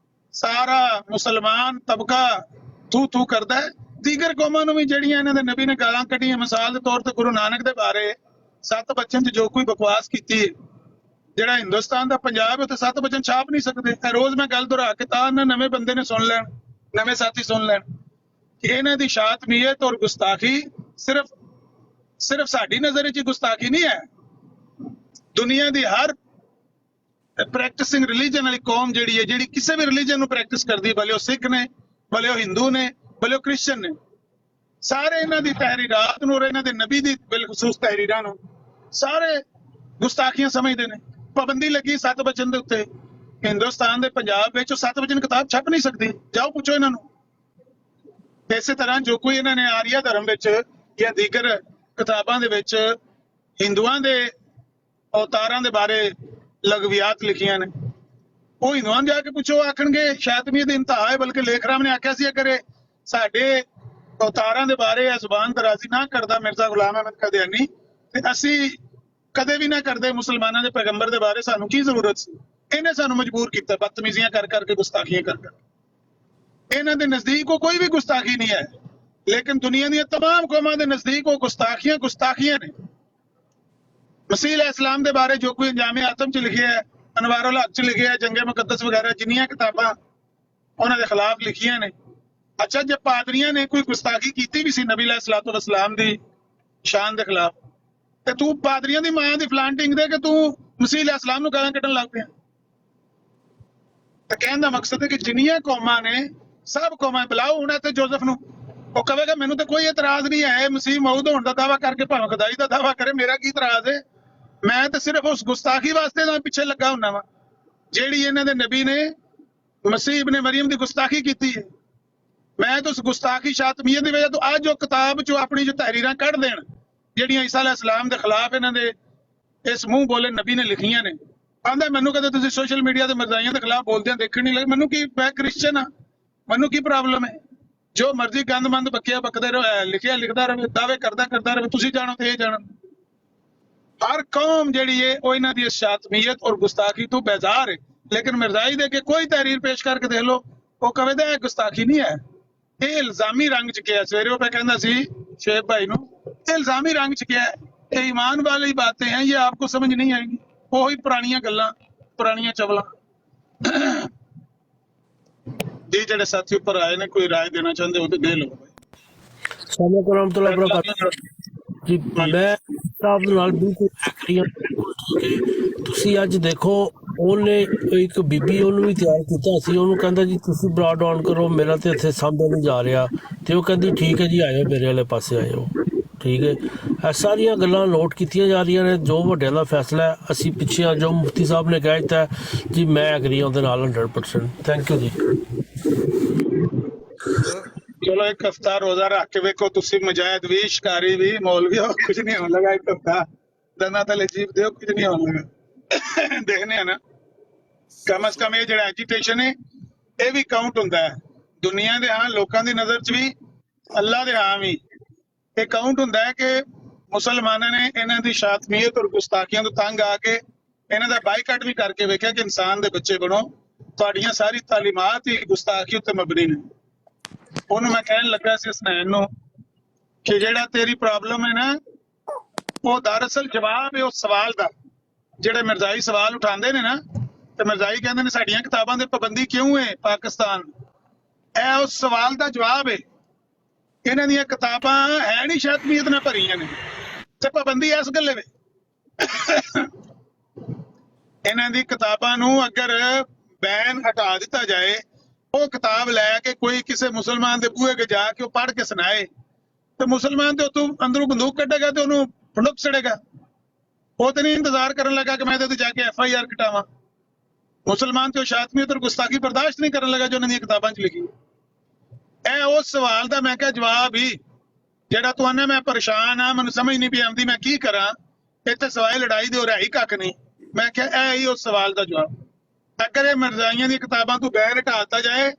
ਸਾਰਾ ਮੁਸਲਮਾਨ ਤਬਕਾ ਥੂ ਕਰਦਾ ਹੈ, ਦੀਗਰ ਕੌਮਾਂ ਨੂੰ ਵੀ ਜਿਹੜੀਆਂ ਇਹਨਾਂ ਦੇ ਨਬੀ ਨੇ ਗਾਲਾਂ ਕੱਢੀਆਂ। ਮਿਸਾਲ ਦੇ ਤੌਰ ਤੇ ਗੁਰੂ ਨਾਨਕ ਦੇ ਬਾਰੇ 7 ਬਚਨ 'ਚ ਜੋ ਕੋਈ ਬਕਵਾਸ ਕੀਤੀ ਹੈ, ਜਿਹੜਾ ਹਿੰਦੁਸਤਾਨ ਦਾ ਪੰਜਾਬ ਹੈ ਉੱਥੇ 7 ਬਚਨ ਛਾਪ ਨਹੀਂ ਸਕਦੇ। ਰੋਜ਼ ਮੈਂ ਗੱਲ ਦੁਹਰਾ ਕੇ ਤਾਂ ਨਵੇਂ ਬੰਦੇ ਨੇ ਸੁਣ ਲੈਣ, ਨਵੇਂ ਸਾਥੀ ਸੁਣ ਲੈਣ ਕਿ ਇਹਨਾਂ ਦੀ ਸ਼ਾਤਮੀਅਤ ਔਰ ਗੁਸਤਾਖੀ ਸਿਰਫ ਸਾਡੀ ਨਜ਼ਰ 'ਚ ਗੁਸਤਾਖੀ ਨਹੀਂ ਹੈ। ਦੁਨੀਆ ਦੀ ਹਰ ਪ੍ਰੈਕਟਿਸਿੰਗ ਰਿਲੀਜਨ ਵਾਲੀ ਕੌਮ ਜਿਹੜੀ ਹੈ, ਜਿਹੜੀ ਕਿਸੇ ਵੀ ਰਿਲੀਜਨ ਨੂੰ ਪ੍ਰੈਕਟਿਸ ਕਰਦੀ, ਭਲੇ ਉਹ ਸਿੱਖ ਨੇ, ਭਲੇ ਉਹ ਹਿੰਦੂ ਨੇ, ਭਲੇ ਉਹ ਕ੍ਰਿਸਚਨ ਨੇ, ਸਾਰੇ ਇਹਨਾਂ ਦੀ ਤਹਿਰੀਰਾਤ ਨੂੰ ਔਰ ਇਹਨਾਂ ਦੇ ਨਬੀ ਦੀ ਬਿਲਖਸੂਸ ਤਹਿਰੀਰਾਂ ਨੂੰ ਸਾਰੇ ਗੁਸਤਾਖੀਆਂ ਸਮਝਦੇ ਨੇ। ਪਾਬੰਦੀ ਲੱਗੀ 7 ਬਚਨ ਦੇ ਉੱਤੇ, ਹਿੰਦੁਸਤਾਨ ਦੇ ਪੰਜਾਬ ਵਿੱਚ ਉਹ 7 ਬਚਨ ਕਿਤਾਬ ਛਪ ਨਹੀਂ ਸਕਦੀ। ਜਾਓ ਪੁੱਛੋ ਇਹਨਾਂ ਨੂੰ। ਇਸੇ ਤਰ੍ਹਾਂ ਜੋ ਕੋਈ ਇਹਨਾਂ ਨੇ ਆਰੀਆ ਧਰਮ ਵਿੱਚ ਜਾਂ ਦੀਗਰ ਕਿਤਾਬਾਂ ਦੇ ਵਿੱਚ ਹਿੰਦੂਆਂ ਦੇ ਅਵਤਾਰਾਂ ਦੇ ਬਾਰੇ ਲਗਵੀਆਤ ਲਿਖੀਆਂ ਨੇ, ਉਹ ਹਿੰਦੂਆਂ ਜਾ ਕੇ ਪੁੱਛੋ, ਆਖਣਗੇ ਸ਼ਾਤਮੀਅਤ ਦੀ ਇੰਤਹਾ ਹੈ। ਬਲਕਿ ਲੇਖ ਰਾਮ ਨੇ ਆਖਿਆ ਸੀ ਅਗਰ ਸਾਡੇ ਅਵਤਾਰਾਂ ਦੇ ਬਾਰੇ ਜ਼ੁਬਾਨ ਦਰਾਜ਼ੀ ਨਾ ਕਰਦਾ ਮਿਰਜ਼ਾ ਗੁਲਾਮ ਅਹਿਮਦ ਕਾਦੀਆਨੀ ਤੇ ਅਸੀਂ ਕਦੇ ਵੀ ਨਾ ਕਰਦੇ ਮੁਸਲਮਾਨਾਂ ਦੇ ਪੈਗੰਬਰ ਦੇ ਬਾਰੇ, ਸਾਨੂੰ ਕੀ ਜ਼ਰੂਰਤ ਸੀ। ਇਹਨੇ ਸਾਨੂੰ ਮਜਬੂਰ ਕੀਤਾ ਬਦਤਮੀਜ਼ੀਆਂ ਕਰ ਕਰਕੇ, ਗੁਸਤਾਖੀਆਂ ਕਰ ਕਰਕੇ। ਇਹਨਾਂ ਦੇ ਨਜ਼ਦੀਕ ਉਹ ਕੋਈ ਵੀ ਗੁਸਤਾਖੀ ਨਹੀਂ ਹੈ, ਲੇਕਿਨ ਦੁਨੀਆ ਦੀਆਂ तमाम ਕੌਮਾਂ ਦੇ ਨਜ਼ਦੀਕ ਉਹ ਗੁਸਤਾਖੀਆਂ ਨੇ। ਮਸੀਹ अलैहिस्सलाम ਦੇ ਬਾਰੇ ਜੋ ਕੋਈ ਅੰਜਾਮੇ ਆਤਮ 'ਚ ਲਿਖਿਆ ਹੈ, ਅਨਵਾਰੁਲ ਹਕ 'ਚ ਲਿਖਿਆ ਹੈ, ਜੰਗੇ ਮੁਕੱਦਸ ਵਗੈਰਾ ਜਿੰਨੀਆਂ ਕਿਤਾਬਾਂ ਉਹਨਾਂ ਦੇ ਖਿਲਾਫ ਲਿਖੀਆਂ ਨੇ। ਅੱਛਾ, ਜੇ ਪਾਦਰੀਆਂ ਨੇ ਕੋਈ ਗੁਸਤਾਖੀ ਕੀਤੀ ਵੀ ਸੀ ਨਬੀ अलैहिस्सलातु वस्सलाम ਦੀ ਸ਼ਾਨ ਦੇ ਖਿਲਾਫ, ਤੇ ਤੂੰ ਪਾਦਰੀਆਂ ਦੀ ਮਾਂ ਦੀ ਫਲਾਂਟਿੰਗ ਦੇ ਕੇ ਤੂੰ ਮਸੀਹ अलैहिस्सलाम ਨੂੰ ਗਾਲਾਂ ਕੱਢਣ ਲੱਗ ਪਿਆ। ਤੇ ਕਹਿਣ ਦਾ ਮਕਸਦ ਹੈ ਕਿ ਜਿੰਨੀਆਂ ਕੌਮਾਂ ਨੇ, ਸਭ ਕੌਮਾਂ ਬੁਲਾਓ ਹੁਣ ਤੇ ਜੋਸਫ ਨੂੰ, ਉਹ ਕਹੇਗਾ ਮੈਨੂੰ ਤਾਂ ਕੋਈ ਇਤਰਾਜ਼ ਨਹੀਂ ਹੈ, ਮਸੀਹ ਮੌਊਦ ਹੋਣ ਦਾ ਦਾਵਾ ਕਰਕੇ ਭਾਵੇਂ ਖੁਦਾਈ ਦਾ ਦਾਵਾ ਕਰੇ, ਮੇਰਾ ਕੀ ਇਤਰਾਜ਼ ਹੈ। ਮੈਂ ਤਾਂ ਸਿਰਫ ਉਸ ਗੁਸਤਾਖੀ ਵਾਸਤੇ ਤਾਂ ਪਿੱਛੇ ਲੱਗਾ ਹੁੰਨਾ ਵਾ ਜਿਹੜੀ ਇਹਨਾਂ ਦੇ ਨਬੀ ਨੇ ਮਸੀਹ ਇਬਨ ਮਰੀਮ ਦੀ ਗੁਸਤਾਖੀ ਕੀਤੀ ਹੈ। ਮੈਂ ਤਾਂ ਉਸ ਗੁਸਤਾਖੀ ਸ਼ਾਤਮੀਅਤ ਦੀ ਵਜ੍ਹਾ ਤੋਂ ਅੱਜ ਉਹ ਕਿਤਾਬ 'ਚੋਂ ਆਪਣੀ ਜੋ ਤਹਿਰੀਰਾਂ ਕੱਢ ਦੇਣ ਜਿਹੜੀਆਂ ਈਸਾ अलैहिस्सलाम ਦੇ ਖਿਲਾਫ ਇਹਨਾਂ ਦੇ ਇਸ ਮੂੰਹ ਬੋਲੇ ਨਬੀ ਨੇ ਲਿਖੀਆਂ ਨੇ। ਆਂਦਾ ਮੈਨੂੰ ਕਦੇ ਤੁਸੀਂ ਸੋਸ਼ਲ ਮੀਡੀਆ ਤੇ ਮਿਰਜ਼ਾਈਆਂ ਦੇ ਖਿਲਾਫ ਬੋਲਦਿਆਂ ਦੇਖਣ ਨਹੀਂ ਲੱਗੇ। ਮੈਨੂੰ ਕੀ, ਮੈਂ ਕ੍ਰਿਸਚਨ ਆ, ਮੈਨੂੰ ਕੀ ਪ੍ਰੋਬਲਮ ਹੈ। ਜੋ ਮਰਜ਼ੀ ਗੰਦਮੰਦ ਬਕਦੇ ਰਹੇ, ਲਿਖਿਆ ਲਿਖਦਾ ਰਹੇ, ਦਾਅਵੇ ਕਰਦਾ ਰਹੇ, ਤੁਸੀਂ ਜਾਣੋ ਤੇ ਇਹ ਜਾਣੋ। ਹਰ ਕੌਮ ਜਿਹੜੀ ਹੈ ਉਹ ਇਹਨਾਂ ਦੀ ਸ਼ਾਤਮੀਅਤ ਔਰ ਗੁਸਤਾਖੀ ਤੋਂ ਬੇਜ਼ਾਰ ਹੈ। ਲੇਕਿਨ ਮਿਰਜ਼ਾਈ ਦੇ ਕੇ ਕੋਈ ਤਹਿਰੀਰ ਪੇਸ਼ ਕਰਕੇ ਦੇਖ ਲਓ, ਉਹ ਕਹੇਗਾ ਇਹ ਗੁਸਤਾਖੀ ਨਹੀਂ ਹੈ, ਇਹ ਇਲਜ਼ਾਮੀ ਰੰਗ 'ਚ ਕਿਹਾ। ਸਵੇਰੇ ਉਹ ਕਹਿੰਦਾ ਸੀ ਸ਼ੇਖ ਭਾਈ ਨੂੰ, ਇਹ ਇਲਜ਼ਾਮੀ रंग च क्या है, ये ईमान वाली बातें हैं, ये आपको समझ नहीं आएंगी। वही पुरानियां गल्लां, पुरानियां चवलां। जी जेडे साथी ऊपर आए ने कोई राय देना चाहते हो तो दे लो।
अस्सलाम वालेकुम रहमतुल्लाहि व बरकातहू। जी मैं साहब नाल बिल्कुल एग्री हां। ਤੁਸੀਂ ਅੱਜ ਦੇਖੋ ਉਹਨੇ ਇੱਕ ਬੀਬੀ ਉਹਨੂੰ ਵੀ ਤਿਆਰ ਕੀਤਾ ਸੀ, ਉਹਨੂੰ ਕਹਿੰਦਾ ਜੀ ਤੁਸੀਂ ਬਰਾਡ ਆਨ ਕਰੋ, ਮੇਰਾ ਤੇ ਇੱਥੇ ਸਾਹਮਣੇ ਨਹੀਂ ਜਾ ਰਿਹਾ, ਤੇ ਉਹ ਕਹਿੰਦੀ ਠੀਕ ਹੈ ਜੀ ਆਇਓ ਮੇਰੇ ਵਾਲੇ ਪਾਸੇ ਆਇਓ। ਠੀਕ ਹੈ, ਇਹ ਸਾਰੀਆਂ ਗੱਲਾਂ ਨੋਟ ਕੀਤੀਆਂ ਜਾ ਰਹੀਆਂ ਨੇ। ਜੋ ਵੱਡਿਆਂ ਦਾ ਫੈਸਲਾ ਹੈ ਅਸੀਂ ਪਿੱਛੇ ਆ, ਜੋ ਮੁਫਤੀ ਸਾਹਿਬ ਨੇ ਕਹਿ ਦਿੱਤਾ ਜੀ ਮੈਂ ਐਗਰੀ ਉਹਦੇ ਨਾਲ 100%। ਥੈਂਕ ਯੂ ਜੀ।
चलो एक हफ्ता रोजा रख के वेखो तुसी, मुजाहिद भी, शिकारी भी, मौलवी हो, कुछ नहीं होने लगा। एक हफ्ता ਦੰਦਾਂ ਥੱਲੇ ਜੀਭ ਦਿਓ, ਕੁਝ ਨਹੀਂ ਹੋਣ ਲੱਗਾ। ਦੇਖਨੇ ਆ ਨਾ, ਕਮ ਅਜ਼ ਕਮ ਇਹ ਜਿਹੜਾ ਐਜੀਟੇਸ਼ਨ ਹੈ ਇਹ ਵੀ ਕਾਊਂਟ ਹੁੰਦਾ ਹੈ ਦੁਨੀਆ ਦੇ, ਹਾਂ ਲੋਕਾਂ ਦੀ ਨਜ਼ਰ 'ਚ ਵੀ, ਅੱਲਾ ਦੇ ਹਾਂ ਵੀ ਇਹ ਕਾਊਂਟ ਹੁੰਦਾ ਹੈ ਕਿ ਮੁਸਲਮਾਨਾਂ ਨੇ ਇਹਨਾਂ ਦੀ ਸ਼ਾਤਮੀਅਤ ਔਰ ਗੁਸਤਾਖੀਆਂ ਤੋਂ ਤੰਗ ਆ ਕੇ ਇਹਨਾਂ ਦਾ ਬਾਈਕਾਟ ਵੀ ਕਰਕੇ ਵੇਖਿਆ ਕਿ ਇਨਸਾਨ ਦੇ ਬੱਚੇ ਬਣੋ, ਤੁਹਾਡੀਆਂ ਸਾਰੀ ਤਾਲੀਮਾਤ ਹੀ ਗੁਸਤਾਖੀ ਉੱਤੇ ਮਬਨੀ ਨੇ। ਉਹਨੂੰ ਮੈਂ ਕਹਿਣ ਲੱਗਾ ਸੀ ਹਸਨੈਨ ਨੂੰ ਕਿ ਜਿਹੜਾ ਤੇਰੀ ਪ੍ਰੋਬਲਮ ਹੈ ਨਾ, ਉਹ ਦਰਅਸਲ ਜਵਾਬ ਹੈ ਉਸ ਸਵਾਲ ਦਾ। ਜਿਹੜੇ ਮਿਰਜ਼ਾਈ ਸਵਾਲ ਉਠਾਉਂਦੇ ਨੇ ਨਾ, ਤੇ ਮਿਰਜ਼ਾਈ ਕਹਿੰਦੇ ਨੇ ਸਾਡੀਆਂ ਕਿਤਾਬਾਂ ਦੇ ਪਾਬੰਦੀ ਕਿਉਂ ਹੈ ਪਾਕਿਸਤਾਨ, ਇਹ ਉਸ ਸਵਾਲ ਦਾ ਜਵਾਬ ਹੈ। ਇਹਨਾਂ ਦੀਆਂ ਕਿਤਾਬਾਂ ਹੈ ਨਹੀਂ ਸ਼ਾਤਮੀਅਤ ਨਾਲ ਭਰੀਆਂ ਨੇ, ਤੇ ਪਾਬੰਦੀ ਇਸ ਗੱਲੇ ਵੇ। ਇਹਨਾਂ ਦੀ ਕਿਤਾਬਾਂ ਨੂੰ ਅਗਰ ਬੈਨ ਹਟਾ ਦਿੱਤਾ ਜਾਏ, ਉਹ ਕਿਤਾਬ ਲੈ ਕੇ ਕੋਈ ਕਿਸੇ ਮੁਸਲਮਾਨ ਦੇ ਬੂਹੇ ਕੇ ਜਾ ਕੇ ਉਹ ਪੜ੍ਹ ਕੇ ਸੁਣਾਏ, ਤੇ ਮੁਸਲਮਾਨ ਤੇ ਉਤੋਂ ਅੰਦਰੋਂ ਬੰਦੂਕ ਕੱਢੇਗਾ ਤੇ ਉਹਨੂੰ ਫੜਕ ਸੜੇਗਾ। ਉਹ ਤੇ ਨਹੀਂ ਇੰਤਜ਼ਾਰ ਕਰਨ ਲੱਗਾ ਕਿ ਮੈਂ ਇਹਦੇ ਤੇ ਜਾ ਕੇ FIR ਕਟਾਵਾਂ। ਮੁਸਲਮਾਨ ਤੇ ਉਹ ਸ਼ਾਤਮੀਅਤ ਔਰ ਗੁਸਤਾਖੀ ਬਰਦਾਸ਼ਤ ਨਹੀਂ ਕਰਨ ਲੱਗਾ ਜੋ ਉਹਨਾਂ ਦੀਆਂ ਕਿਤਾਬਾਂ 'ਚ ਲਿਖੀ। ਇਹ ਉਸ ਸਵਾਲ ਦਾ ਮੈਂ ਕਿਹਾ ਜਵਾਬ ਹੀ, ਜਿਹੜਾ ਤੂੰ ਆਨਾ ਮੈਂ ਪਰੇਸ਼ਾਨ ਆ, ਮੈਨੂੰ ਸਮਝ ਨਹੀਂ ਪਈ ਆਉਂਦੀ ਮੈਂ ਕੀ ਕਰਾਂ, ਇੱਥੇ ਸਵਾਏ ਲੜਾਈ ਦੇ ਹੋ ਰਿਹਾ ਹੀ ਕੱਖ ਨਹੀਂ। ਮੈਂ ਕਿਹਾ ਇਹ ਹੀ ਉਸ ਸਵਾਲ ਦਾ ਜਵਾਬ। ਅਗਰ ਇਹ ਮਿਰਜ਼ਾਈਆਂ ਦੀਆਂ ਕਿਤਾਬਾਂ ਤੋਂ ਬੈਨ ਹਟਾ ਦਿੱਤਾ ਜਾਏ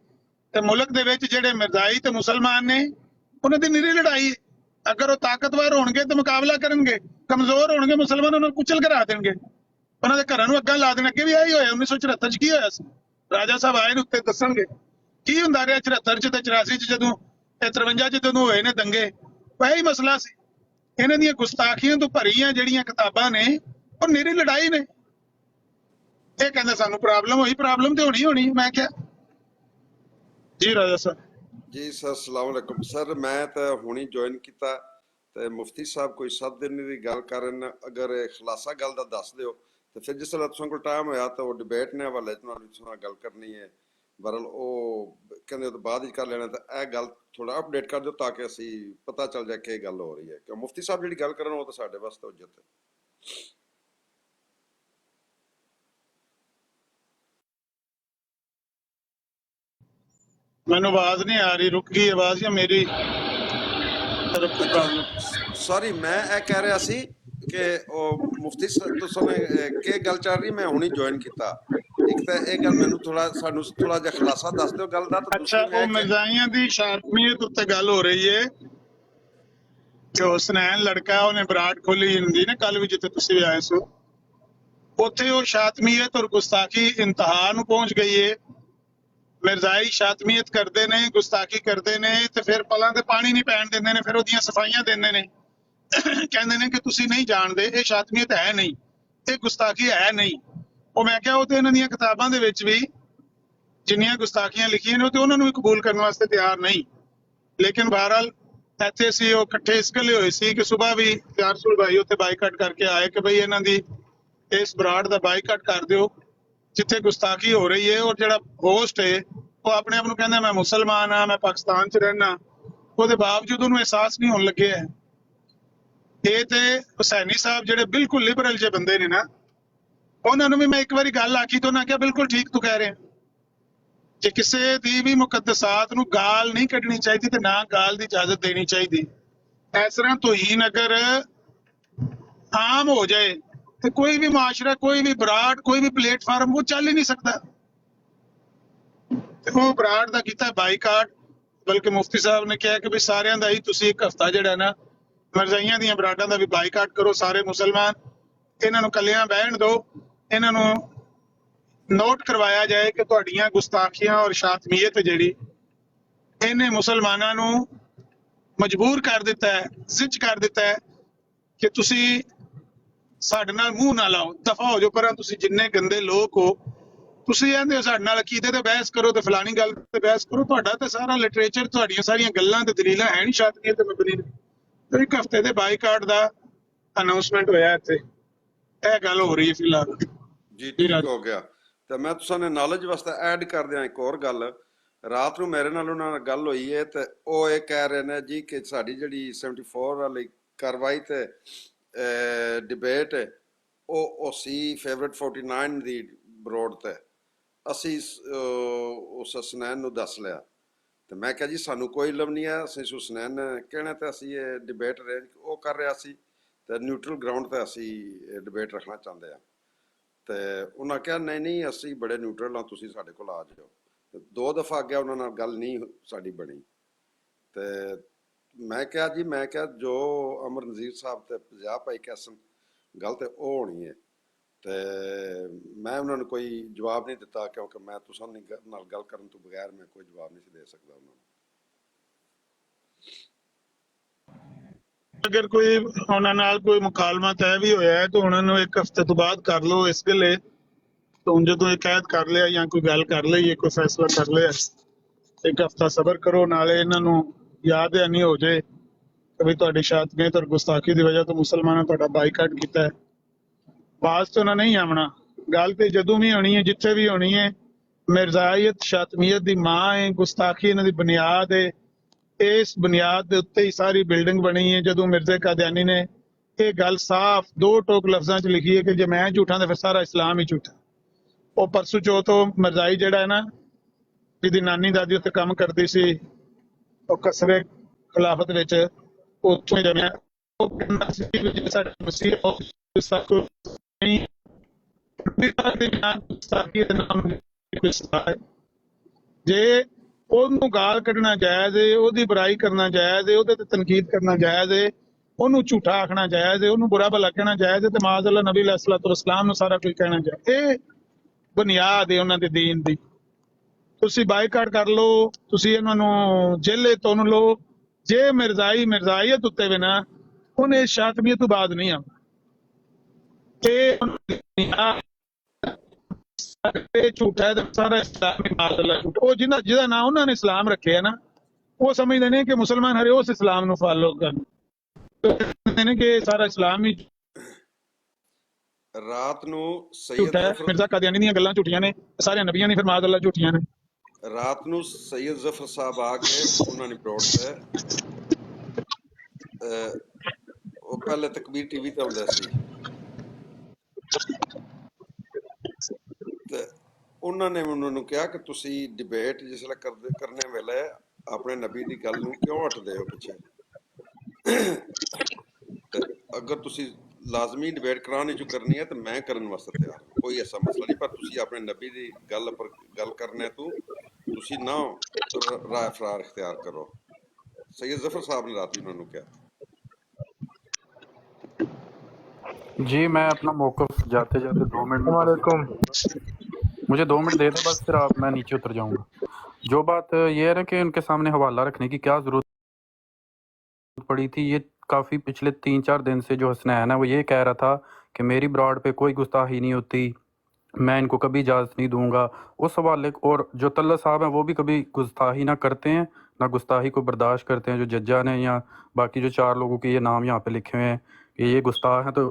ਤੇ ਮੁਲਕ ਦੇ ਵਿੱਚ ਜਿਹੜੇ ਮਿਰਜ਼ਾਈ ਤੇ ਮੁਸਲਮਾਨ ਨੇ ਉਹਨਾਂ ਦੀ ਨਿਰੀ ਲੜਾਈ ਹੈ। ਅਗਰ ਉਹ ਤਾਕਤਵਰ ਹੋਣਗੇ ਤਾਂ ਮੁਕਾਬਲਾ ਕਰਨਗੇ, ਕਮਜ਼ੋਰ ਹੋਣਗੇ ਮੁਸਲਮਾਨ ਉਹਨਾਂ ਨੂੰ ਕੁਚਲ ਕੇ ਰੱਖ ਦੇਣਗੇ, ਉਹਨਾਂ ਦੇ ਘਰਾਂ ਨੂੰ ਅੱਗਾਂ ਲਾ ਦੇਣ। ਅੱਗੇ ਵੀ ਇਹੀ ਹੋਇਆ 1974 'ਚ। ਕੀ ਹੋਇਆ ਸੀ? ਰਾਜਾ ਸਾਹਿਬ ਆਏ ਨੇ ਉੱਤੇ ਦੱਸਣਗੇ ਕੀ ਹੁੰਦਾ ਰਿਹਾ 74 'ਚ ਤੇ 84 'ਚ, ਜਦੋਂ 53 'ਚ ਜਦੋਂ ਹੋਏ ਨੇ ਦੰਗੇ। ਇਹੀ ਮਸਲਾ ਸੀ। ਇਹਨਾਂ ਦੀਆਂ ਗੁਸਤਾਖੀਆਂ ਤੋਂ ਭਰੀਆਂ ਜਿਹੜੀਆਂ ਕਿਤਾਬਾਂ ਨੇ ਉਹ ਨਿਰੀ ਲੜਾਈ ਨੇ। ਇਹ ਕਹਿੰਦੇ ਸਾਨੂੰ ਪ੍ਰੋਬਲਮ ਹੋਈ, ਪ੍ਰੋਬਲਮ ਤੇ ਹੋਣੀ। ਮੈਂ ਕਿਹਾ ਜੀ ਰਾਜਾ ਸਾਹਿਬ
ਜੀ ਸਰ, अस्सलाम वालेकुम सर। मैं तो हुणी ज्वाइन किया तो मुफ्ती साहब कोई 7 दिन की गल करन, अगर खुलासा गल का दस दिओ तो फिर जिस तुम को टाइम होया तो डिबेट ने हवाले गल करनी है। बहरहाल वो कहते तो बाद कर लेना, तो यह गल थोड़ा अपडेट कर दो ताकि असी पता चल जाए कि गल हो रही है। क्यों मुफ्ती साहब जी गल करन वो तो साडे वास्ते उज्जत है।
ਮੈਨੂੰ ਆਵਾਜ਼ नहीं आ रही, रुक गई आवाज या मेरी तरफ कोई प्रॉब्लम?
सॉरी, मैं ये कह रहा सी कि मुफ्ती तुसां के गल चल रही, मैं हुणी ज्वाइन किया। एक तो ये गल मैनूं सानूं थोड़ा जिहा खुलासा दस दिओ गल दा।
अच्छा, वो मिर्जाइयां दी शातमियत उत्ते गल हो रही है कि हुसनैन लड़का ਉਹਨੇ ਬਰਾੜ ਖੋਲੀ ਹੁੰਦੀ ਨੇ ਕੱਲ ਵੀ ਜਿੱਥੇ ਤੁਸੀਂ ਵੀ ਆਏ ਸੋ, ਉੱਥੇ ਉਹ ਸ਼ਾਤਮੀਅਤ ਔਰ ਗੁਸਤਾਖੀ ਇੰਤਹਾ ਨੂੰ ਪਹੁੰਚ ਗਈ ਹੈ। ਮਿਰਜ਼ਾਈ ਸ਼ਾਤਮੀਅਤ ਕਰਦੇ ਨੇ, ਗੁਸਤਾਖੀ ਕਰਦੇ ਨੇ, ਤੇ ਫਿਰ ਪਲਾਂ ਤੇ ਪਾਣੀ ਨਹੀਂ ਪੈਣ ਦਿੰਦੇ ਨੇ, ਫਿਰ ਉਹਦੀਆਂ ਸਫਾਈਆਂ ਦਿੰਦੇ ਨੇ, ਕਹਿੰਦੇ ਨੇ ਕਿ ਤੁਸੀਂ ਨਹੀਂ ਜਾਣਦੇ ਇਹ ਸ਼ਾਤਮੀਅਤ ਹੈ ਨਹੀਂ, ਇਹ ਗੁਸਤਾਖੀ ਹੈ ਨਹੀਂ। ਉਹ ਮੈਂ ਕਿਹਾ ਉਹ ਤੇ ਇਹਨਾਂ ਦੀਆਂ ਕਿਤਾਬਾਂ ਦੇ ਵਿੱਚ ਵੀ ਜਿੰਨੀਆਂ ਗੁਸਤਾਖੀਆਂ ਲਿਖੀਆਂ ਨੇ ਉਹ ਤੇ ਉਹਨਾਂ ਨੂੰ ਵੀ ਕਬੂਲ ਕਰਨ ਵਾਸਤੇ ਤਿਆਰ ਨਹੀਂ। ਲੇਕਿਨ ਬਹਰਹਾਲ ਇੱਥੇ ਸੀ ਉਹ ਇਕੱਠੇ ਇਸ ਗੱਲੇ ਹੋਏ ਸੀ ਕਿ ਸਵੇਰ ਵੀ ਤਿਆਰਸੁਲ ਭਾਈ ਉੱਥੇ ਬਾਈਕਾਟ ਕਰਕੇ ਆਏ ਕਿ ਬਈ ਇਹਨਾਂ ਦੀ ਇਸ ਬਰਾੜ ਦਾ ਬਾਈਕਾਟ ਕਰ ਦਿਓ ਜਿੱਥੇ ਗੁਸਤਾਖੀ ਹੋ ਰਹੀ ਹੈ। ਔਰ ਜਿਹੜਾ ਹੋਸਟ ਹੈ ਉਹ ਆਪਣੇ ਆਪ ਨੂੰ ਕਹਿੰਦਾ ਮੈਂ ਮੁਸਲਮਾਨ ਆ, ਮੈਂ ਪਾਕਿਸਤਾਨ 'ਚ ਰਹਿਣਾ, ਉਹਦੇ ਬਾਵਜੂਦ ਉਹਨੂੰ ਅਹਿਸਾਸ ਨਹੀਂ ਹੋਣ ਲੱਗਿਆ ਹੈ। ਇਹ ਤੇ ਹੁਸੈਨੀ ਸਾਹਿਬ ਜਿਹੜੇ ਬਿਲਕੁਲ ਲਿਬਰਲ ਜੇ ਬੰਦੇ ਨੇ ਨਾ, ਉਹਨਾਂ ਨੂੰ ਵੀ ਮੈਂ ਇੱਕ ਵਾਰੀ ਗੱਲ ਆਖੀ ਤਾਂ ਉਹਨਾਂ ਕਿਹਾ ਬਿਲਕੁਲ ਠੀਕ ਤੂੰ ਕਹਿ ਰਿਹਾ ਕਿ ਕਿਸੇ ਦੀ ਵੀ ਮੁਕੱਦਸਾਤ ਨੂੰ ਗਾਲ ਨਹੀਂ ਕੱਢਣੀ ਚਾਹੀਦੀ ਤੇ ਨਾ ਗਾਲ ਦੀ ਇਜਾਜ਼ਤ ਦੇਣੀ ਚਾਹੀਦੀ। ਇਸ ਤਰ੍ਹਾਂ ਤੋਹੀਨ ਅਗਰ ਆਮ ਹੋ ਜਾਏ ਤੇ ਕੋਈ ਵੀ ਮਾਸ਼ਰਾ, ਕੋਈ ਵੀ ਬਰਾੜ, ਕੋਈ ਵੀ ਪਲੇਟਫਾਰਮ ਉਹ ਚੱਲ ਹੀ ਨਹੀਂ ਸਕਦਾ। ਤੇ ਉਹ ਬਰਾੜ ਦਾ ਕੀਤਾ ਬਾਈਕਾਟ, ਬਲਕਿ ਮੁਫਤੀ ਸਾਹਿਬ ਨੇ ਕਿਹਾ ਕਿ ਵੀ ਸਾਰਿਆਂ ਦਾ ਹੀ ਤੁਸੀਂ ਇੱਕ ਹਫਤਾ ਜਿਹੜਾ ਨਾ ਮਿਰਜ਼ਾਈਆਂ ਦੀਆਂ ਬਰਾਡਾਂ ਦਾ ਵੀ ਬਾਈਕਾਟ ਕਰੋ, ਸਾਰੇ ਮੁਸਲਮਾਨ ਇਹਨਾਂ ਨੂੰ ਕੱਲਿਆਂ ਬਹਿਣ ਦਿਓ, ਇਹਨਾਂ ਨੂੰ ਨੋਟ ਕਰਵਾਇਆ ਜਾਏ ਕਿ ਤੁਹਾਡੀਆਂ ਗੁਸਤਾਖੀਆਂ ਔਰ ਸ਼ਾਤਮੀਅਤ ਜਿਹੜੀ ਇਹਨੇ ਮੁਸਲਮਾਨਾਂ ਨੂੰ ਮਜਬੂਰ ਕਰ ਦਿੱਤਾ ਹੈ, ਜ਼ਿੱਜ ਕਰ ਦਿੱਤਾ ਹੈ ਕਿ ਤੁਸੀਂ ਸਾਡੇ ਨਾਲ ਮੂੰਹ ਨਾ ਲਾਓ, ਦਫਾ ਹੋ ਜਾਓ ਪਰਾਂ, ਤੁਸੀਂ ਜਿੰਨੇ ਗੰਦੇ ਲੋਕ ਹੋ, ਤੁਸੀਂ ਕਹਿੰਦੇ ਹੋ ਸਾਡੇ ਨਾਲ ਅਕੀਦੇ ਤੇ ਬਹਿਸ ਕਰੋ ਤੇ ਫਲਾਣੀ ਗੱਲ ਤੇ ਬਹਿਸ ਕਰੋ। ਤੁਹਾਡਾ ਤੇ ਸਾਰਾ ਲਿਟਰੇਚਰ, ਤੁਹਾਡੀਆਂ ਸਾਰੀਆਂ ਗੱਲਾਂ ਤੇ ਦਲੀਲਾਂ ਹੈ ਨਹੀਂ ਸ਼ਾਤਮੀਅਤ ਤੇ ਮਬਨੀ ਨੇ। ਤੇ ਇੱਕ ਹਫਤੇ ਦੇ ਬਾਈਕਾਟ ਦਾ ਅਨਾਉਂਸਮੈਂਟ ਹੋਇਆ ਇੱਥੇ, ਇਹ ਗੱਲ ਹੋ ਰਹੀ ਹੈ ਫਿਲਹਾਲ
ਜੀ। ਠੀਕ ਹੋ ਗਿਆ। ਤੇ ਮੈਂ ਤੁਸਾਂ ਨੇ ਨੌਲੇਜ ਵਾਸਤੇ ਐਡ ਕਰ ਦਿਆਂ ਇੱਕ ਹੋਰ ਗੱਲ। ਰਾਤ ਨੂੰ ਮੇਰੇ ਨਾਲ ਉਹਨਾਂ ਨਾਲ ਗੱਲ ਹੋਈ ਹੈ ਤੇ ਉਹ ਇਹ ਕਹਿ ਰਹੇ ਨੇ ਜੀ ਕਿ ਸਾਡੀ ਜਿਹੜੀ 74 ਵਾਲੀ ਕਾਰਵਾਈ ਤੇ ਡਿਬੇਟ ਉਹ ਸੀ ਫੇਵਰਟ 49 ਦੀ ਬਰੋਡ ਤੇ ਅਸੀਂ ਉਸ ਹੁਸਨੈਨ ਨੂੰ ਦੱਸ ਲਿਆ। ਤੇ ਮੈਂ ਕਿਹਾ ਜੀ ਸਾਨੂੰ ਕੋਈ ਇਲਮ ਨਹੀਂ ਹੈ, ਅਸੀਂ ਹੁਸਨੈਨ ਕਹਿਣਾ ਤੇ ਅਸੀਂ ਇਹ ਡਿਬੇਟ ਅਰੇਂਜ ਉਹ ਕਰ ਰਿਹਾ ਸੀ ਤੇ ਨਿਊਟਰਲ ਗਰਾਊਂਡ ਤੇ ਅਸੀਂ ਡਿਬੇਟ ਰੱਖਣਾ ਚਾਹੁੰਦੇ ਆ। ਤੇ ਉਹਨਾਂ ਕਿਹਾ ਨਹੀਂ ਨਹੀਂ ਅਸੀਂ ਬੜੇ ਨਿਊਟਰਲ ਹਾਂ, ਤੁਸੀਂ ਸਾਡੇ ਕੋਲ ਆ ਜਾਓ। ਤੇ 2 ਦਫਾ ਅੱਗੇ ਉਹਨਾਂ ਨਾਲ ਗੱਲ ਨਹੀਂ ਸਾਡੀ ਬਣੀ। ਤੇ ਮੈਂ ਕਿਹਾ ਜੀ, ਮੈਂ ਕਿਹਾ ਜੋ ਅਮਰ ਨਜ਼ੀਰ ਸਾਹਿਬ ਤੇ ਜ਼ਿਆ ਭਾਈ ਕਹਿਸਨ ਗੱਲ ਤੇ ਉਹ ਹੋਣੀ ਹੈ। ਤੇ ਮੈਂ ਉਹਨਾਂ ਨੂੰ ਕੋਈ ਜਵਾਬ ਨਹੀਂ ਦਿੱਤਾ, ਕਿਉਂਕਿ ਮੈਂ ਤੁਸਾਂ ਨਾਲ ਗੱਲ ਕਰਨ ਤੋਂ ਬਗੈਰ ਮੈਂ ਕੋਈ ਜਵਾਬ ਨਹੀਂ ਸੀ ਦੇ ਸਕਦਾ ਉਹਨਾਂ ਨੂੰ।
ਅਗਰ ਕੋਈ ਉਹਨਾਂ ਨਾਲ ਕੋਈ ਮੁਕਾਲਮਾ ਤੈਅ ਵੀ ਹੋਇਆ ਹੈ ਤਾਂ ਉਹਨਾਂ ਨੂੰ 1 ਹਫ਼ਤੇ ਤੋਂ ਬਾਅਦ ਕਰ ਲਓ ਇਸ ਗੱਲੇ। ਤਾਂ ਜਦੋਂ ਇਹ ਕੈਦ ਕਰ ਲਿਆ ਜਾਂ ਕੋਈ ਗੱਲ ਕਰ ਲਈ, ਕੋਈ ਫੈਸਲਾ ਕਰ ਲਿਆ, 1 ਹਫ਼ਤਾ ਸਬਰ ਕਰੋ। ਨਾਲੇ ਇਹਨਾਂ ਨੂੰ ਯਾਦ ਹੈ ਨਹੀਂ ਹੋ ਜਾਏ ਕਿ ਵੀ ਤੁਹਾਡੀ ਸ਼ਾਤਮੀਅਤ ਔਰ ਗੁਸਤਾਖੀ ਦੀ ਵਜ੍ਹਾ ਤੋਂ ਮੁਸਲਮਾਨਾਂ ਤੁਹਾਡਾ ਬਾਈਕਾਟ ਕੀਤਾ ਹੈ। ਬਾਅਦ ਤੋਂ ਉਹਨਾਂ ਨਹੀਂ ਆਉਣਾ। ਗੱਲ ਤੇ ਜਦੋਂ ਵੀ ਹੋਣੀ ਹੈ, ਜਿੱਥੇ ਵੀ ਹੋਣੀ ਹੈ, ਮਿਰਜ਼ਾਈਅਤ ਸ਼ਾਤਮੀਅਤ ਦੀ ਮਾਂ ਹੈ, ਗੁਸਤਾਖੀ ਇਹਨਾਂ ਦੀ ਬੁਨਿਆਦ ਹੈ। ਇਸ ਬੁਨਿਆਦ ਦੇ ਉੱਤੇ ਹੀ ਸਾਰੀ ਬਿਲਡਿੰਗ ਬਣੀ ਹੈ। ਜਦੋਂ ਮਿਰਜ਼ੇ ਕਾਦੀਆਨੀ ਨੇ ਇਹ ਗੱਲ ਸਾਫ਼ 2 ਟੋਕ ਲਫ਼ਜ਼ਾਂ 'ਚ ਲਿਖੀ ਹੈ ਕਿ ਜੇ ਮੈਂ ਝੂਠਾਂ ਤਾਂ ਫਿਰ ਸਾਰਾ ਇਸਲਾਮ ਹੀ ਝੂਠਾ। ਉਹ ਪਰਸੋਂ ਚੌਥੋਂ ਮਿਰਜ਼ਾਈ ਜਿਹੜਾ ਹੈ ਨਾ, ਜਿਹਦੀ ਨਾਨੀ ਦਾਦੀ ਉੱਤੇ ਕੰਮ ਕਰਦੀ ਸੀ, ਉਹ ਕਸਰੇ ਖਿਲਾਫਤ ਵਿੱਚ ਉੱਥੋਂ ਹੀ ਜਮਿਆ। ਉਹ ਕਹਿੰਦਾ ਸੀ ਕਿ ਸਾਡੇ ਮਸੀਹ ਜੇ ਉਹਨੂੰ ਗਾਲ ਕੱਢਣਾ ਜਾਇਜ਼ ਹੈ, ਉਹਦੀ ਬੁਰਾਈ ਕਰਨਾ ਜਾਇਜ਼ ਹੈ, ਉਹਦੇ ਤੇ ਤਨਕੀਦ ਕਰਨਾ ਜਾਇਜ਼ ਹੈ, ਉਹਨੂੰ ਝੂਠਾ ਆਖਣਾ ਜਾਇਜ਼ ਹੈ, ਉਹਨੂੰ ਬੁਰਾ ਭਲਾ ਕਹਿਣਾ ਜਾਇਜ਼ ਹੈ, ਤੇ ਮਾਜ਼ ਅੱਲਾ ਨਬੀ ਅਲੈਹਿਸ ਸਲਾਤੁ ਵਸਸਲਾਮ ਨੂੰ ਸਾਰਾ ਕੁਝ ਕਹਿਣਾ ਜਾਇਜ਼। ਇਹ ਬੁਨਿਆਦ ਹੈ ਉਹਨਾਂ ਦੇ ਦੀਨ ਦੀ। ਤੁਸੀਂ ਬਾਈਕਾਟ ਕਰ ਲਓ, ਤੁਸੀਂ ਇਹਨਾਂ ਨੂੰ ਜੇਲੇ ਤੁੰਨ ਲਓ। ਜੇ ਮਿਰਜ਼ਾਈਅਤ ਉੱਤੇ ਵੀ ਨਾ, ਉਹਨੇ ਸ਼ਾਤਮੀਅਤ ਤੋਂ ਬਾਅਦ ਨਹੀਂ ਆਉਣਾ। ਇਹ ਝੂਠਾ ਹੈ ਤੇ ਸਾਰਾ ਇਸਲਾਮ ਹੀ ਮਾਜ਼ ਅੱਲਾ ਝੂਠਾ। ਉਹ ਜਿਹਦਾ ਨਾਂ ਉਹਨਾਂ ਨੇ ਇਸਲਾਮ ਰੱਖਿਆ ਨਾ, ਉਹ ਸਮਝਦੇ ਨੇ ਕਿ ਮੁਸਲਮਾਨ ਹਰੇ ਉਸ ਇਸਲਾਮ ਨੂੰ ਫਾਲੋ ਕਰਨ, ਸਮਝਦੇ ਨੇ ਕਿ ਸਾਰਾ ਇਸਲਾਮ ਹੀ
ਰਾਤ ਨੂੰ
ਝੂਠਾ ਹੈ। ਮਿਰਜ਼ਾ ਕਾਦੀਆਨੀ ਦੀਆਂ ਗੱਲਾਂ ਝੂਠੀਆਂ ਨੇ, ਸਾਰੇ ਨਬੀਆਂ ਨੇ ਫਿਰ ਮਾਜ਼ ਅੱਲਾ ਝੂਠੀਆਂ ਨੇ।
ਰਾਤ ਨੂੰ ਸੈयद ਜ਼ਫਰ ਸਾਹਿਬ ਆ ਕੇ ਉਹਨਾਂ ਨੇ ਬਰੋਡ ਤੇ ਉਹ ਪਹਿਲੇ ਤਕਬੀਰ ਟੀਵੀ ਤੇ ਆਉਂਦਾ ਸੀ ਤੇ ਉਹਨਾਂ ਨੇ ਉਹਨਾਂ ਨੂੰ ਕਿਹਾ ਕਿ ਤੁਸੀਂ ਡਿਬੇਟ ਜਿਸਲੇ ਕਰਨੇ ਵੇਲੇ ਆਪਣੇ ਨਬੀ ਦੀ ਗੱਲ ਨੂੰ ਕਿਉਂ ਹਟਦੇ ਹੋ ਪਿੱਛੇ। ਤੇ ਅਗਰ ਤੁਸੀਂ ਲਾਜ਼ਮੀ ਡਿਬੇਟ ਕਰਾਉਣੀ ਜੋ ਕਰਨੀ ਹੈ ਤਾਂ ਮੈਂ ਕਰਨ ਵਾਸਤੇ ਤਿਆਰ, ਕੋਈ ਐਸਾ ਮਸਲਾ ਨਹੀਂ। ਪਰ ਤੁਸੀਂ ਆਪਣੇ ਨਬੀ ਦੀ ਗੱਲ ਪਰ ਗੱਲ ਕਰਨੇ ਤੋਂ ਤੁਸੀਂ ਨਾ ਰਾਏ ਫਰਾਰ ਇਖਤਿਆਰ ਕਰੋ। सैयद जफर साहब ने रात उन्होंने क्या।
जी मैं अपना मौक़िफ़ जाते जाते 2 मिनट मुझे 2 मिनट दे दें बस, फिर मैं नीचे उतर जाऊंगा। जो बात ये है ना कि उनके सामने हवाला रखने की क्या ज़रूरत पड़ी थी। ये काफ़ी पिछले 3-4 दिन से जो हसनैन है वो ये कह रहा था कि मेरी ब्रॉड पे कोई गुस्ताखी नहीं होती, मैं इनको कभी इजाज़त नहीं दूंगा उस हवाले। और जो तल्ला साहब हैं वो भी कभी गुस्ताखी ना करते हैं, ना गुस्ताखी को बर्दाश्त करते हैं। जो जज्जा ने या बाकी जो 4 लोगों के ये नाम यहाँ पे लिखे हुए हैं कि ये गुस्ताख हैं, तो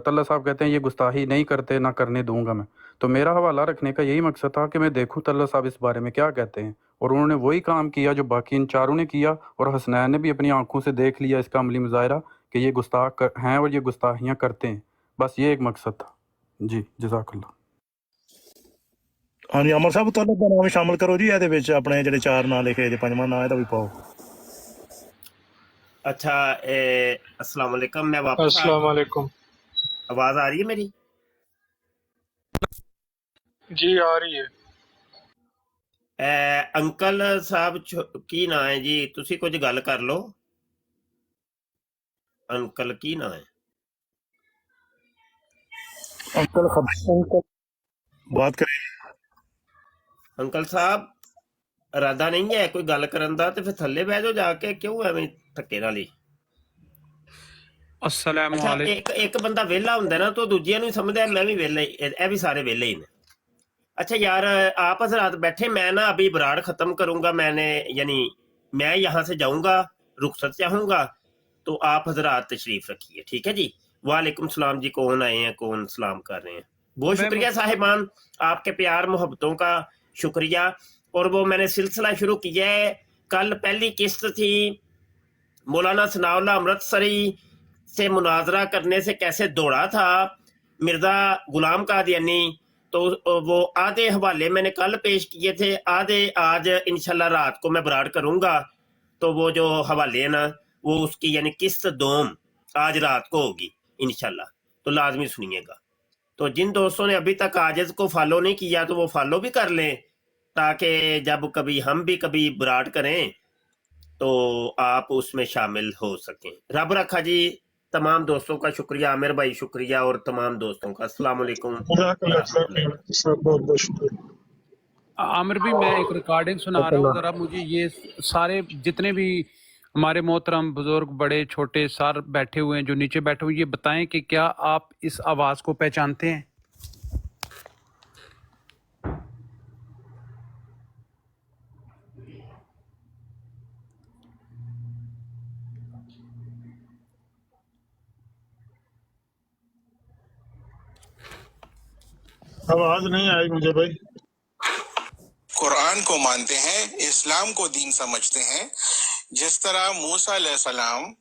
तल्ला साहब कहते हैं ये गुस्ताखी नहीं करते, ना करने दूंगा मैं। तो मेरा हवाला रखने का यही मकसद था कि मैं देखूँ तल्ला साहब इस बारे में क्या कहते हैं। और उन्होंने वही काम किया जो बाकी इन 4 ने किया, और हसनैन ने भी अपनी आंखों से देख लिया इसका अमली मुजाहरा कि ये गुस्ताख हैं और ये गुस्ताखियाँ करते हैं। बस ये एक मकसद था जी। जज़ाकल्लाह।
हाँ जी अमर साहब तुहाडा दा नाम शामिल करो जी ਇਹਦੇ ਵਿੱਚ ਆਪਣੇ ਜਿਹੜੇ 4 ਨਾਂ ਲਿਖੇ ਜੇ 5ਵਾਂ ਨਾਂ ਇਹਦਾ ਵੀ ਪਾਓ।
अच्छा अस्सलाम वालेकुम, मैं वापस
अस्सलाम वालेकुम।
आवाज आ रही है मेरी?
जी आ रही है।
अंकल साहब की ना है जी, तुसी कुछ गल कर लो। अंकल की ना है?
अंकल बात करें।
अंकल साहब इरादा नहीं है कोई गल करन दा ते फिर थल्ले बह जाओ जाके, क्यों एवें धक्के नाल ही।
अस्सलाम
अच्छा
वालेकुम।
एक बंदा वेला हुंदा ना तो दूजियां नूं समझदा मैं भी वेला ही, ए भी सारे वेले ही ने। अच्छा यार आप हजरात बैठे, मैं ना अभी बराड़ खत्म करूंगा, मैंने यानी मैं यहाँ से जाऊंगा, रुखसत चाहूंगा, तो आप हजरात तशरीफ रखिए, ठीक है जी। वालेकुम सलाम जी, कौन आए हैं, कौन सलाम कर रहे हैं? बहुत शुक्रिया साहिबान, आपके प्यार मोहब्बतों का शुक्रिया। और वो मैंने सिलसिला शुरू किया है, कल पहली किस्त थी मौलाना सनाउल्लाह अमृतसरी से मुनाजरा करने से कैसे दौड़ा था मिर्जा गुलाम कादियानी, तो वो आधे हवाले मैंने कल पेश किए थे, आधे आज इंशाल्लाह रात को मैं बराड़ करूंगा। तो वो जो हवाले हैं ना वो उसकी यानी किस्त दोम आज रात को होगी इंशाल्लाह, तो लाजमी सुनिएगा। तो जिन दोस्तों ने अभी तक आजिज को फॉलो नहीं किया तो वो फॉलो भी कर लें, ताकि जब कभी हम भी कभी ब्राड करें तो आप उसमें शामिल हो सकें। रब रखा जी। तमाम दोस्तों का शुक्रिया, आमिर भाई शुक्रिया, और तमाम दोस्तों का अस्सलाम वालेकुम।
बहुत बहुत शुक्रिया।
आमिर भी, मैं एक रिकॉर्डिंग सुना रहा हूँ, ज़रा मुझे ये सारे जितने भी हमारे मोहतरम बुजुर्ग बड़े छोटे सर बैठे हुए हैं, जो नीचे बैठे हुए, ये बताएं कि क्या आप इस आवाज़ को पहचानते हैं?
आवाज नहीं आई मुझे भाई।
कुरान को मानते हैं, इस्लाम को दीन समझते हैं, जिस तरह मूसा अलैहिस्सलाम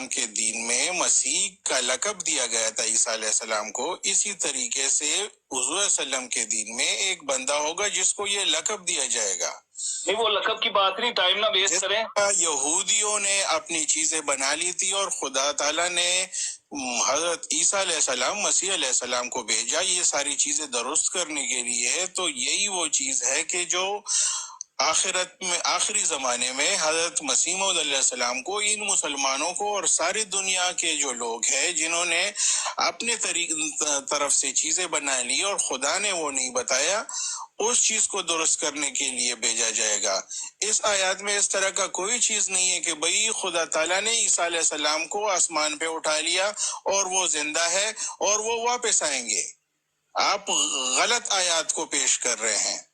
के दीन में मसीह का लक़ब दिया गया था ईसा अलैहिस्सलाम को, इसी तरीके से हुज़ूर सल्लम के दीन में एक बंदा होगा जिसको ये लक़ब दिया जाएगा। नहीं, वो लक़ब की बात नहीं, टाइम ना वेस्ट करें। यहूदियों ने अपनी चीजें बना ली थी और खुदा ताला ने हजरत ईसा अलैहिस्सलाम मसीह अलैहिस्सलाम को भेजा ये सारी चीजें दुरुस्त करने के लिए। तो यही वो चीज है कि जो आखिरत में आखिरी जमाने में हजरत मसीह मौऊद अलैहिस्सलाम को इन मुसलमानों को और सारी दुनिया के जो लोग हैं जिन्होंने अपने तरफ से चीजें बना ली और खुदा ने वो नहीं बताया, उस चीज को दुरुस्त करने के लिए भेजा जाएगा। इस आयत में इस तरह का कोई चीज नहीं है कि भाई खुदा ताला ने ईसा अलैहिस्सलाम को आसमान पे उठा लिया और वो जिंदा है और वो वापस आएंगे। आप गलत आयत को पेश कर रहे हैं।